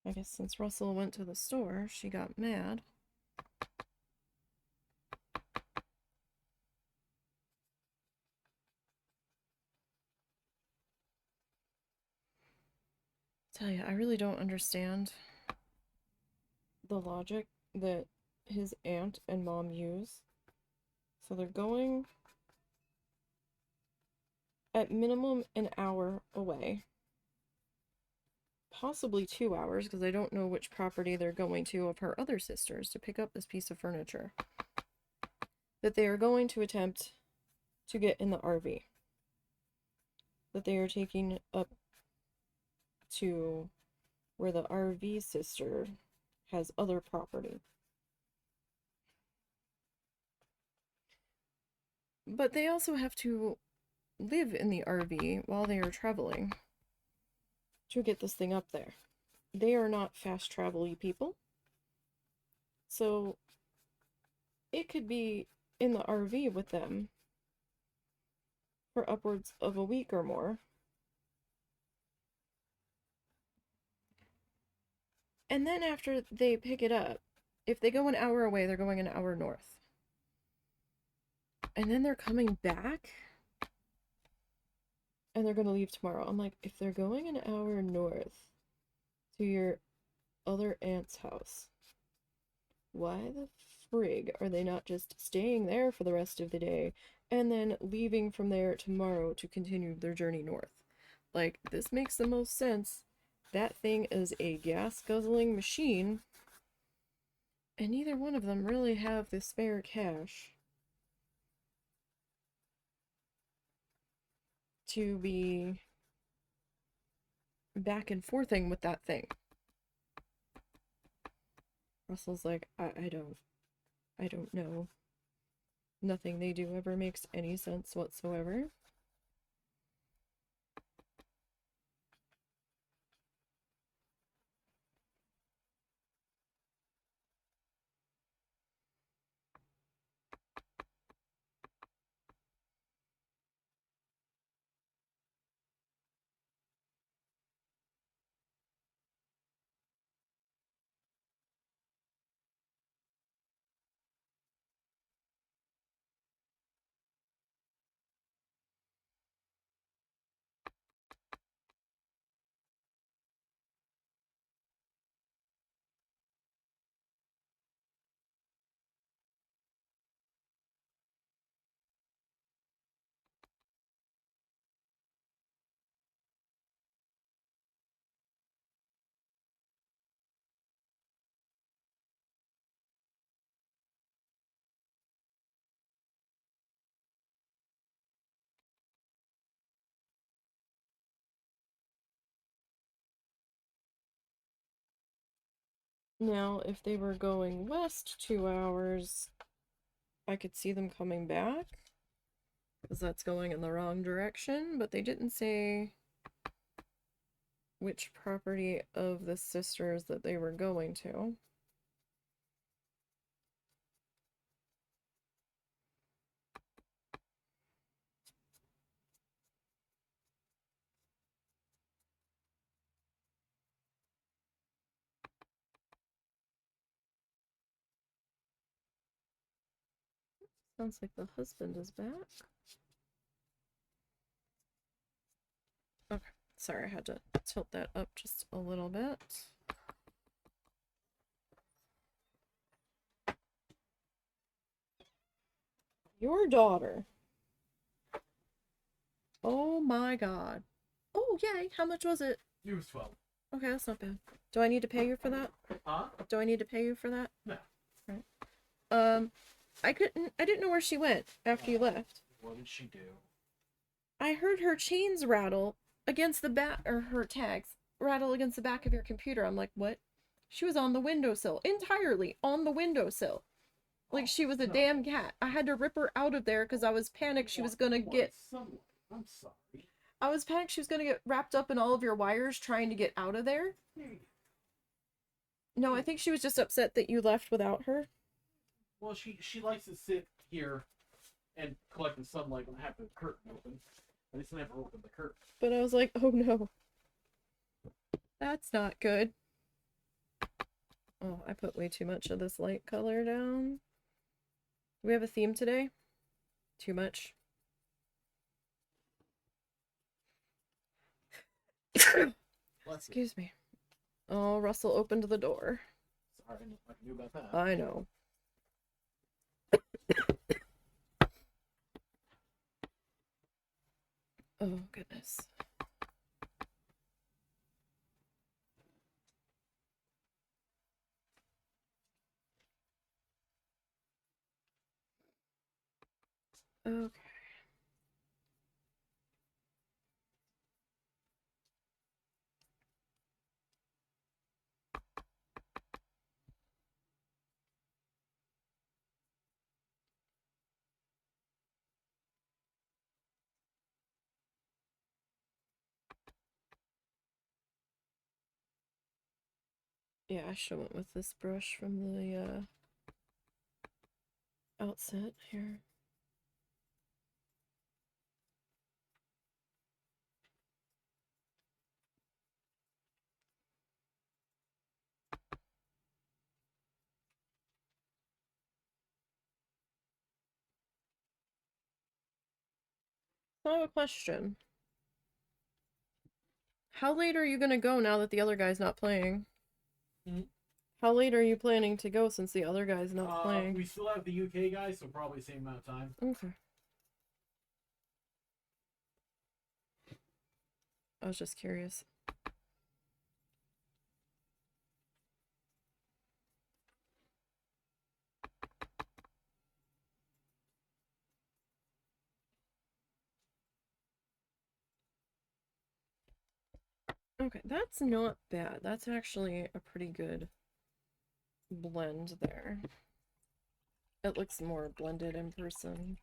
I guess since Russell went to the store, she got mad. Tell you, I really don't understand the logic that his aunt and mom use. So they're going at minimum an hour away. Possibly 2 hours, because I don't know which property they're going to of her other sisters to pick up this piece of furniture. That they are going to attempt to get in the RV. That they are taking up to where the RV sister has other property. But they also have to live in the RV while they are traveling to get this thing up there. They are not fast travel-y people. So it could be in the RV with them for upwards of a week or more. And then after they pick it up, if they go an hour away, they're going an hour north. And then they're coming back and they're going to leave tomorrow. I'm like, if they're going an hour north to your other aunt's house, why the frig are they not just staying there for the rest of the day and then leaving from there tomorrow to continue their journey north? Like, this makes the most sense. That thing is a gas-guzzling machine, and neither one of them really have the spare cash to be back and forthing with that thing. Russell's like, I don't know. Nothing they do ever makes any sense whatsoever. Now, if they were going west 2 hours, I could see them coming back, because that's going in the wrong direction, but they didn't say which property of the sisters that they were going to. Sounds like the husband is back. Okay, sorry, I had to tilt that up just a little bit. Your daughter. my god. Oh, yay. How much was it? It was 12. Okay, that's not bad. Do I need to pay you for that? Huh? Do I need to pay you for that? No. Right. I didn't know where she went after you left. What did she do? I heard her chains rattle against the back, or her tags rattle against the back of your computer. I'm like, what? She was on the windowsill, entirely on the windowsill. Like she was a damn cat. I had to rip her out of there because I was panicked she was gonna get. I'm sorry. I was panicked she was gonna get wrapped up in all of your wires trying to get out of there. No, I think she was just upset that you left without her. Well, she likes to sit here and collect the sunlight when I have the curtain open. I just never open the curtain. But I was like, oh no. That's not good. Oh, I put way too much of this light color down. Do we have a theme today? Too much. Excuse me. Oh, Russell opened the door. Sorry, I nothing I can do about that. I know. Oh, goodness. Okay. Yeah, I should have went with this brush from the outset here. So I have a question. How late are you gonna go now that the other guy's not playing? Hmm? How late are you planning to go since the other guy's not playing? We still have the UK guys, so probably the same amount of time. Okay. I was just curious. Okay, that's not bad. That's actually a pretty good blend there. It looks more blended in person.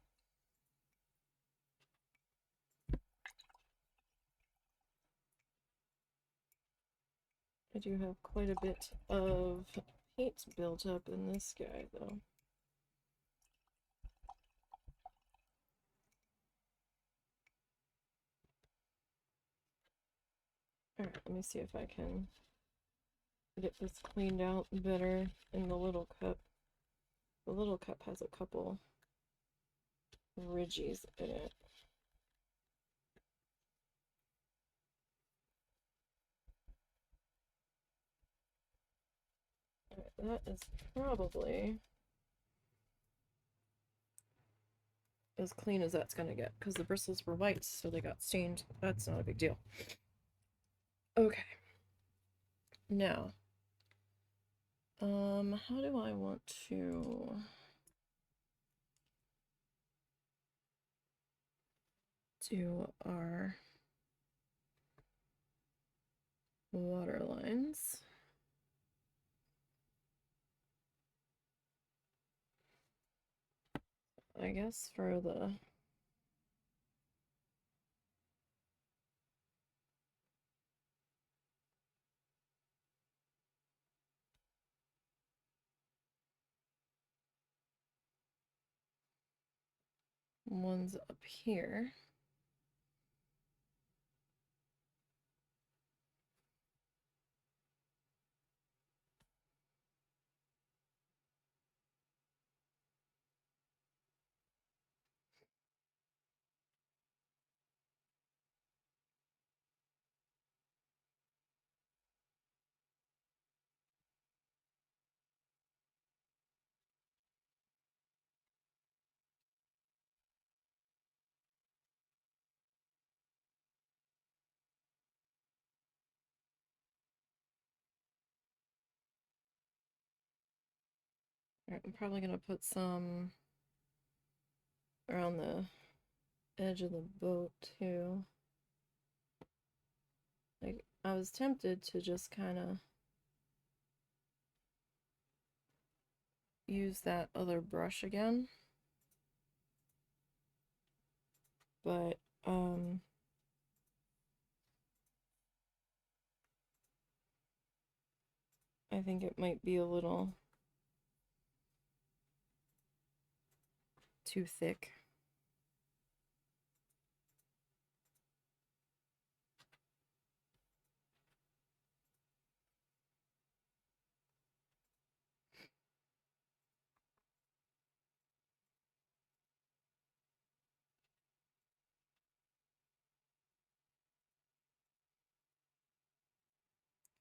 I do have quite a bit of paint built up in this guy, though. Alright, let me see if I can get this cleaned out better in the little cup. The little cup has a couple ridges in it. Alright, that is probably as clean as that's gonna get, because the bristles were white, so they got stained. That's not a big deal. Okay. Now, how do I want to do our water lines? I guess for the ones up here. Alright, I'm probably gonna put some around the edge of the boat too. Like, I was tempted to just kind of use that other brush again, but I think it might be a little too thick.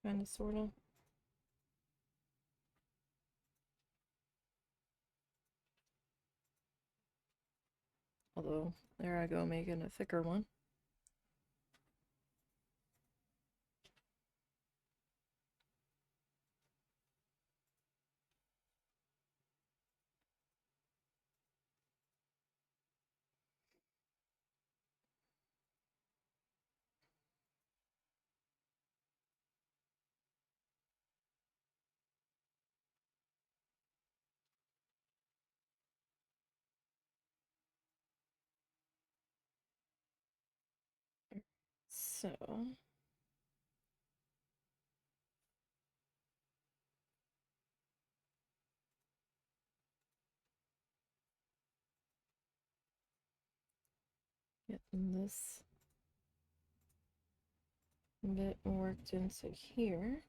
Kind of, sort of. Although, there I go making a thicker one. So, getting this bit worked into here.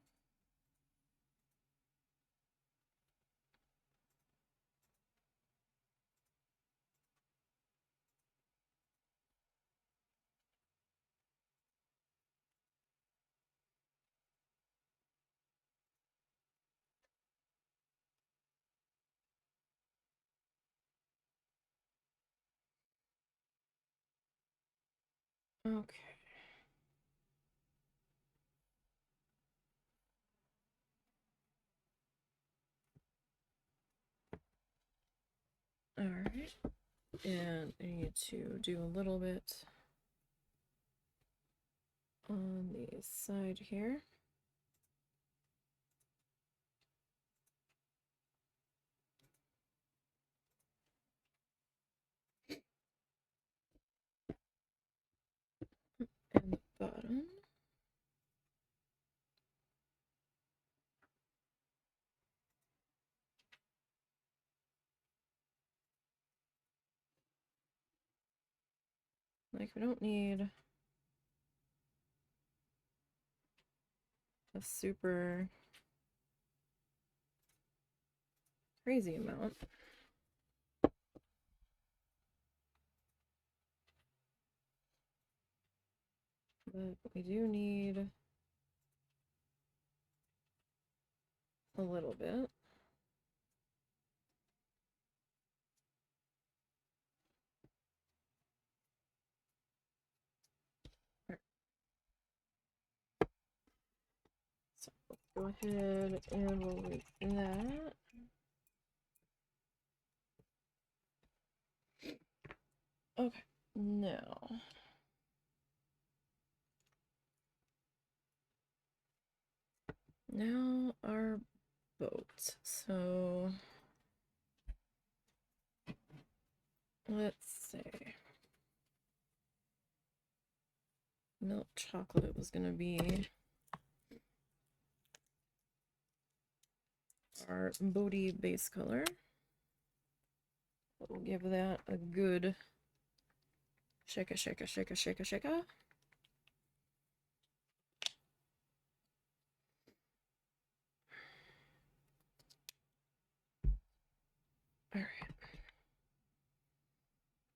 Okay. Alright. And I need to do a little bit on the side here. And the bottom. Like, we don't need a super crazy amount. But we do need a little bit. So let's go ahead and we'll leave that. Okay, now our boat. So let's see. Milk chocolate was gonna be our boaty base color. We'll give that a good shake, shake, shake, shake, shake. All right.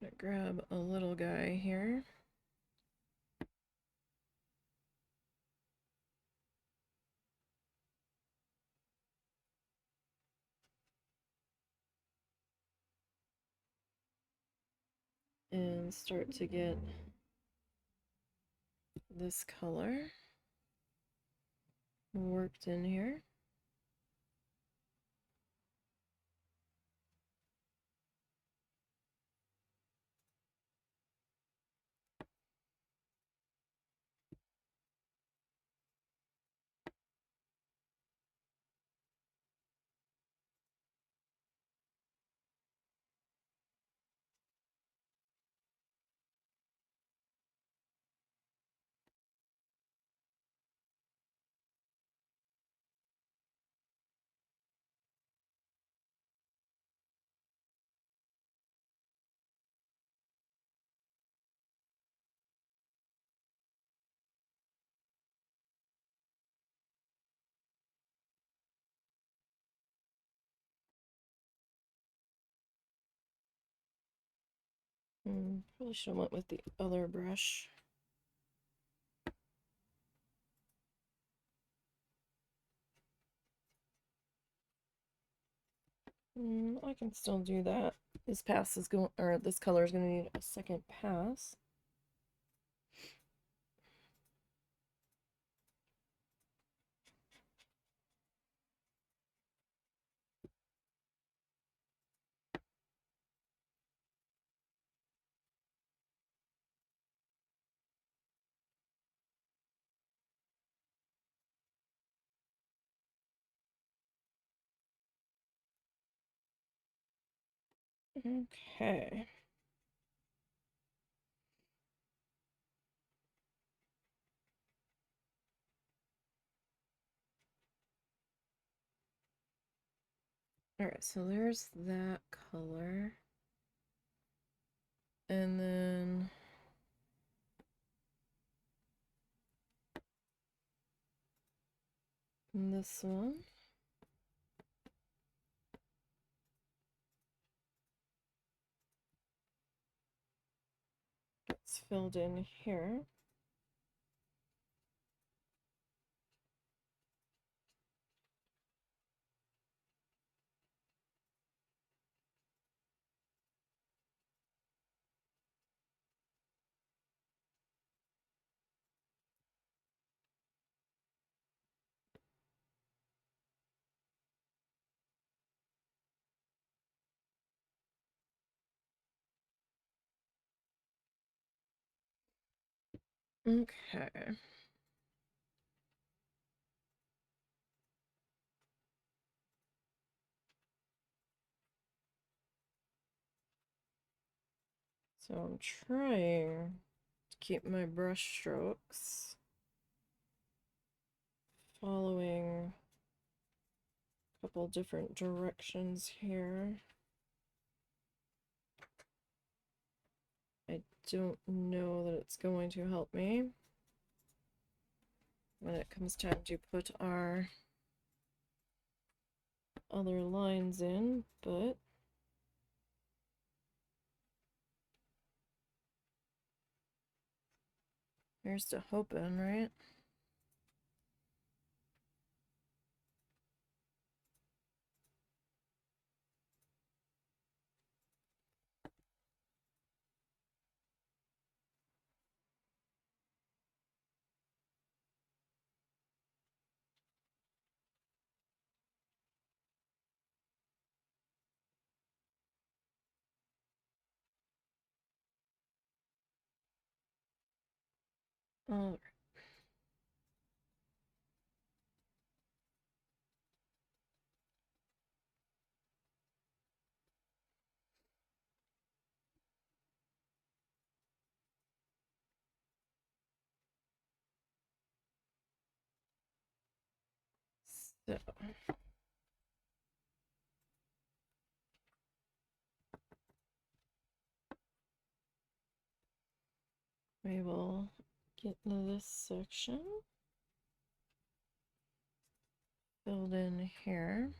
I'm gonna grab a little guy here. And start to get this color worked in here. Probably should have went with the other brush. I can still do that. This pass is going, or this color is going to need a second pass. Okay. All right, so there's that color. And then this one. It's filled in here. Okay. So I'm trying to keep my brush strokes following a couple different directions here. I don't know that it's going to help me when it comes time to put our other lines in, but here's to hoping, right? All right. So we will get into this section filled in here.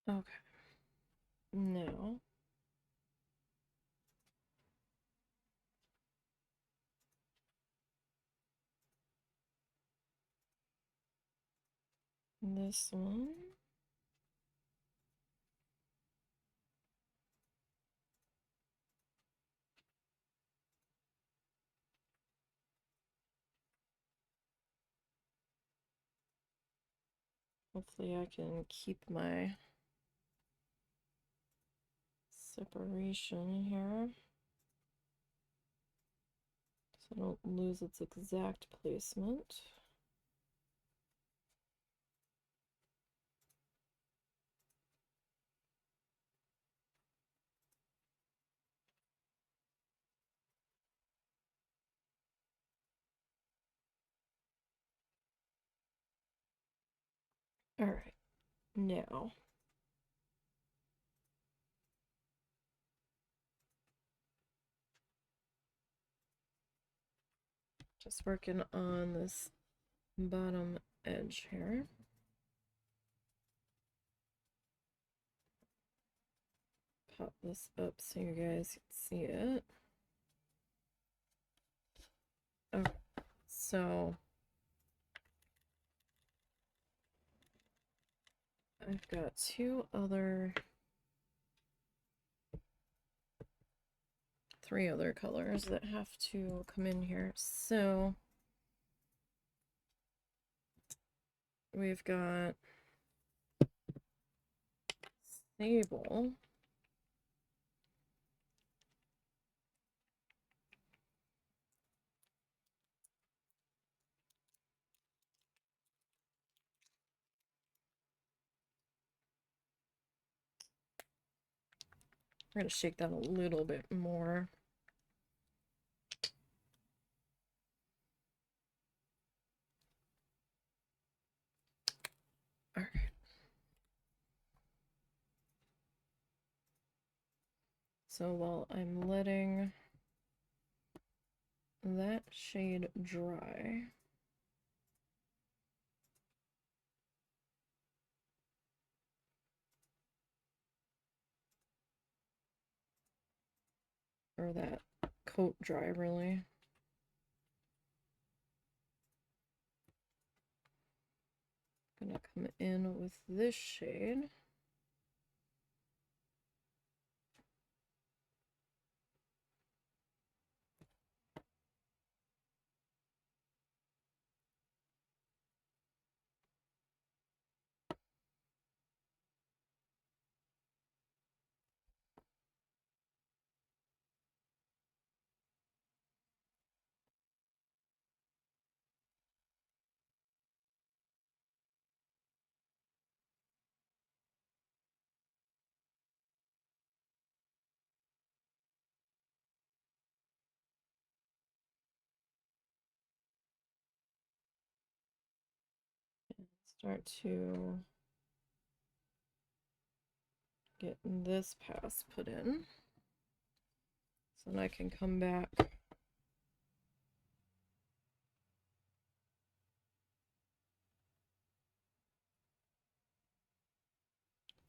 Okay. Now this one. Hopefully I can keep my separation here so I don't lose its exact placement. All right, now just working on this bottom edge here. Pop this up so you guys can see it. Okay, so I've got three other colors that have to come in here. So we've got Sable. We're going to shake that a little bit more. All right. So while I'm letting that shade dry, or that coat dry really, I'm gonna come in with this shade. Start to get this pass put in. So then I can come back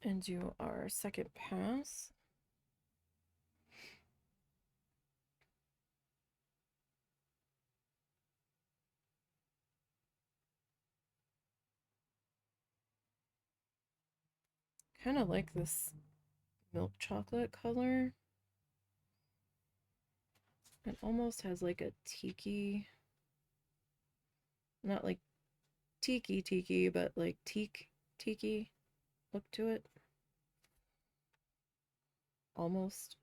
and do our second pass. Kind of like this milk chocolate color. It almost has like a tiki, not like tiki, but like tiki look to it. Almost.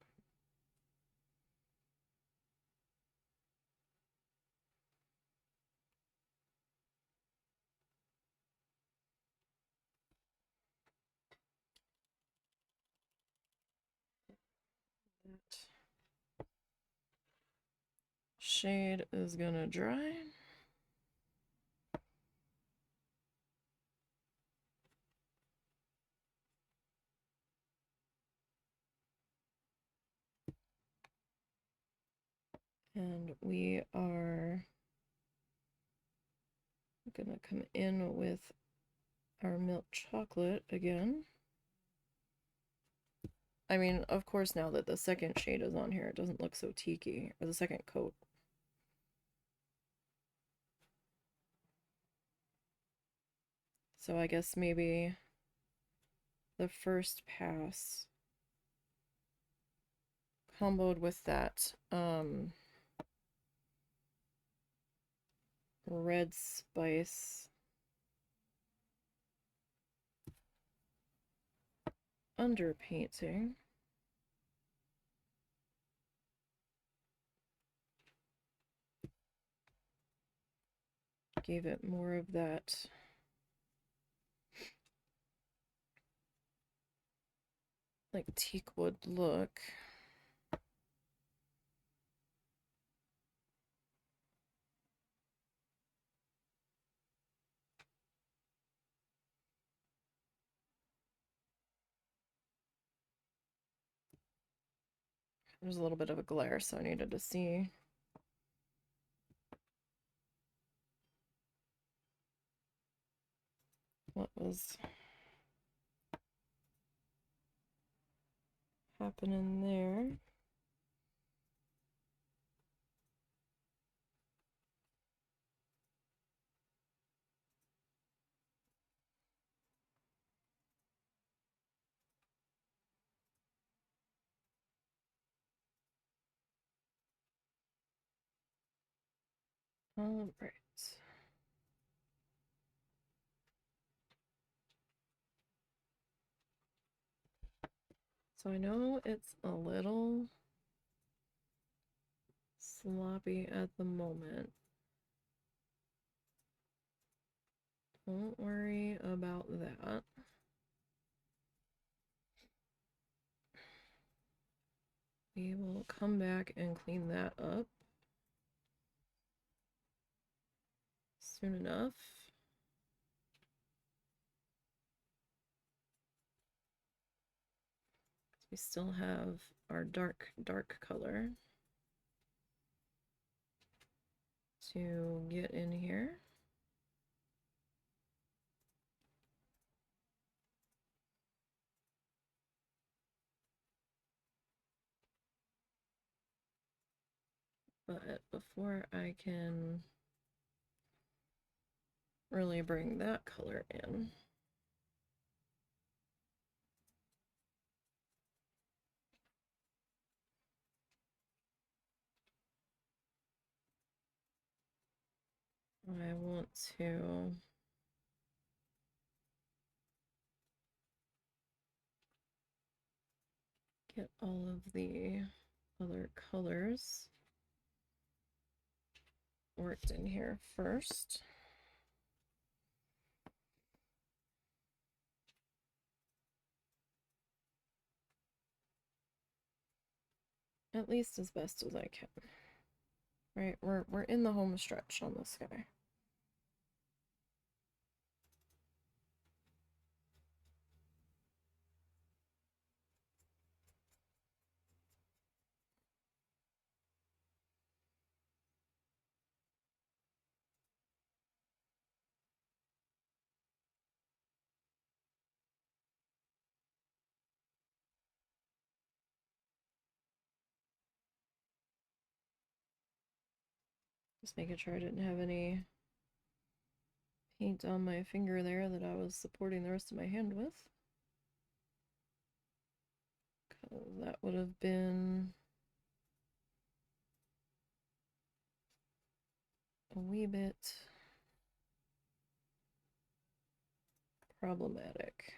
That shade is gonna dry. And we are gonna come in with our milk chocolate again. I mean, of course, now that the second shade is on here, it doesn't look so tiki, or the second coat. So I guess maybe the first pass comboed with that red spice underpainting gave it more of that like teak wood look. There's a little bit of a glare, so I needed to see. What was happening there. All right. So I know it's a little sloppy at the moment. Don't worry about that. We will come back and clean that up soon enough. We still have our dark color to get in here. But before I can really bring that color in, I want to get all of the other colors worked in here first. At least as best as I can. Right, we're in the home stretch on this guy. Just making sure I didn't have any paint on my finger there that I was supporting the rest of my hand with. That would have been a wee bit problematic.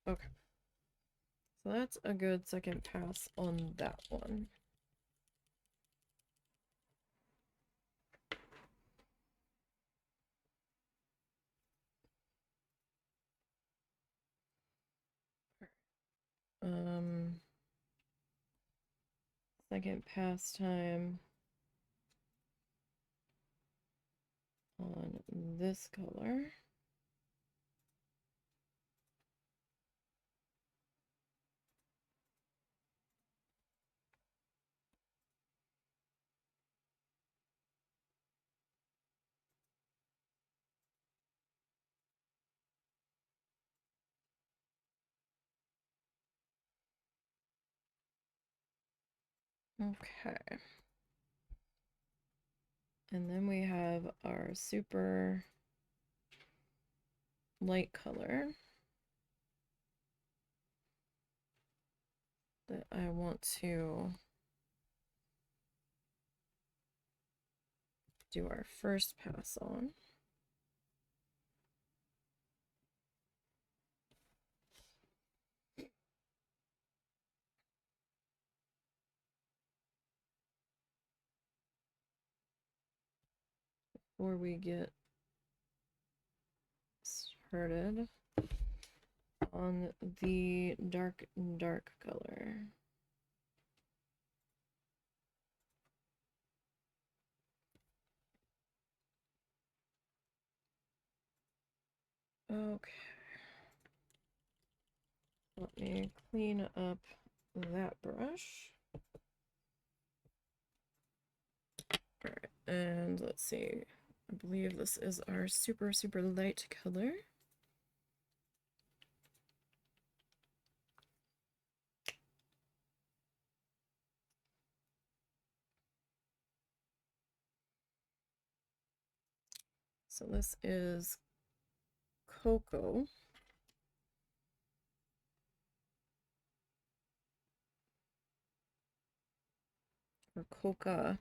Okay. So that's a good second pass on that one. Second pass time on this color. Okay. And then we have our super light color that I want to do our first pass on. Before we get started on the dark color. Okay. Let me clean up that brush. Alright, and let's see. I believe this is our super, super light color. So this is Cocoa. Or Coca,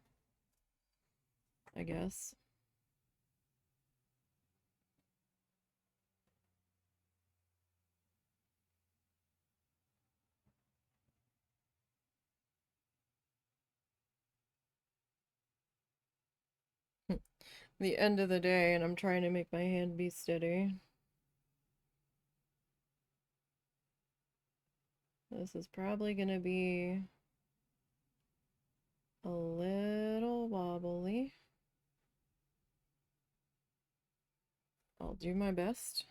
I guess. The end of the day, and I'm trying to make my hand be steady. This is probably going to be a little wobbly. I'll do my best.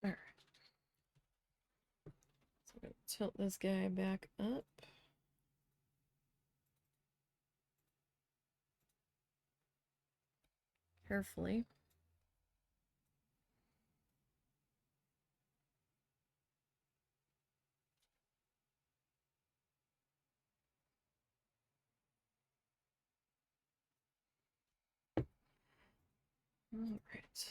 Alright. So I'm going to tilt this guy back up. Carefully. All right.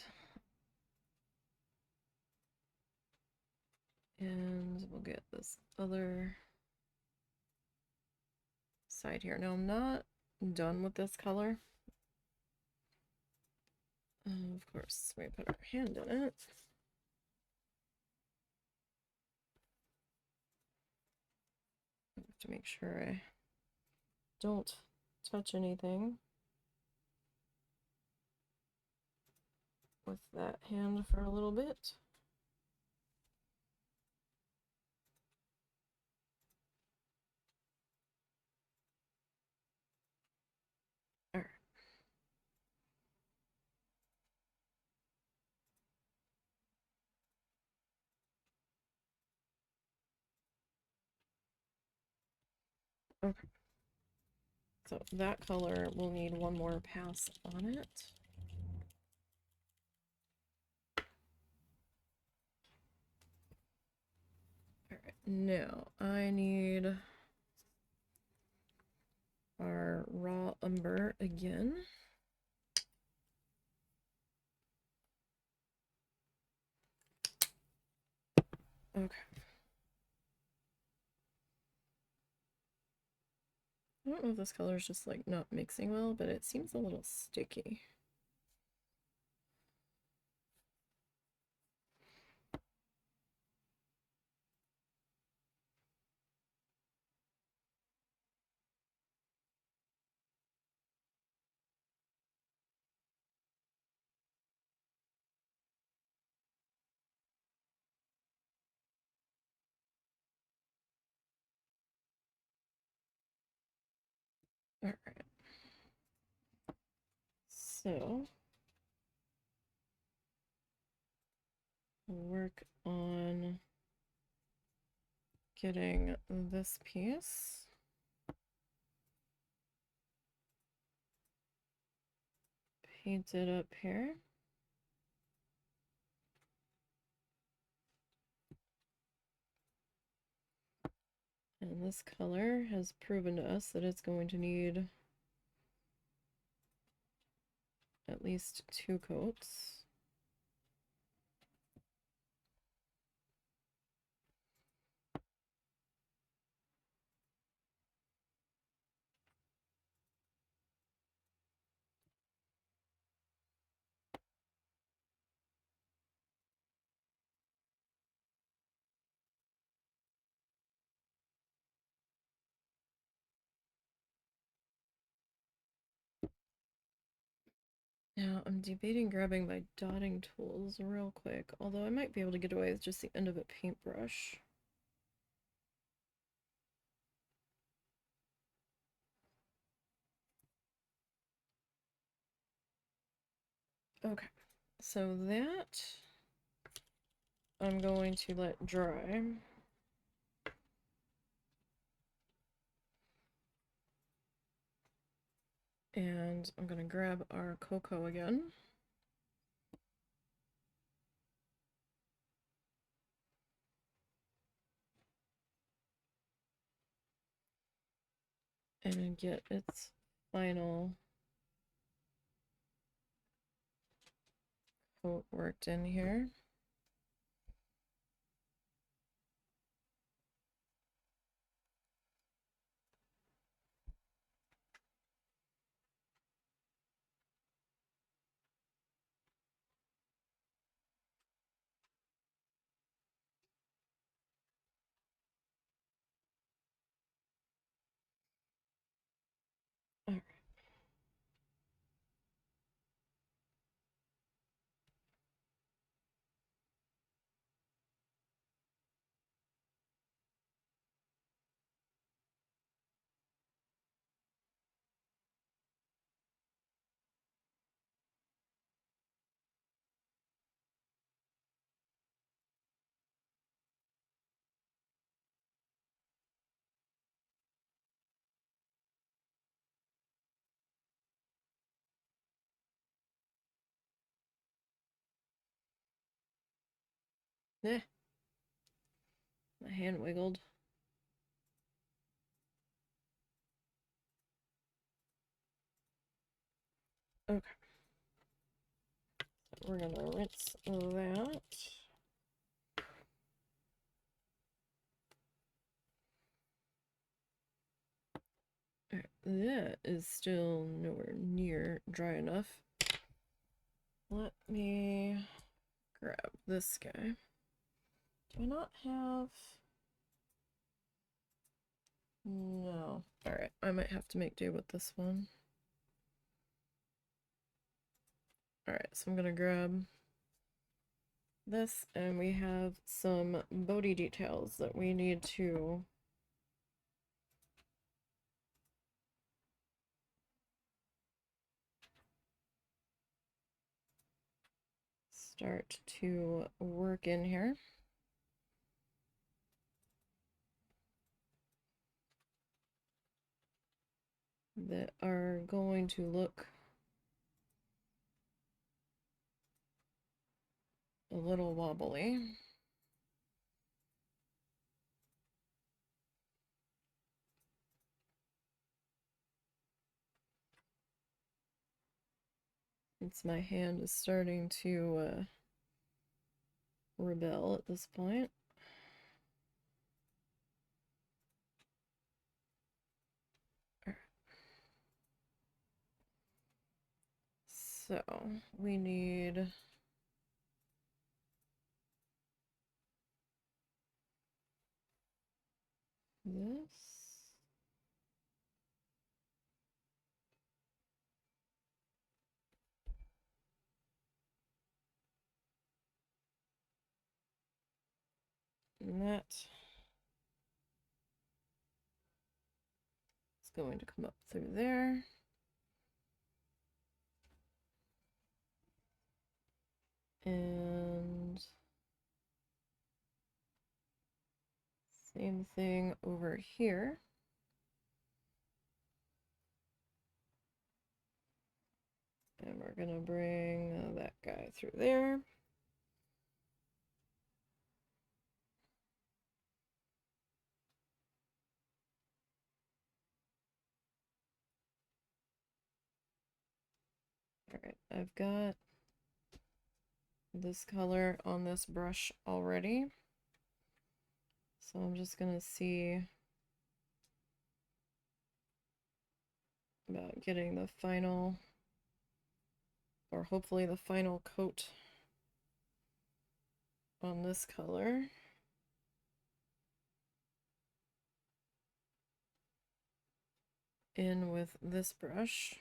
And we'll get this other side here. Now I'm not done with this color. Of course, we put our hand in it. I have to make sure I don't touch anything with that hand for a little bit. All right. Okay. So that color will need one more pass on it. All right. Now I need our raw umber again. Okay. I don't know if this color is just like not mixing well, but it seems a little sticky. All right. So we'll work on getting this piece. Painted up here. And this color has proven to us that it's going to need at least 2 coats. Now, I'm debating grabbing my dotting tools real quick, although I might be able to get away with just the end of a paintbrush. Okay, so that I'm going to let dry. And I'm going to grab our cocoa again. And get its final coat worked in here. All right. Eh, my hand wiggled. Okay. So we're gonna rinse that. All right, that is still nowhere near dry enough. Let me grab this guy. Do I not have... No. Alright, I might have to make do with this one. Alright, so I'm gonna grab this, and we have some body details that we need to start to work in here. That are going to look a little wobbly. It's my hand is starting to rebel at this point. So we need this. And that is going to come up through there. And Same thing over here. And we're gonna bring that guy through there. All right, I've got this color on this brush already. So I'm just gonna see about getting the final, or hopefully the final coat on this color. In with this brush.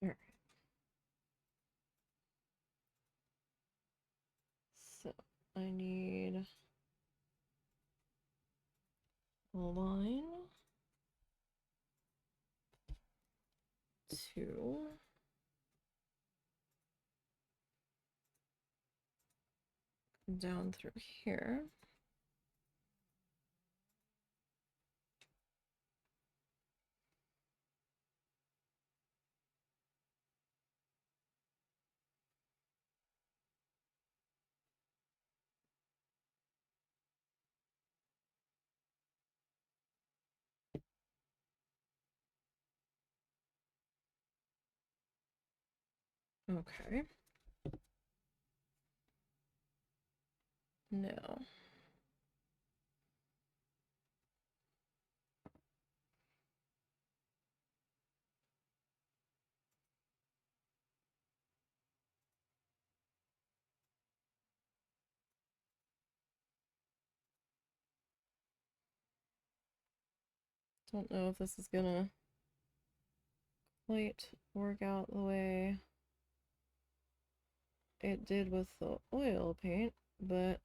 All right. So I need a line, 2, down through here. Okay. Now, don't know if this is gonna quite work out the way it did with the oil paint, but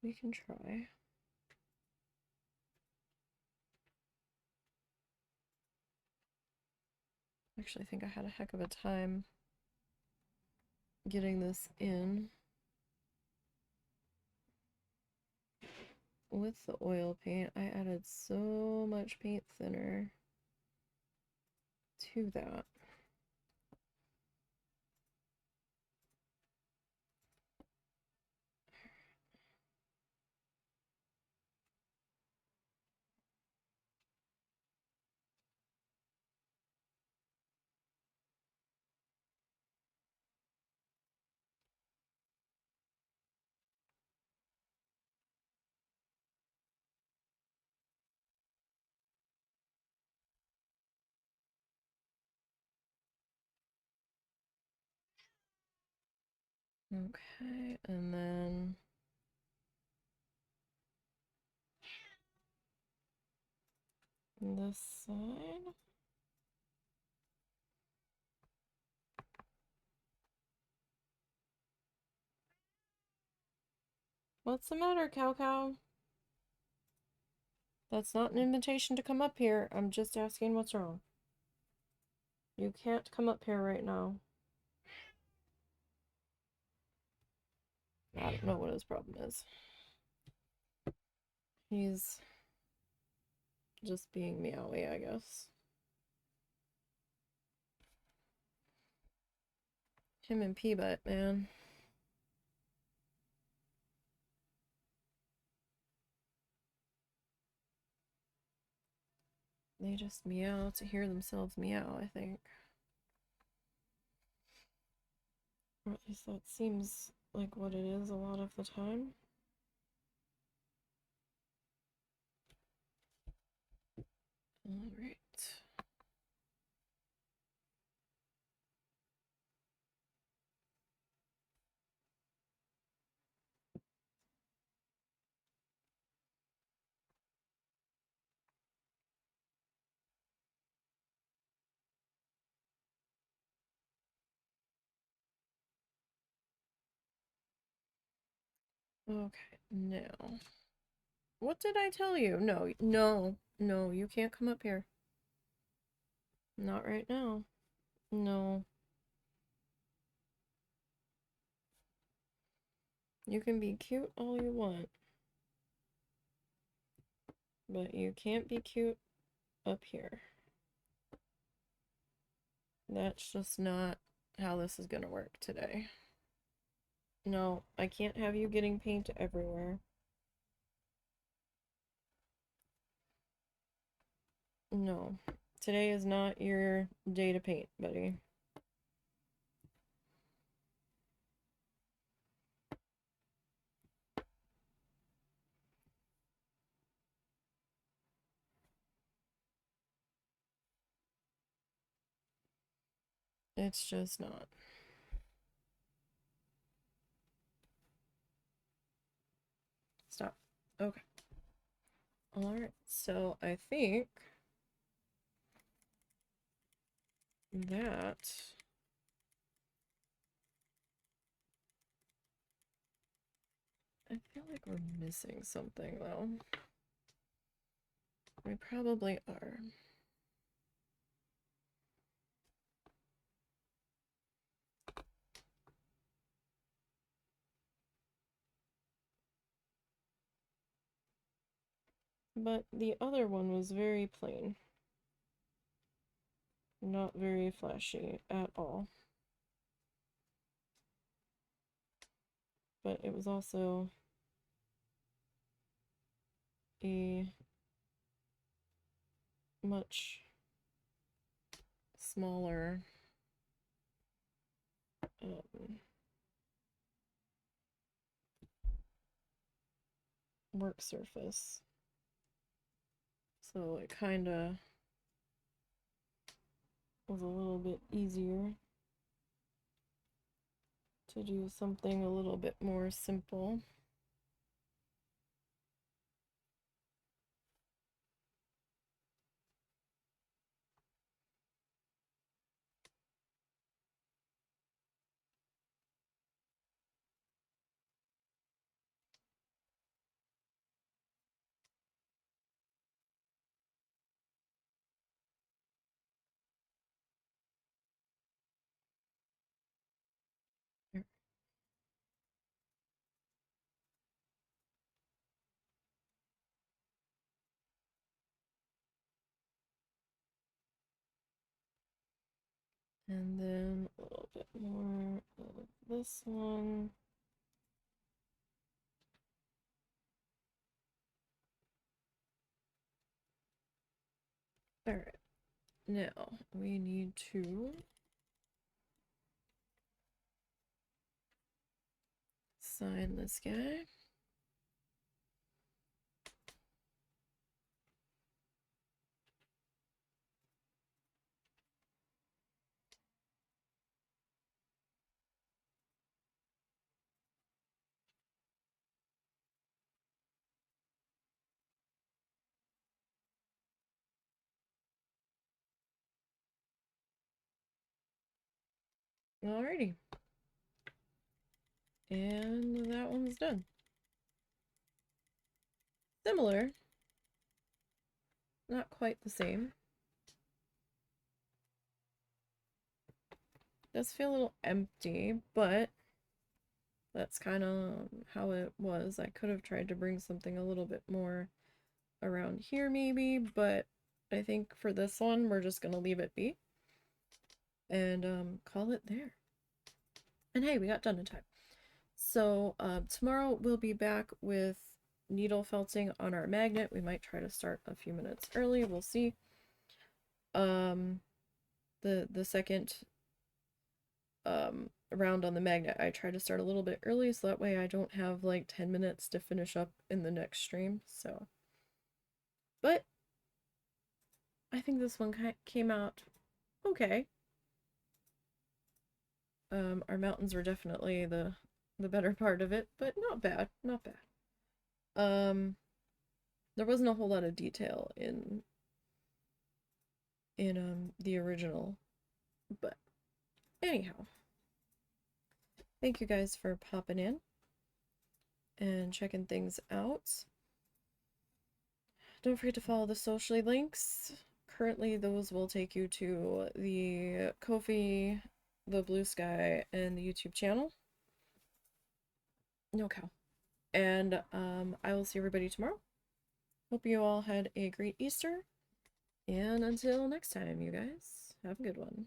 we can try. Actually, I think I had a heck of a time getting this in with the oil paint. I added so much paint thinner to that. Okay, and then this side. What's the matter, Cow Cow? That's not an invitation to come up here. I'm just asking what's wrong. You can't come up here right now. I don't know what his problem is. He's just being meowy, I guess. Him and P-Butt, man. They just meow to hear themselves meow, I think. Or at least that seems like what it is a lot of the time. All right. Okay, now. What did I tell you? No, no, no, you can't come up here. Not right now. No. You can be cute all you want. But you can't be cute up here. That's just not how this is gonna work today. No, I can't have you getting paint everywhere. No. Today is not your day to paint, buddy. It's just not. Stop. Okay. Alright, so I think that I feel like we're missing something though. We probably are. But the other one was very plain. Not very flashy at all. But it was also a much smaller work surface. So it kind of was a little bit easier to do something a little bit more simple. And then a little bit more of this one. All right, now we need to sign this guy. Alrighty. And that one's done. Similar. Not quite the same. Does feel a little empty, but that's kind of how it was. I could have tried to bring something a little bit more around here maybe, but I think for this one, we're just going to leave it be and call it there. And hey, we got done in time. So tomorrow we'll be back with needle felting on our magnet. We might try to start a few minutes early. We'll see. Um, the second round on the magnet, I try to start a little bit early so that way I don't have like 10 minutes to finish up in the next stream. So, but I think this one came out okay. Our mountains were definitely the better part of it, but not bad, not bad. There wasn't a whole lot of detail in the original, but anyhow, thank you guys for popping in and checking things out. Don't forget to follow the social links. Currently, those will take you to the Ko-fi, the Blue Sky, and the YouTube channel. No cow. And I will see everybody tomorrow. Hope you all had a great Easter. And until next time, you guys, have a good one.